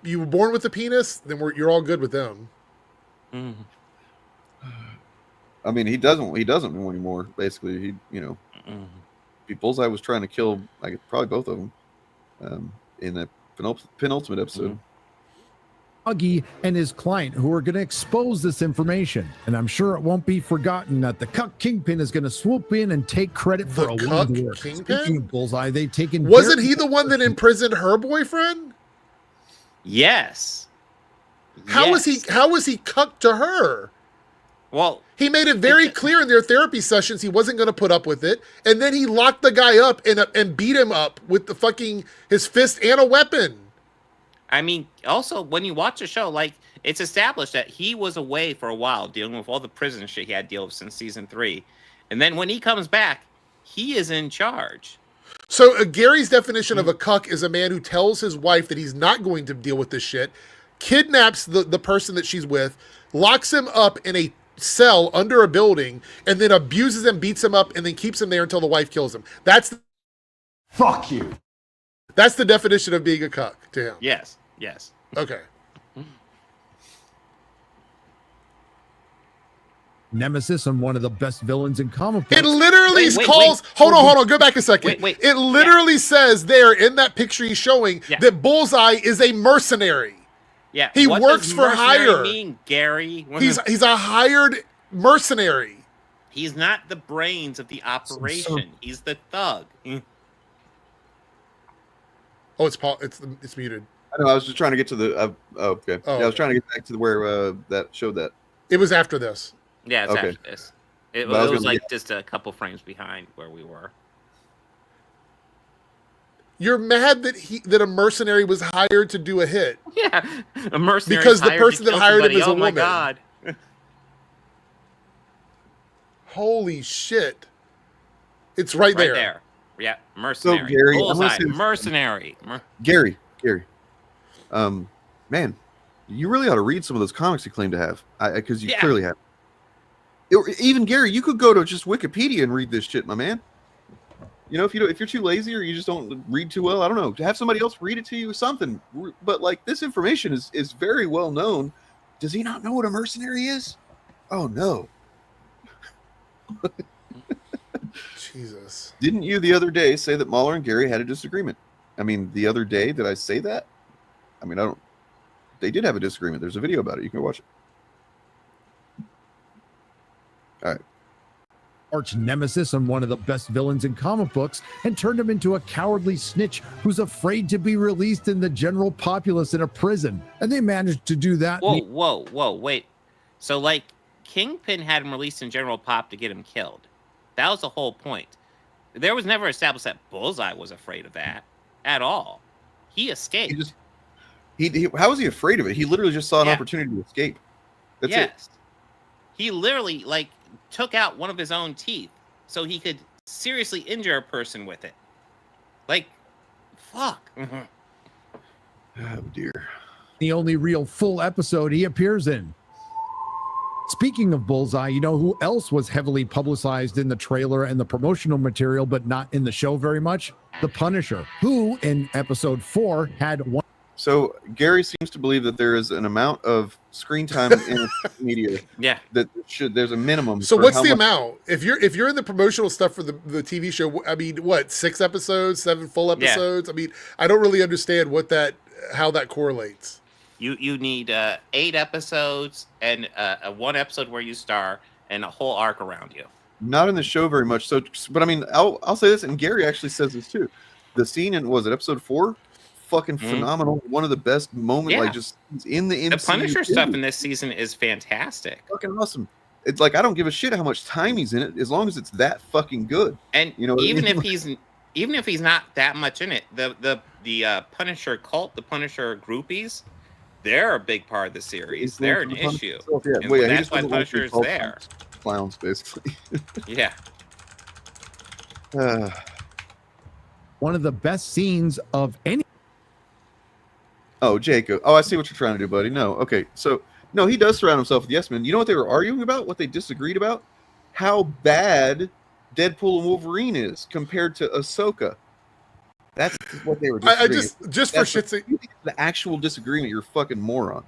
You were born with the penis, then you're all good with them. Mm. I mean, he doesn't anymore. Basically, Bullseye was trying to kill probably both of them in that penultimate episode. Huggy and his client who are going to expose this information. And I'm sure it won't be forgotten that the Cuck Kingpin is going to swoop in and take credit for a lot of work. Speaking of Bullseye, they've taken... Wasn't he the one that imprisoned her boyfriend? Yes. How was he cucked to her? Well, he made it very clear in their therapy sessions he wasn't going to put up with it, and then he locked the guy up and beat him up with his fist and a weapon. I mean, also, when you watch the show, it's established that he was away for a while dealing with all the prison shit he had to deal with since season 3. And then when he comes back, he is in charge. So Gary's definition of a cuck is a man who tells his wife that he's not going to deal with this shit, kidnaps the person that she's with, locks him up in a cell under a building, and then abuses him, beats him up, and then keeps him there until the wife kills him. Fuck you. That's the definition of being a cuck to him. Yes. Okay. Nemesis and one of the best villains in comic books. It literally calls... Hold on. Go back a second. It literally says there in that picture he's showing that Bullseye is a mercenary. Yeah. He works for hire. Mean, Gary? He's a hired mercenary. He's not the brains of the operation. He's the thug. Oh, it's muted. I know. I was just trying to get to the. Okay. Oh, I was trying to get back to where that showed that. It was after this. Yeah, it's after this. It was just a couple frames behind where we were. You're mad that a mercenary was hired to do a hit. Yeah, a mercenary because the person that hired him is a woman. Oh my god! Holy shit! It's right there. Yeah, mercenary. So Gary, Bullseye, mercenary. Gary. Man, you really ought to read some of those comics you claim to have, because you clearly have. Even Gary, you could go to just Wikipedia and read this shit, my man. If you're too lazy or you just don't read too well, I don't know. To have somebody else read it to you, something. But this information is very well known. Does he not know what a mercenary is? Oh no. Jesus. Didn't you the other day say that Mahler and Gary had a disagreement? I mean, the other day, did I say that? I mean, I don't. They did have a disagreement. There's a video about it. You can watch it. All right. Arch nemesis and one of the best villains in comic books, and turned him into a cowardly snitch who's afraid to be released in the general populace in a prison. And they managed to do that. Whoa, wait. So, like, Kingpin had him released in general pop to get him killed. That was the whole point. There was never established that Bullseye was afraid of that at all. He escaped. How was he afraid of it? He literally just saw an opportunity to escape. That's it. He literally, like, took out one of his own teeth so he could seriously injure a person with it. Like, fuck. Oh, dear. The only real full episode he appears in. Speaking of Bullseye, you know who else was heavily publicized in the trailer and the promotional material, but not in the show very much? The Punisher, who in episode 4 had one. So Gary seems to believe that there is an amount of screen time in media. Yeah. That there's a minimum. So what's the amount? If you're in the promotional stuff for the TV show, I mean, what, 6 episodes, 7 full episodes? Yeah. I mean, I don't really understand how that correlates. You need 8 episodes and one episode where you star and a whole arc around you. Not in the show very much. So, but I mean, I'll say this, and Gary actually says this too. The scene in episode 4, fucking phenomenal. One of the best moments, like just in the MCU. The Punisher stuff in this season is fantastic. Fucking awesome. It's like I don't give a shit how much time he's in it, as long as it's that fucking good. And you know, even if he's not that much in it, the Punisher cult, the Punisher groupies, they're a big part of the series. They're an issue. That's why Punisher is there. Clowns, basically. Yeah. One of the best scenes of any. Oh, Jacob. Oh, I see what you're trying to do, buddy. No. Okay. So, no, he does surround himself with yes men. You know what they were arguing about? What they disagreed about? How bad Deadpool and Wolverine is compared to Ahsoka. That's what they were disagreeing. Just for shits and the actual disagreement, you're a fucking moron.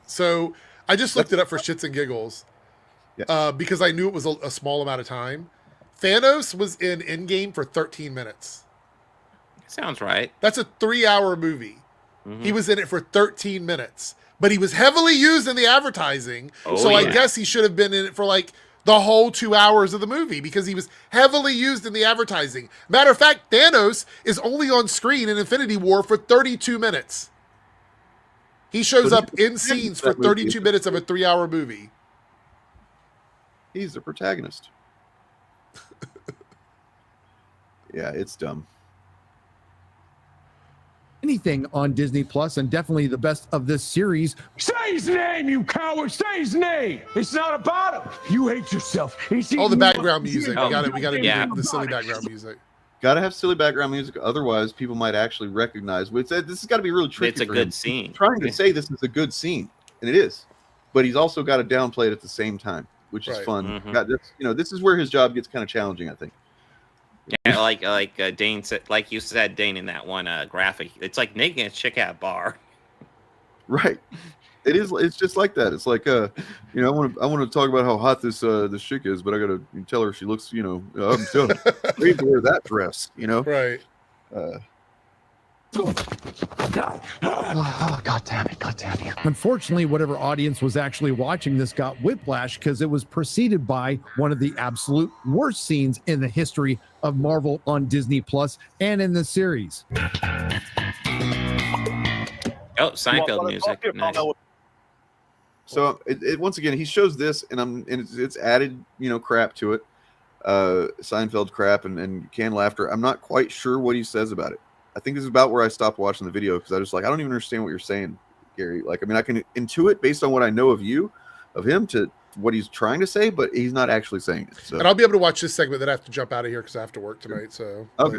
So, I just looked it up for shits and giggles. Because I knew it was a small amount of time. Thanos was in Endgame for 13 minutes. Sounds right. That's a 3-hour movie. Mm-hmm. He was in it for 13 minutes. But he was heavily used in the advertising. I guess he should have been in it for like the whole 2 hours of the movie because he was heavily used in the advertising. Matter of fact, Thanos is only on screen in Infinity War for 32 minutes. He shows up in scenes for 32 minutes of a 3-hour movie. He's the protagonist. Yeah, it's dumb. Anything on Disney Plus, and definitely the best of this series. Say his name, you coward! Say his name! It's not about him! You hate yourself. All the background music. We got to do the silly background music. Got to have silly background music, otherwise people might actually recognize. This has got to be really tricky. It's a good scene. He's trying to say this is a good scene, and it is, but he's also got to downplay it at the same time, which is fun. Mm-hmm. This is where his job gets kind of challenging, I think. Yeah, like Dane said, like you said, Dane, in that one graphic, it's like naked a chick at a bar. Right. It is. It's just like that. It's like I want to talk about how hot this chick is, but I gotta tell her she looks. I'm still ready to wear that dress. Right. God damn it. Unfortunately, whatever audience was actually watching this got whiplash because it was preceded by one of the absolute worst scenes in the history of Marvel on Disney Plus and in the series. Oh, Seinfeld music. Nice. So it once again he shows this and it's added crap to it, Seinfeld crap and canned laughter. I'm not quite sure what he says about it. I think this is about where I stopped watching the video because I was like, I don't even understand what you're saying, Gary. Like, I mean, I can intuit based on what I know of him to what he's trying to say, but he's not actually saying it. So. And I'll be able to watch this segment. Then I have to jump out of here because I have to work tonight. So okay.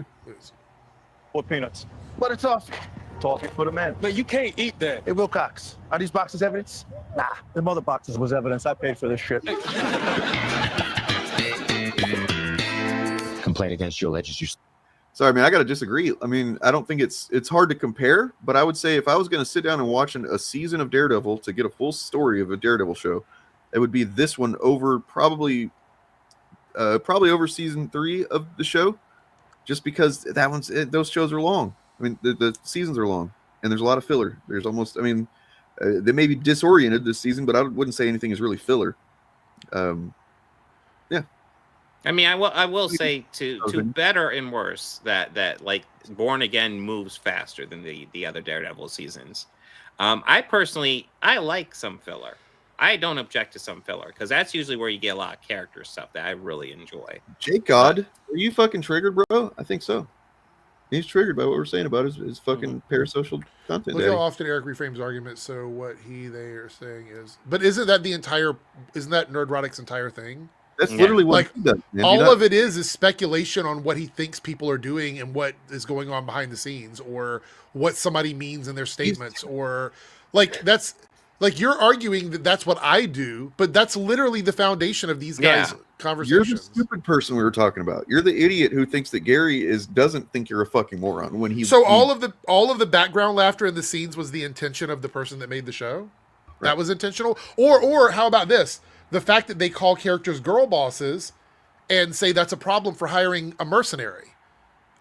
What peanuts? Butter toffee. Toffee for the man. But you can't eat that. Hey, Wilcox, are these boxes evidence? Nah, the mother boxes was evidence. I paid for this shit. Complaint against your alleges. Sorry, man, I got to disagree. I mean, I don't think it's hard to compare, but I would say if I was going to sit down and watch a season of Daredevil to get a full story of a Daredevil show, it would be this one over probably probably over season 3 of the show, just because those shows are long. I mean, the seasons are long, and there's a lot of filler. There's almost, I mean, they may be disoriented this season, but I wouldn't say anything is really filler. Yeah. I mean, I will say to better and worse that like Born Again moves faster than the other Daredevil seasons. I personally like some filler. I don't object to some filler because that's usually where you get a lot of character stuff that I really enjoy. Jake God, are you fucking triggered, bro? I think so. He's triggered by what we're saying about his fucking parasocial content. Look how often Eric reframes arguments. So what they are saying is, but isn't that Nerdrotic's entire thing? That's literally what he does, man. All of it is speculation on what he thinks people are doing and what is going on behind the scenes, or what somebody means in their statements, or that's you're arguing that that's what I do, but that's literally the foundation of these guys' conversations. You're the stupid person we were talking about. You're the idiot who thinks that Gary doesn't think you're a fucking moron when he. So all of the background laughter in the scenes was the intention of the person that made the show. Right. That was intentional. Or how about this? The fact that they call characters girl bosses and say that's a problem for hiring a mercenary.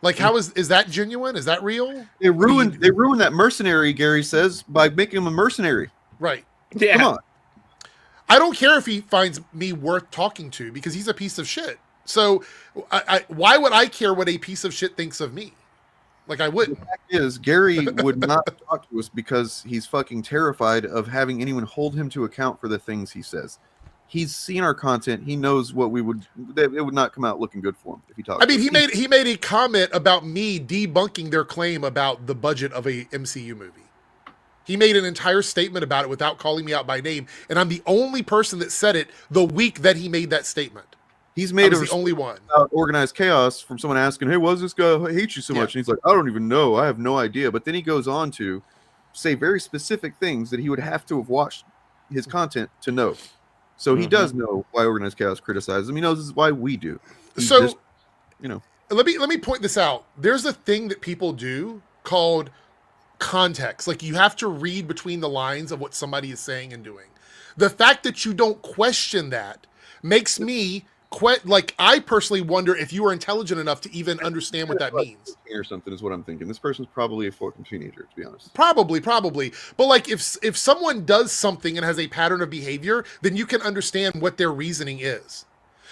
Like, how is that genuine? Is that real? They ruined that mercenary, Gary says, by making him a mercenary. Right. Yeah. Come on. I don't care if he finds me worth talking to because he's a piece of shit. So why would I care what a piece of shit thinks of me? Like, I wouldn't. The fact is, Gary would not talk to us because he's fucking terrified of having anyone hold him to account for the things he says. He's seen our content. He knows it would not come out looking good for him if he talked. I mean, he made a comment about me debunking their claim about the budget of a MCU movie. He made an entire statement about it without calling me out by name, and I'm the only person that said it the week that he made that statement. He's made the only one. Organized chaos from someone asking, "Hey, why does this guy hate you so much?" And he's like, "I don't even know. I have no idea." But then he goes on to say very specific things that he would have to have watched his content to know. So he does know why Organized Chaos criticizes him. He knows this is why we do. Let me point this out. There's a thing that people do called context. Like, you have to read between the lines of what somebody is saying and doing. The fact that you don't question that makes me I personally wonder if you are intelligent enough to even understand what that means. Or something is what I'm thinking. This person's probably a fucking teenager, to be honest. Probably. But like, if someone does something and has a pattern of behavior, then you can understand what their reasoning is.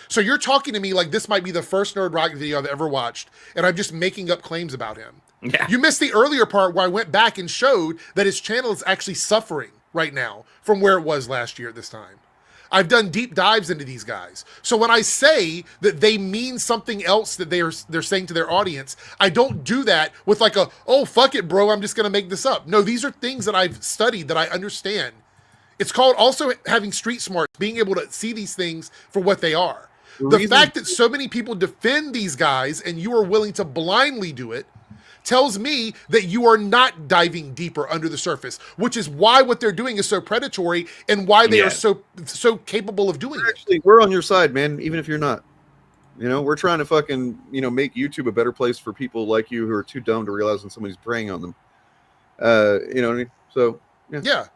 So you're talking to me like this might be the first Nerd Rock video I've ever watched, and I'm just making up claims about him. Yeah. You missed the earlier part where I went back and showed that his channel is actually suffering right now from where it was last year at this time. I've done deep dives into these guys. So when I say that they mean something else that they're saying to their audience, I don't do that with like oh, fuck it, bro, I'm just going to make this up. No, these are things that I've studied, that I understand. It's called also having street smarts, being able to see these things for what they are. The fact that so many people defend these guys and you are willing to blindly do it tells me that you are not diving deeper under the surface, which is why what they're doing is so predatory and why they are so capable of doing it. We're on your side, man, even if you're not. We're trying to fucking, make YouTube a better place for people like you who are too dumb to realize when somebody's preying on them. You know what I mean? So, yeah.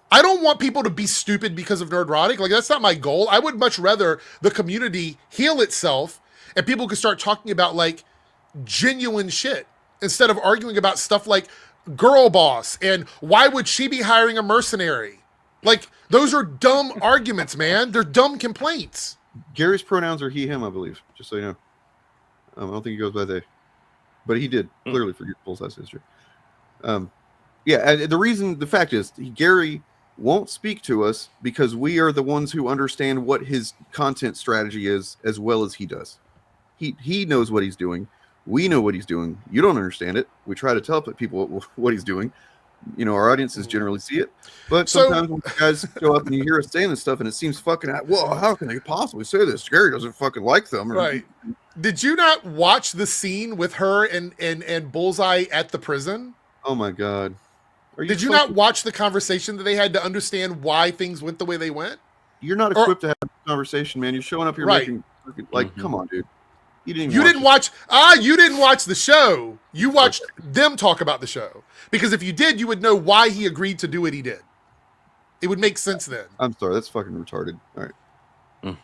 I don't want people to be stupid because of Nerdrotic. Like, that's not my goal. I would much rather the community heal itself and people could start talking about like genuine shit, instead of arguing about stuff like girl boss and why would she be hiring a mercenary? Like, those are dumb arguments, man. They're dumb complaints. Gary's pronouns are he, him, I believe, just so you know. I don't think he goes by they. But he did, clearly, for full-size history. The fact is, Gary won't speak to us because we are the ones who understand what his content strategy is as well as he does. He knows what he's doing. We know what he's doing. You don't understand it. We try to tell people what he's doing. Our audiences generally see it. But sometimes when you guys show up and you hear us saying this stuff and it seems fucking, well, how can they possibly say this? Gary doesn't fucking like them. Right. Did you not watch the scene with her and Bullseye at the prison? Oh my God. Did you not watch the conversation that they had to understand why things went the way they went? You're not equipped to have a conversation, man. You're showing up here making, come on, dude. You didn't watch the show. You watched them talk about the show. Because if you did, you would know why he agreed to do what he did. It would make sense then. I'm sorry, that's fucking retarded. All right.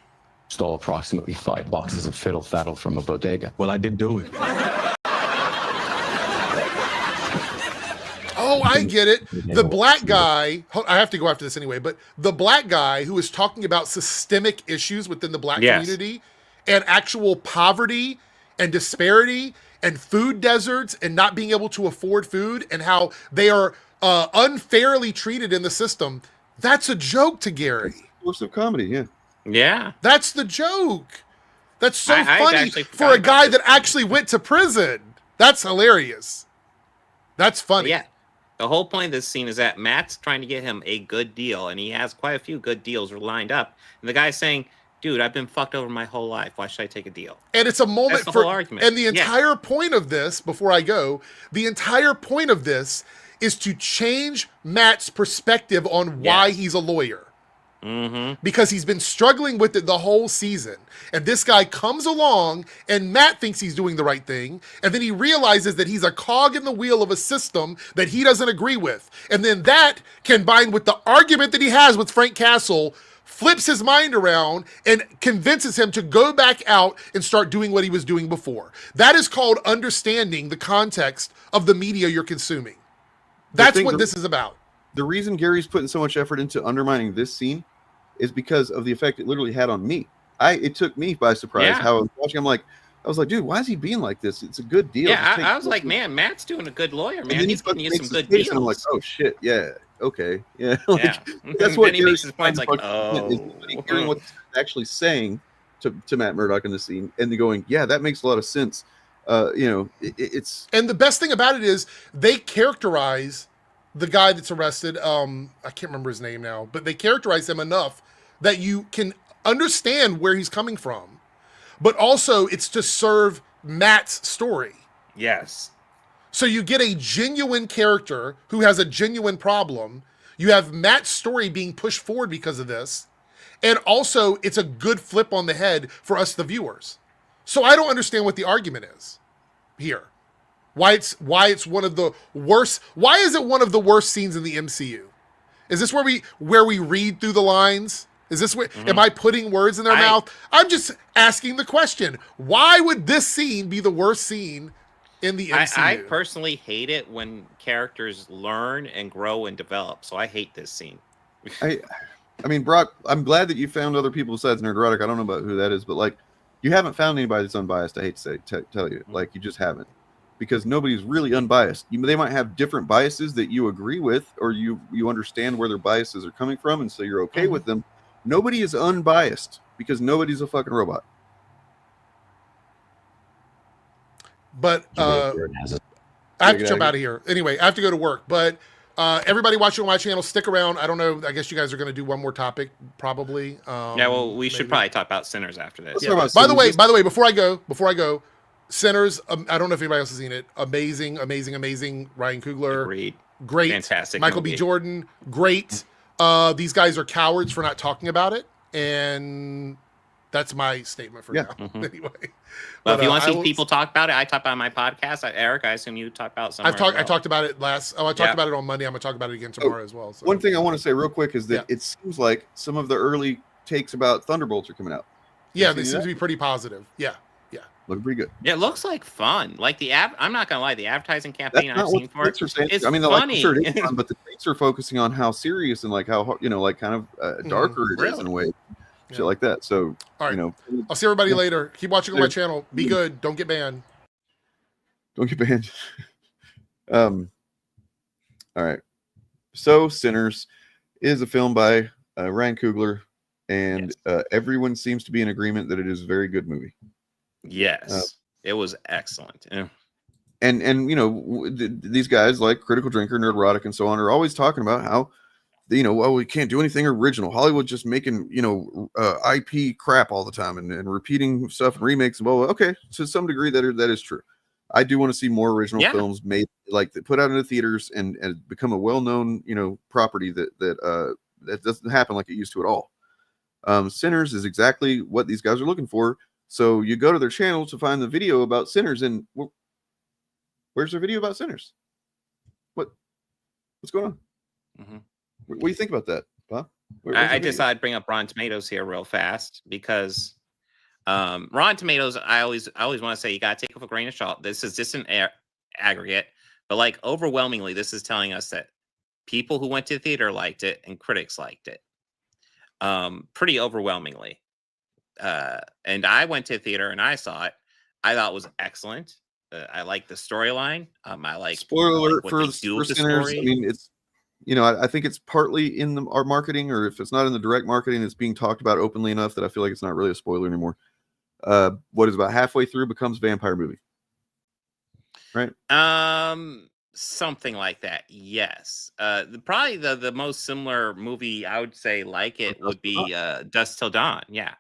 stole approximately 5 boxes of fiddle faddle from a bodega. Well, I did do it. Oh, I get it. The black guy, I have to go after this anyway, but the black guy who is talking about systemic issues within the black community and actual poverty and disparity and food deserts and not being able to afford food and how they are unfairly treated in the system. That's a joke to Gary. Source of comedy, yeah. Yeah. That's the joke. That's so I funny for a guy that actually went to prison. That's hilarious. That's funny. Yeah. The whole point of this scene is that Matt's trying to get him a good deal, and he has quite a few good deals lined up. And the guy's saying, dude, I've been fucked over my whole life. Why should I take a deal? And it's a moment That's the for whole argument. And the entire point of this, before I go, the entire point of this is to change Matt's perspective on why he's a lawyer. Mm-hmm. Because he's been struggling with it the whole season. And this guy comes along and Matt thinks he's doing the right thing. And then he realizes that he's a cog in the wheel of a system that he doesn't agree with. And then that, combined with the argument that he has with Frank Castle, flips his mind around and convinces him to go back out and start doing what he was doing before. That is called understanding the context of the media you're consuming. That's what this is about. The reason Gary's putting so much effort into undermining this scene is because of the effect it literally had on me. It took me by surprise how I was watching. I was like, dude, why is he being like this? It's a good deal. Yeah, I was like, man, Matt's doing a good lawyer, man. He's giving you some good deals. deals. And I'm like, oh shit, yeah, okay, yeah. That's what he makes his points like, hearing what he's actually saying to Matt Murdock in the scene, and then going, yeah, that makes a lot of sense. It's and the best thing about it is they characterize the guy that's arrested, I can't remember his name now, but they characterize him enough that you can understand where he's coming from. But also, it's to serve Matt's story. Yes. So you get a genuine character who has a genuine problem. You have Matt's story being pushed forward because of this. And also, it's a good flip on the head for us, the viewers. So I don't understand what the argument is here. Why it's one of the worst. Why is it one of the worst scenes in the MCU? Is this where we read through the lines? Is this where am I putting words in their mouth? I'm just asking the question. Why would this scene be the worst scene in the MCU? I personally hate it when characters learn and grow and develop. So I hate this scene. I mean, Brock, I'm glad that you found other people besides Nerdrotic. I don't know about who that is, but like, you haven't found anybody that's unbiased. I hate to tell you, like, you just haven't. Because nobody's really unbiased. They might have different biases that you agree with, or you understand where their biases are coming from, and so you're okay with them. Nobody is unbiased because nobody's a fucking robot. But I have to jump out of here. Anyway, I have to go to work. But everybody watching on my channel, stick around. I don't know. I guess you guys are going to do one more topic, probably. Yeah, well, we should probably talk about Sinners after this. Yeah. By the way, before I go, Sinners, I don't know if anybody else has seen it. Amazing. Ryan Coogler. Agreed. Great. Fantastic. Michael B. Jordan. Great. These guys are cowards for not talking about it. And that's my statement for now. Anyway. Well, if you want to see people talk about it, I talk about it on my podcast. Eric, I assume you talk about it somewhere. I talked about it I talked about it on Monday. I'm going to talk about it again tomorrow as well. So. One thing I want to say real quick is that it seems like some of the early takes about Thunderbolts are coming out. Yeah, they seem to be pretty positive. Yeah. Looking pretty good. Yeah, it looks like fun. Like I'm not gonna lie, the advertising campaign I've seen for it, it's I mean, funny. Sure it is fun, but the takes are focusing on how serious and like how like kind of darker it is in a way, shit like that. So, all right, I'll see everybody later. Keep watching on my channel. Be good. Don't get banned. Don't get banned. All right. So, Sinners is a film by Ryan Coogler, and everyone seems to be in agreement that it is a very good movie. Yes, it was excellent. Yeah. And these guys like Critical Drinker, Nerdrotic, and so on are always talking about how, well, we can't do anything original. Hollywood's just making, IP crap all the time and repeating stuff and remakes and blah, blah. Okay, to some degree that is true. I do want to see more original films made, like, that put out into theaters and become a well-known, property that doesn't happen like it used to at all. Sinners is exactly what these guys are looking for. So you go to their channel to find the video about Sinners, and where's their video about Sinners? What's going on? What do you think about that, Bob? I just thought I'd bring up Rotten Tomatoes here real fast because Rotten Tomatoes, I always want to say you gotta take it with a grain of salt. This is just an aggregate, but like overwhelmingly, this is telling us that people who went to the theater liked it and critics liked it. Pretty overwhelmingly. And I went to the theater and I saw it. I thought it was excellent. I like the storyline. I like Spoiler alert what for they the do for with the Sinners. story. I mean, it's I think it's partly in our marketing, or if it's not in the direct marketing, it's being talked about openly enough that I feel like it's not really a spoiler anymore. What is about halfway through becomes vampire movie, right? Something like that. Yes. Probably the most similar movie I would say like it would be Dusk Till Dawn. Yeah,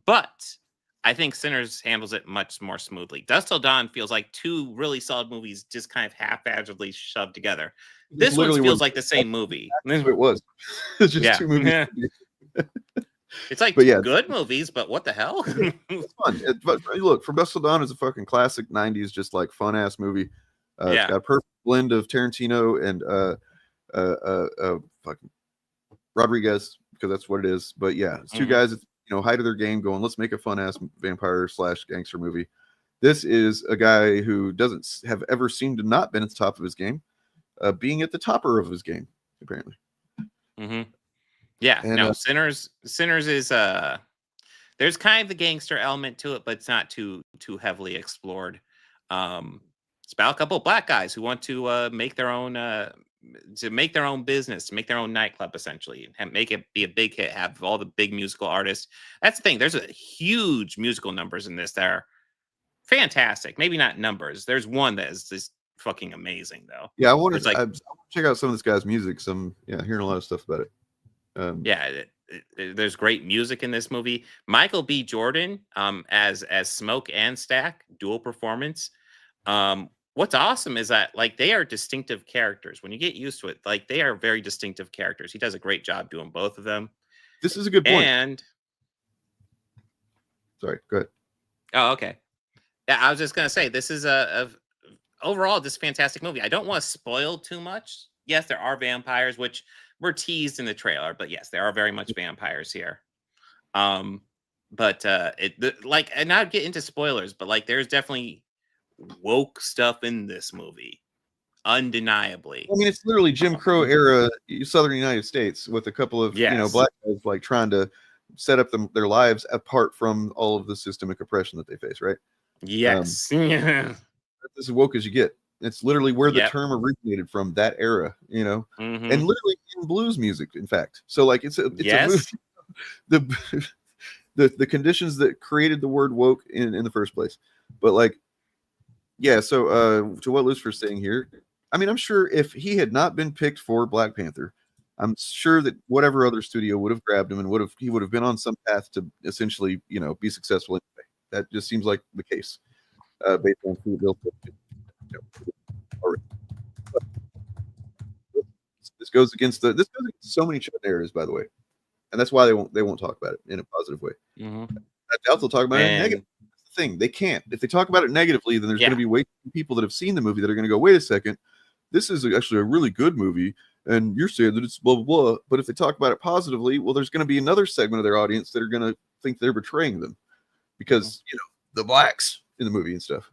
but I think Sinners handles it much more smoothly. Dusk Till Dawn feels like two really solid movies just kind of haphazardly shoved together. This one feels like the same movie. That's what it was. It's just two movies. It's like But yeah, good movies, but what the hell? it's fun. But look, From Dusk Till Dawn is a fucking classic '90s, just like fun ass movie. It's got a perfect blend of Tarantino and fucking Rodriguez, because that's what it is. But yeah, it's two guys that height of their game, going, let's make a fun ass vampire / gangster movie. This is a guy who doesn't have ever seemed to not been at the top of his game, being at the topper of his game, apparently. Yeah, And, no, Sinners is there's kind of the gangster element to it, but it's not too heavily explored. It's about a couple of black guys who want to make their own business, to make their own nightclub, essentially, and make it be a big hit, have all the big musical artists. That's the thing. There's a huge musical numbers in this that are fantastic. Maybe not numbers. There's one that is just fucking amazing, though. Yeah, I want to like, check out some of this guy's music. Hearing a lot of stuff about it. There's great music in this movie. Michael B. Jordan, as Smoke and Stack, dual performance. What's awesome is that like they are distinctive characters. When you get used to it, like they are very distinctive characters. He does a great job doing both of them. This is a good point. And sorry, go ahead. Oh, okay. Yeah, I was just gonna say this is a overall this fantastic movie. I don't want to spoil too much. Yes, there are vampires, which were teased in the trailer, but yes, there are very much vampires here. And not get into spoilers, but like there's definitely woke stuff in this movie, undeniably. I mean, it's literally Jim Crow era Southern United States with a couple of black guys like trying to set up their lives apart from all of the systemic oppression that they face, right? Yes. That's as woke as you get. It's literally where the term originated from, that era, and literally in blues music, in fact. So like it's a movie, the conditions that created the word woke in the first place. But like, yeah, so to what Lucifer's saying here, I mean, I'm sure if he had not been picked for Black Panther, I'm sure that whatever other studio would have grabbed him and he would have been on some path to essentially, be successful anyway. That just seems like the case, based on who built it. This goes against so many narratives, by the way, and that's why they won't talk about it in a positive way. I doubt they'll talk about it negatively. That's the thing, they can't. If they talk about it negatively, then there's going to be way too many people that have seen the movie that are going to go, wait a second, this is actually a really good movie, and you're saying that it's blah blah blah. But if they talk about it positively, well, there's going to be another segment of their audience that are going to think they're betraying them because the blacks in the movie and stuff.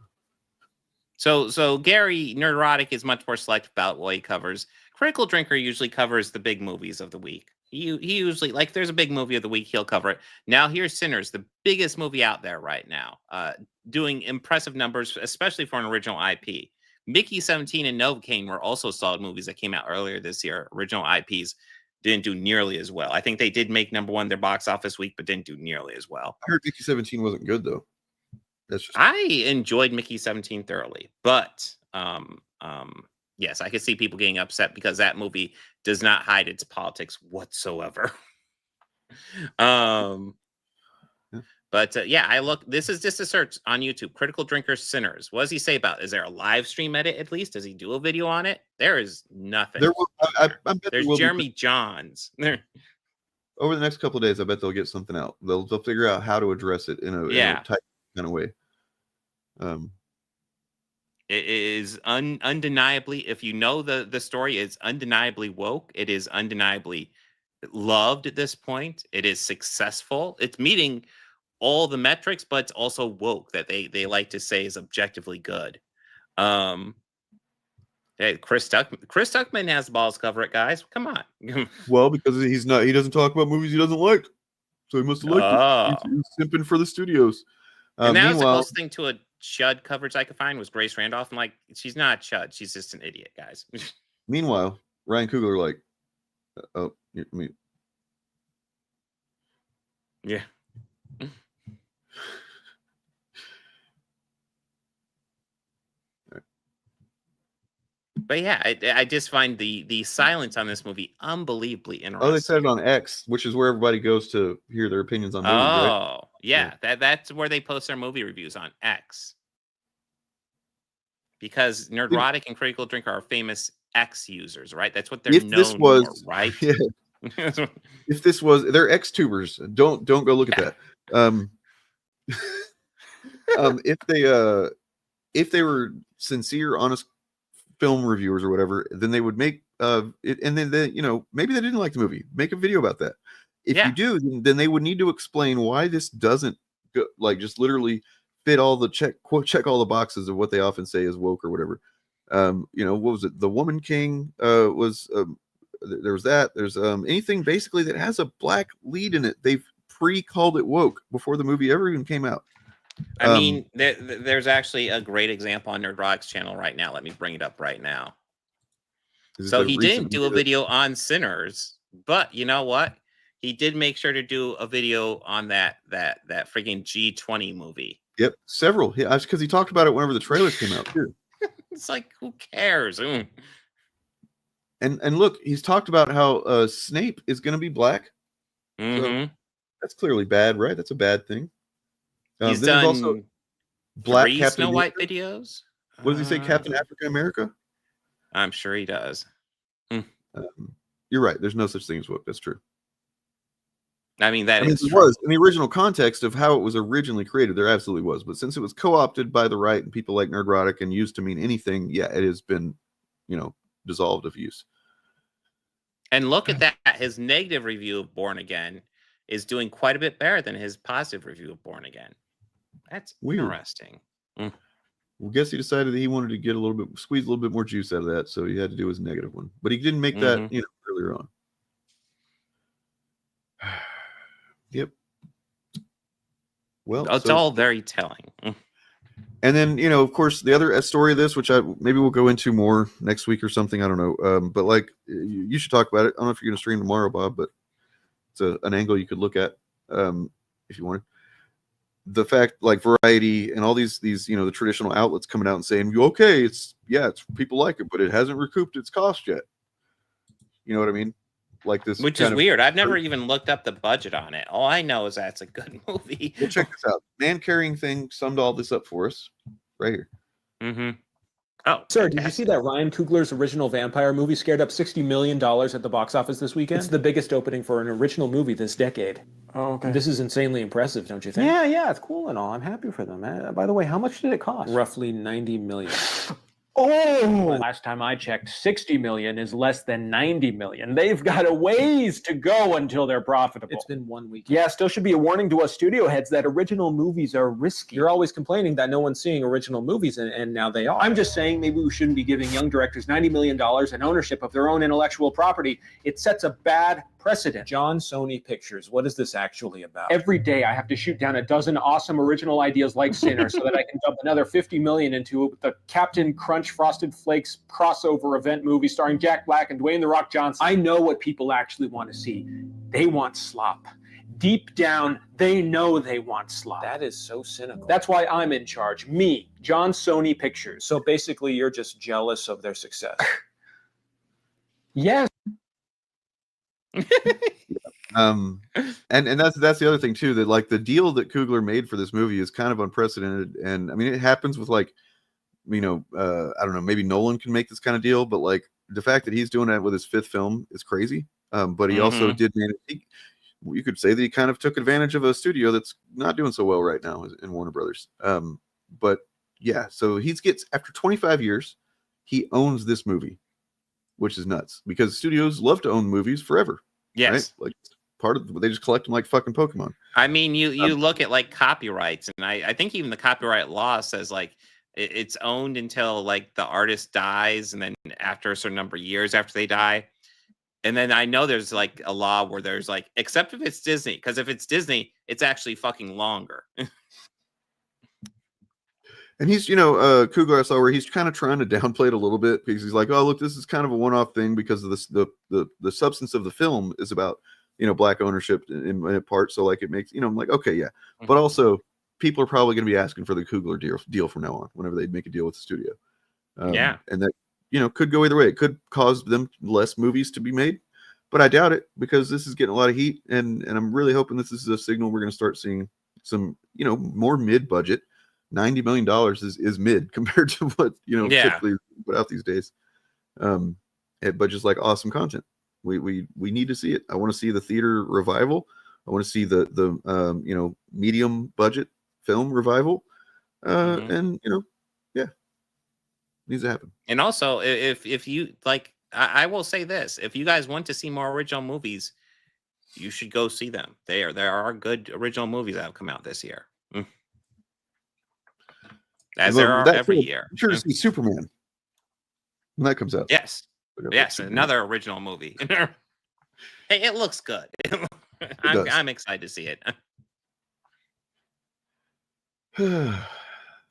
So Gary Nerdotic is much more selective about what he covers. Critical Drinker usually covers the big movies of the week. He usually, like, there's a big movie of the week, he'll cover it. Now here's Sinners, the biggest movie out there right now, doing impressive numbers, especially for an original IP. Mickey 17 and Novocaine were also solid movies that came out earlier this year. Original IPs didn't do nearly as well. I think they did make number one their box office week, but didn't do nearly as well. I heard Mickey 17 wasn't good though. I enjoyed Mickey 17 thoroughly, but yes, I could see people getting upset because that movie does not hide its politics whatsoever. This is just a search on YouTube. Critical Drinker Sinners. What does he say about it? Is there a live stream edit at least? Does he do a video on it? There is nothing. I bet there's Jeremy Johns. Over the next couple of days, I bet they'll get something out. They'll figure out how to address it in a type kind of way. It is undeniably, if you know the story, it's undeniably woke. It is undeniably loved at this point. It is successful. It's meeting all the metrics, but it's also woke that they like to say is objectively good. Hey, Chris Tuckman has the balls to cover it, guys. Come on. Well, because he doesn't talk about movies he doesn't like, so he must have liked it. He's simping for the studios. And that was the Meanwhile, closest thing to a chud coverage I could find was Grace Randolph. I'm like, she's not a chud. She's just an idiot, guys. meanwhile, Ryan Coogler like, oh, I mean, yeah. But yeah, I just find the silence on this movie unbelievably interesting. oh, they said it on X, which is where everybody goes to hear their opinions on movies, right? Oh, yeah. That's where they post their movie reviews on X. Because Nerdrotic and Critical Drinker are famous X users, right? That's what they're known for, right? Yeah. If this was, they're X-tubers. Don't go look at that. If they were sincere, honest film reviewers or whatever, then they would make it, and then maybe they didn't like the movie. Make a video about that. If you do, then they would need to explain why this doesn't go, like just literally fit all the check all the boxes of what they often say is woke or whatever. What was it? The Woman King was there was that. There's anything basically that has a black lead in it. They've pre-called it woke before the movie ever even came out. I mean, there's actually a great example on Nerdrotic's channel right now. Let me bring it up right now. So he didn't do a video on Sinners, but you know what? He did make sure to do a video on that freaking G20 movie. Yep, several. That's because he talked about it whenever the trailers came out too. It's like, who cares? And look, he's talked about how Snape is going to be black. So that's clearly bad, right? That's a bad thing. He's done also black 3 Captain Snow White America. videos. What does he say? Captain Africa America? I'm sure he does. You're right. There's no such thing as woke. That's true. I mean, that is it true. was in the original context of how it was originally created. There absolutely was, but since it was co-opted by the right and people like Nerdrotic and used to mean anything, yeah, it has been, dissolved of use. And look at that. His negative review of Born Again is doing quite a bit better than his positive review of Born Again. That's weird. Interesting. Well, guess he decided that he wanted to get squeeze a little bit more juice out of that, so he had to do his negative one. But he didn't make that, earlier on. Yep. Well, it's all very telling. And then, of course, the other story of this, which maybe we'll go into more next week or something. I don't know. But like, you should talk about it. I don't know if you're going to stream tomorrow, Bob, but it's an angle you could look at if you wanted. The fact, like Variety and all these the traditional outlets coming out and saying, okay, it's people like it, but it hasn't recouped its cost yet. You know what I mean? Like this, which is weird. I've never even looked up the budget on it. All I know is that it's a good movie. Well, check this out. Man Carrying Thing summed all this up for us right here. Oh, sir, did you see that Ryan Coogler's original vampire movie scared up $60 million at the box office this weekend? It's the biggest opening for an original movie this decade. Oh, okay. This is insanely impressive, don't you think? Yeah, it's cool and all. I'm happy for them. By the way, how much did it cost? Roughly $90 million. Oh! Last time I checked, 60 million is less than 90 million. They've got a ways to go until they're profitable. It's been 1 week. Yeah, still should be a warning to us studio heads that original movies are risky. You're always complaining that no one's seeing original movies, and now they are. I'm just saying maybe we shouldn't be giving young directors $90 million and ownership of their own intellectual property. It sets a bad precedent. John Sony Pictures, what is this actually about? Every day I have to shoot down a dozen awesome original ideas like Sinner so that I can dump another 50 million into the Captain Crunch Frosted Flakes crossover event movie starring Jack Black and Dwayne "The Rock" Johnson. I know what people actually want to see. They want slop. Deep down, they know they want slop. That is so cynical. That's why I'm in charge. Me, John Sony Pictures. So basically, you're just jealous of their success. Yes. And that's the other thing too, that like the deal that Coogler made for this movie is kind of unprecedented. And I mean, it happens with like, I don't know, maybe Nolan can make this kind of deal, but like the fact that he's doing that with his 5th film is crazy. But he also did manage. You could say that he kind of took advantage of a studio that's not doing so well right now in Warner Brothers. But yeah, so he gets, after 25 years, he owns this movie, which is nuts because studios love to own movies forever. Yes. Right? Like part of they just collect them like fucking Pokemon. I mean, you look at like copyrights, and I think even the copyright law says like it's owned until like the artist dies, and then after a certain number of years after they die. And then I know there's like a law where there's like, except if it's Disney, because if it's Disney, it's actually fucking longer. And he's, Kugler, I saw where he's kind of trying to downplay it a little bit because he's like, oh, look, this is kind of a one-off thing because of this, the substance of the film is about, black ownership in part. So like it makes, I'm like, okay, yeah. But also people are probably going to be asking for the Kugler deal from now on, whenever they make a deal with the studio. Yeah. And that, could go either way. It could cause them less movies to be made, but I doubt it because this is getting a lot of heat. And I'm really hoping this is a signal we're going to start seeing some, more mid-budget. $90 million is mid compared to what typically put out these days. But just like awesome content, we need to see it. I want to see the theater revival. I want to see the medium budget film revival, and needs to happen. And also, if you like, I will say this: if you guys want to see more original movies, you should go see them. There are good original movies that have come out this year. As there are every year. I'm sure to see Superman when that comes out. Yes. Yes, another original movie. Hey, it looks good. I'm excited to see it.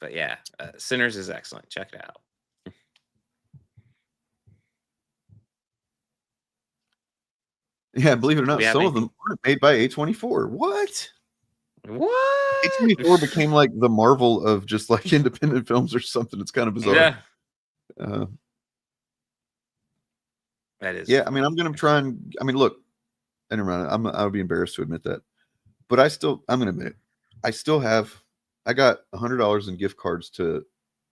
But yeah, Sinners is excellent. Check it out. Yeah, believe it or not, some of them aren't made by A24. What? A24 became like the Marvel of just like independent films or something. It's kind of bizarre. Yeah. That is. Yeah, I mean, I'm gonna try and. I mean, look, and around. I would be embarrassed to admit that, but I'm gonna admit it. I got $100 in gift cards to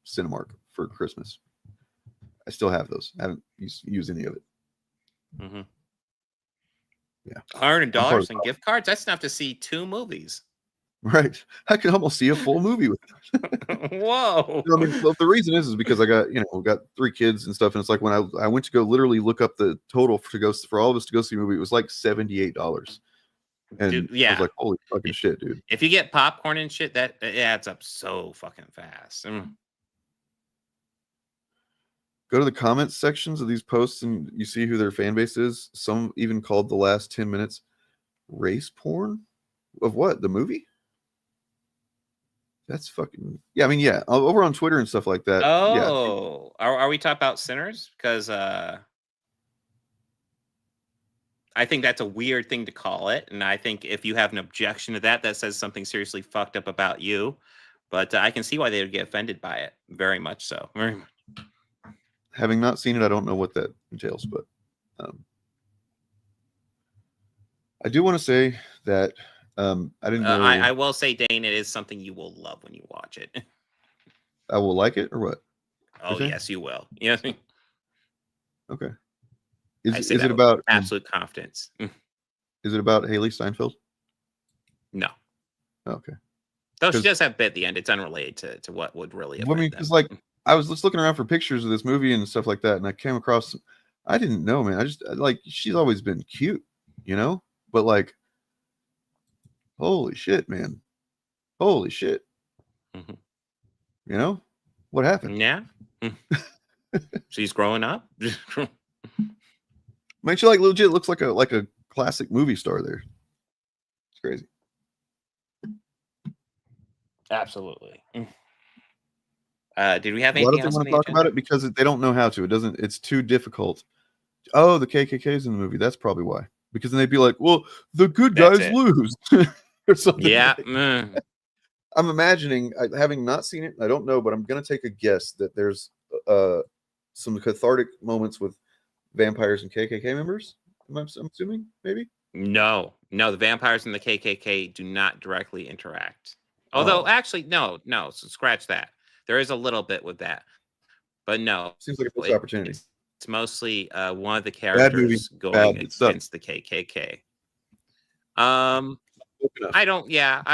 Cinemark for Christmas. I still have those. I haven't used any of it. Mm-hmm. Yeah, $100 in gift cards. That's enough to see 2 movies. Right. I can almost see a full movie with it. Whoa. I mean, the reason is because I got, got 3 kids and stuff. And it's like when I went to go literally look up the total for all of us to go see a movie, it was like $78. And dude, yeah. I was like, holy fucking shit, dude. If you get popcorn and shit, that it adds up so fucking fast. Go to the comments sections of these posts and you see who their fan base is. Some even called the last 10 minutes race porn. Of what? The movie? That's fucking yeah. I mean, yeah, over on Twitter and stuff like that. Oh, yeah. Are we talking about Sinners? Because I think that's a weird thing to call it, and I think if you have an objection to that, that says something seriously fucked up about you. But I can see why they would get offended by it. Very much so. Very much. Having not seen it, I don't know what that entails, but I do want to say that. I didn't know. I will say, Dane, it is something you will love when you watch it. I will like it, or what? Oh, yes, you will. Yes. Okay. Is it about absolute confidence? Is it about Haley Steinfeld? No. Okay. Though she does have a bit at the end. It's unrelated to what would really. I mean, because like I was just looking around for pictures of this movie and stuff like that, and I came across. I didn't know, man. I just like she's always been cute, but like. Holy shit, man. Holy shit. Mm-hmm. What happened? Yeah. She's growing up. I mean, she like legit looks like a classic movie star there. It's crazy. Absolutely. Did we have anything else? Why don't they want to talk about it? Because they don't know how to. It's too difficult. Oh, the KKK's in the movie. That's probably why. Because then they'd be like, well, the good guys lose. Or something. Yeah. I'm imagining, having not seen it, I don't know, but I'm going to take a guess that there's some cathartic moments with vampires and KKK members. I'm assuming, maybe? No, the vampires and the KKK do not directly interact. Although, actually, no, so scratch that. There is a little bit with that. But no. Seems like a missed opportunity. It's mostly one of the characters going against the KKK. I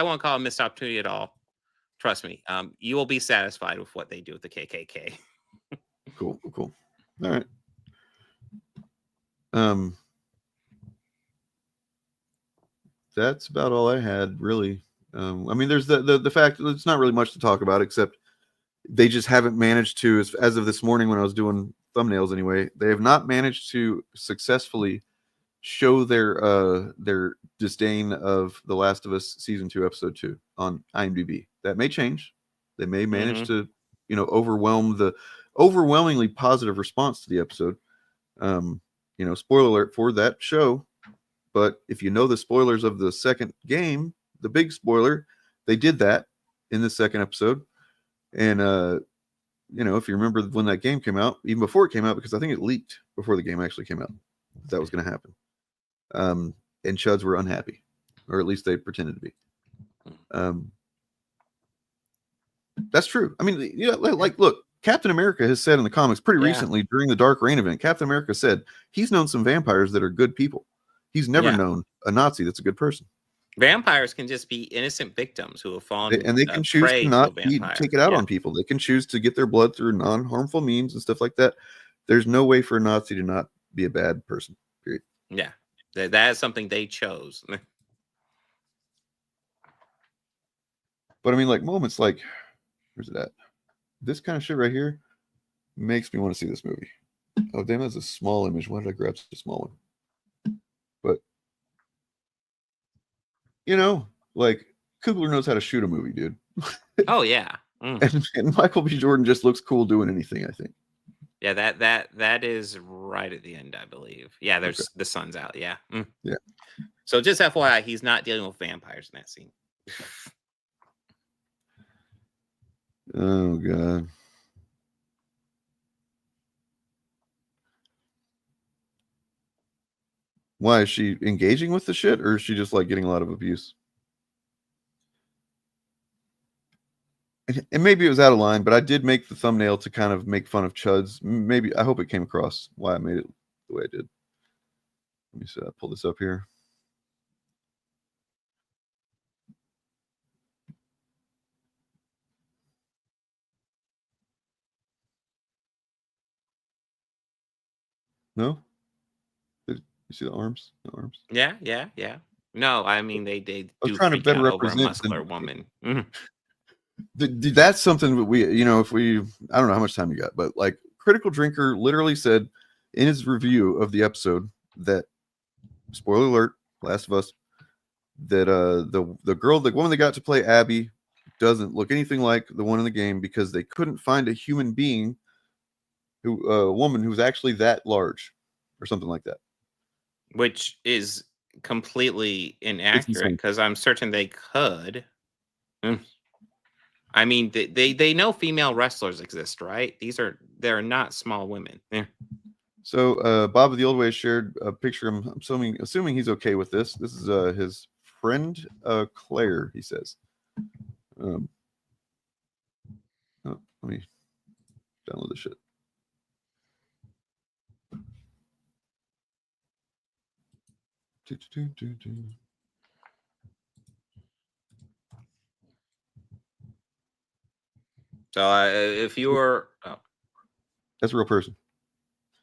won't call it a missed opportunity at all. Trust me. You will be satisfied with what they do with the KKK. Cool. All right. that's about all I had, really. I mean, there's the fact that it's not really much to talk about, except they just haven't managed to, as of this morning when I was doing thumbnails anyway, they have not managed to successfully show their disdain of The Last of Us season 2 episode 2 on IMDb. That may change. They may manage to, overwhelm the overwhelmingly positive response to the episode. Spoiler alert for that show. But if you know the spoilers of the second game, the big spoiler, they did that in the second episode. And if you remember when that game came out, even before it came out, because I think it leaked before the game actually came out, that was going to happen. And Chuds were unhappy, or at least they pretended to be. That's true. I mean, look, Captain America has said in the comics pretty recently during the Dark Reign event, Captain America said he's known some vampires that are good people. He's never known a Nazi that's a good person. Vampires can just be innocent victims who have fallen, and they can choose to not take it out on people. They can choose to get their blood through non-harmful means and stuff like that. There's no way for a Nazi to not be a bad person. Period. Yeah, that is something they chose. But I mean, like moments like, where's it at? This kind of shit right here makes me want to see this movie. Oh damn, that's a small image. Why did I grab such a small one? But like Coogler knows how to shoot a movie, dude. Oh yeah. And Michael B. Jordan just looks cool doing anything, I think. Yeah, that is right at the end, I believe. Yeah, there's the sun's out. Yeah. Yeah. So just FYI, he's not dealing with vampires in that scene. Oh god. Why is she engaging with the shit, or is she just like getting a lot of abuse? And maybe it was out of line, but I did make the thumbnail to kind of make fun of Chuds. Maybe I hope it came across why I made it the way I did. Let me see. I'll pull this up here. No? Did you see the arms? The arms? Yeah. No, I mean they I was do trying to freak better out over a represent muscular woman. That's something that we, if we, I don't know how much time you got, but like Critical Drinker literally said in his review of the episode that, spoiler alert, Last of Us, that the woman that got to play Abby doesn't look anything like the one in the game because they couldn't find a human being a woman who's actually that large or something like that. Which is completely inaccurate because I'm certain they could. I mean, they know female wrestlers exist, right? They're not small women. Yeah. So Bob of the Old Way shared a picture. I'm assuming he's okay with this. This is his friend Claire. He says, "Let me download this shit." So if you were, that's a real person.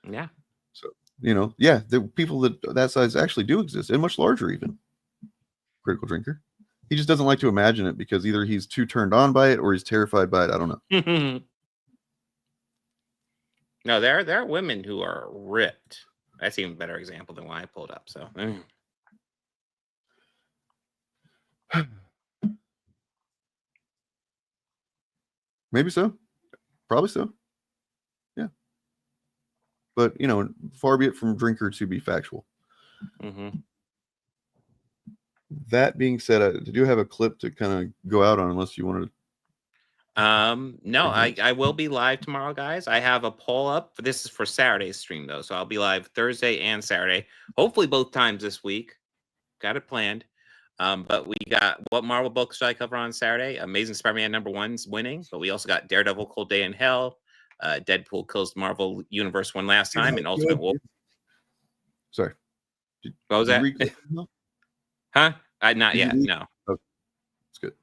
Yeah. So the people that size actually do exist, and much larger even. Critical Drinker. He just doesn't like to imagine it because either he's too turned on by it or he's terrified by it. I don't know. No, there are women who are ripped. That's even a better example than what I pulled up. So. Maybe so. Probably so. Yeah. But, far be it from Drinker to be factual. That being said, I do have a clip to kind of go out on unless you wanted to. No, I will be live tomorrow, guys. I have a poll up. This is for Saturday's stream, though. So I'll be live Thursday and Saturday. Hopefully both times this week. Got it planned. But we got what Marvel book should I cover on Saturday? Amazing Spider-Man #1's winning, but we also got Daredevil, Cold Day in Hell, Deadpool kills the Marvel Universe one last time, and Ultimate Wolf. Sorry. What was that? Huh? Not yet. No. Oh, it's good.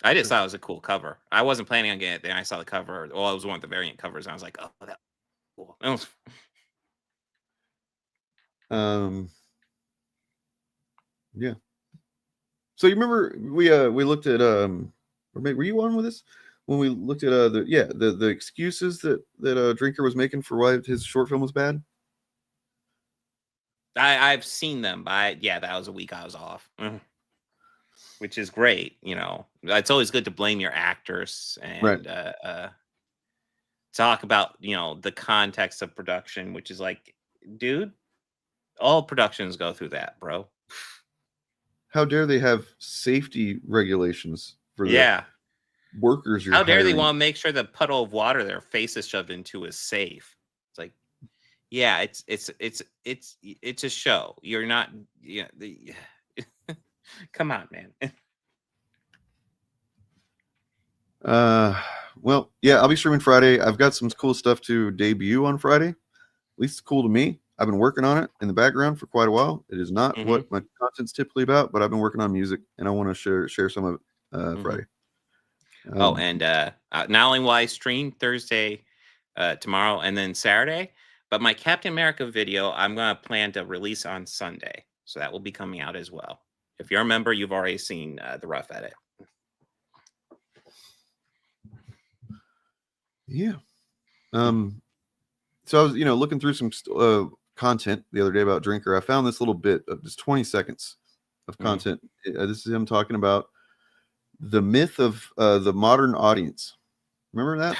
I just thought it was a cool cover. I wasn't planning on getting it. Then I saw the cover. Well, it was one of the variant covers. And I was like, oh, that's cool. Yeah. So you remember we looked at or maybe were you on with us when we looked at the excuses that Drinker was making for why his short film was bad? I've seen them, but that was a week I was off, which is great. It's always good to blame your actors and talk about the context of production, which is like, dude, all productions go through that, bro. How dare they have safety regulations for the workers you're How dare they hiring? want to make sure the puddle of water their face is shoved into is safe? It's like, it's a show. You're not, come on, man. Well, I'll be streaming Friday. I've got some cool stuff to debut on Friday. At least it's cool to me. I've been working on it in the background for quite a while. It is not what my content's typically about, but I've been working on music and I want to share some of it Friday. Not only will I stream Thursday, tomorrow, and then Saturday, but my Captain America video I'm going to plan to release on Sunday. So that will be coming out as well. If you're a member, you've already seen the rough edit. Yeah. So I was, looking through some content the other day about Drinker. I found this little bit of just 20 seconds of content. This is him talking about the myth of the modern audience. Remember that?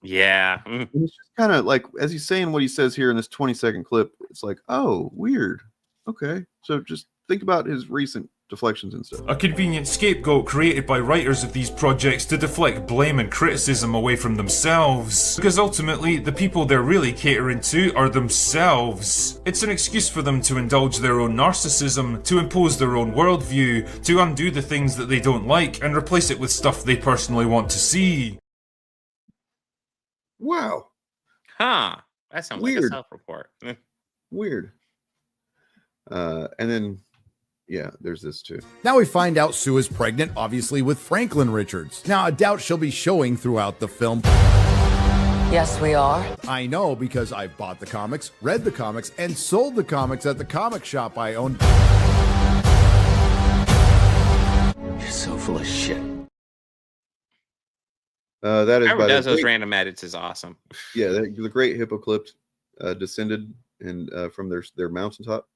Yeah. And it's just kind of like, as he's saying what he says here in this 20-second clip, it's like, oh, weird. Okay. So just think about his recent deflections and stuff. A convenient scapegoat created by writers of these projects to deflect blame and criticism away from themselves. Because ultimately, the people they're really catering to are themselves. It's an excuse for them to indulge their own narcissism, to impose their own worldview, to undo the things that they don't like and replace it with stuff they personally want to see. Wow. Huh. That sounds like a self-report. Weird. And then there's this too. Now we find out Sue is pregnant, obviously, with Franklin Richards. Now, I doubt she'll be showing throughout the film. Yes, we are. I know because I've bought the comics, read the comics, and sold the comics at the comic shop I own. You're so full of shit. That is Whoever does those random edits is awesome. Yeah, the great Hippoclipt descended from their mountaintop.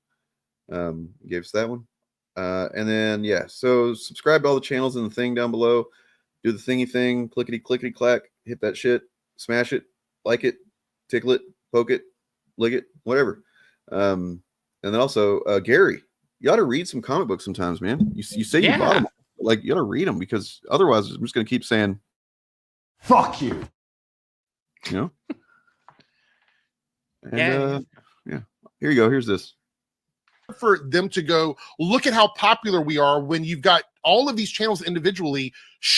Gave us that one. And then so subscribe to all the channels in the thing down below. Do the thingy thing, clickety clack, hit that shit, smash it, like it, tickle it, poke it, lick it, whatever. And then also Gary, you ought to read some comic books sometimes, man. You say you bought them, like you ought to read them because otherwise I'm just gonna keep saying fuck you. And, here you go. Here's this. For them to go look at how popular we are when you've got all of these channels individually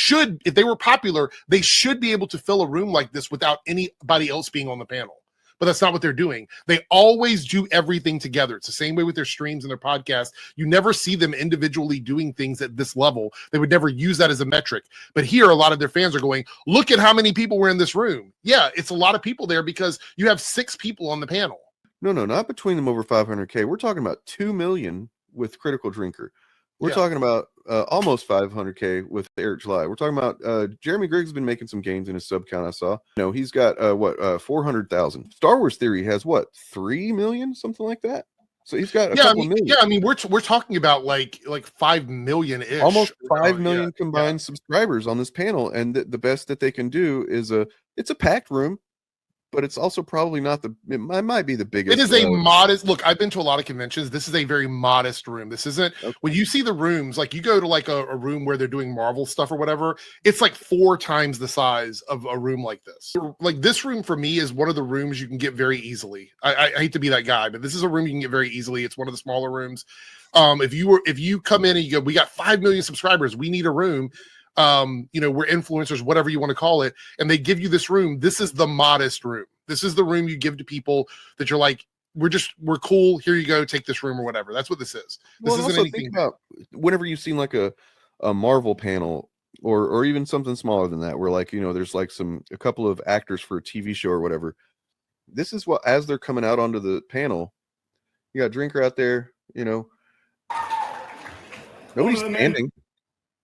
if they were popular, they should be able to fill a room like this without anybody else being on the panel. But that's not what they're doing. They always do everything together. It's the same way with their streams and their podcasts. You never see them individually doing things at this level. They would never use that as a metric. But here, a lot of their fans are going, look at how many people were in this room. Yeah, it's a lot of people there because you have 6 people on the panel. No, not between them over 500K. We're talking about 2 million with Critical Drinker. We're talking about almost 500K with Eric July. We're talking about Jeremy Griggs has been making some gains in his sub count. I saw. He's got 400,000. Star Wars Theory has 3 million, something like that. So he's got a couple million. Yeah, I mean we're talking about like 5 million ish. Almost 5 million combined subscribers on this panel, and the best that they can do is it's a packed room. But it's also probably not it might be the biggest. It is a modest look. I've been to a lot of conventions. This is a very modest room. This isn't when you see the rooms, like you go to like a room where they're doing Marvel stuff or whatever, it's like 4 times the size of a room like this. Like this room for me is one of the rooms you can get very easily. I hate to be that guy, but this is a room you can get very easily. It's one of the smaller rooms. If you come in and you go, we got 5 million subscribers, we need a room. We're influencers, whatever you want to call it, and they give you this room. This is the modest room. This is the room you give to people that you're like, we're cool. Here you go, take this room or whatever. That's what this is. This isn't anything. Think about whenever you've seen like a Marvel panel or even something smaller than that, where like there's like a couple of actors for a TV show or whatever. This is what as they're coming out onto the panel, you got Drinker out there, Nobody's standing.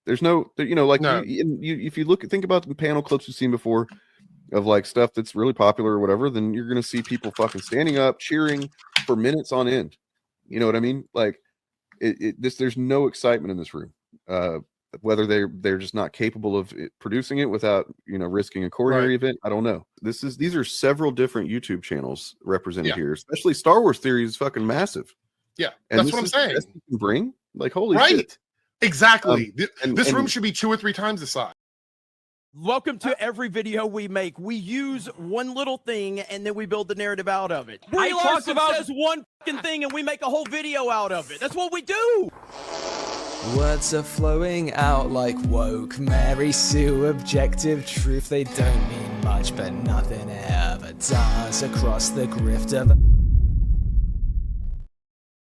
There's no, you know, like if you think about the panel clips you've seen before of like stuff that's really popular or whatever, then you're gonna see people fucking standing up, cheering for minutes on end. You know what I mean? Like there's no excitement in this room. Whether they're just not capable of producing it without, you know, risking a coronary event, I don't know. These are several different YouTube channels represented here. Especially Star Wars Theory is fucking massive. Yeah, and that's what I'm saying. The best you can bring, like, holy shit. Exactly. This room should be 2 or 3 times the size. Welcome to every video we make. We use one little thing and then we build the narrative out of it. Brie Larson says one fucking thing and we make a whole video out of it. That's what we do. Words are flowing out like woke Mary Sue, objective truth. They don't mean much, but nothing ever does across the grift of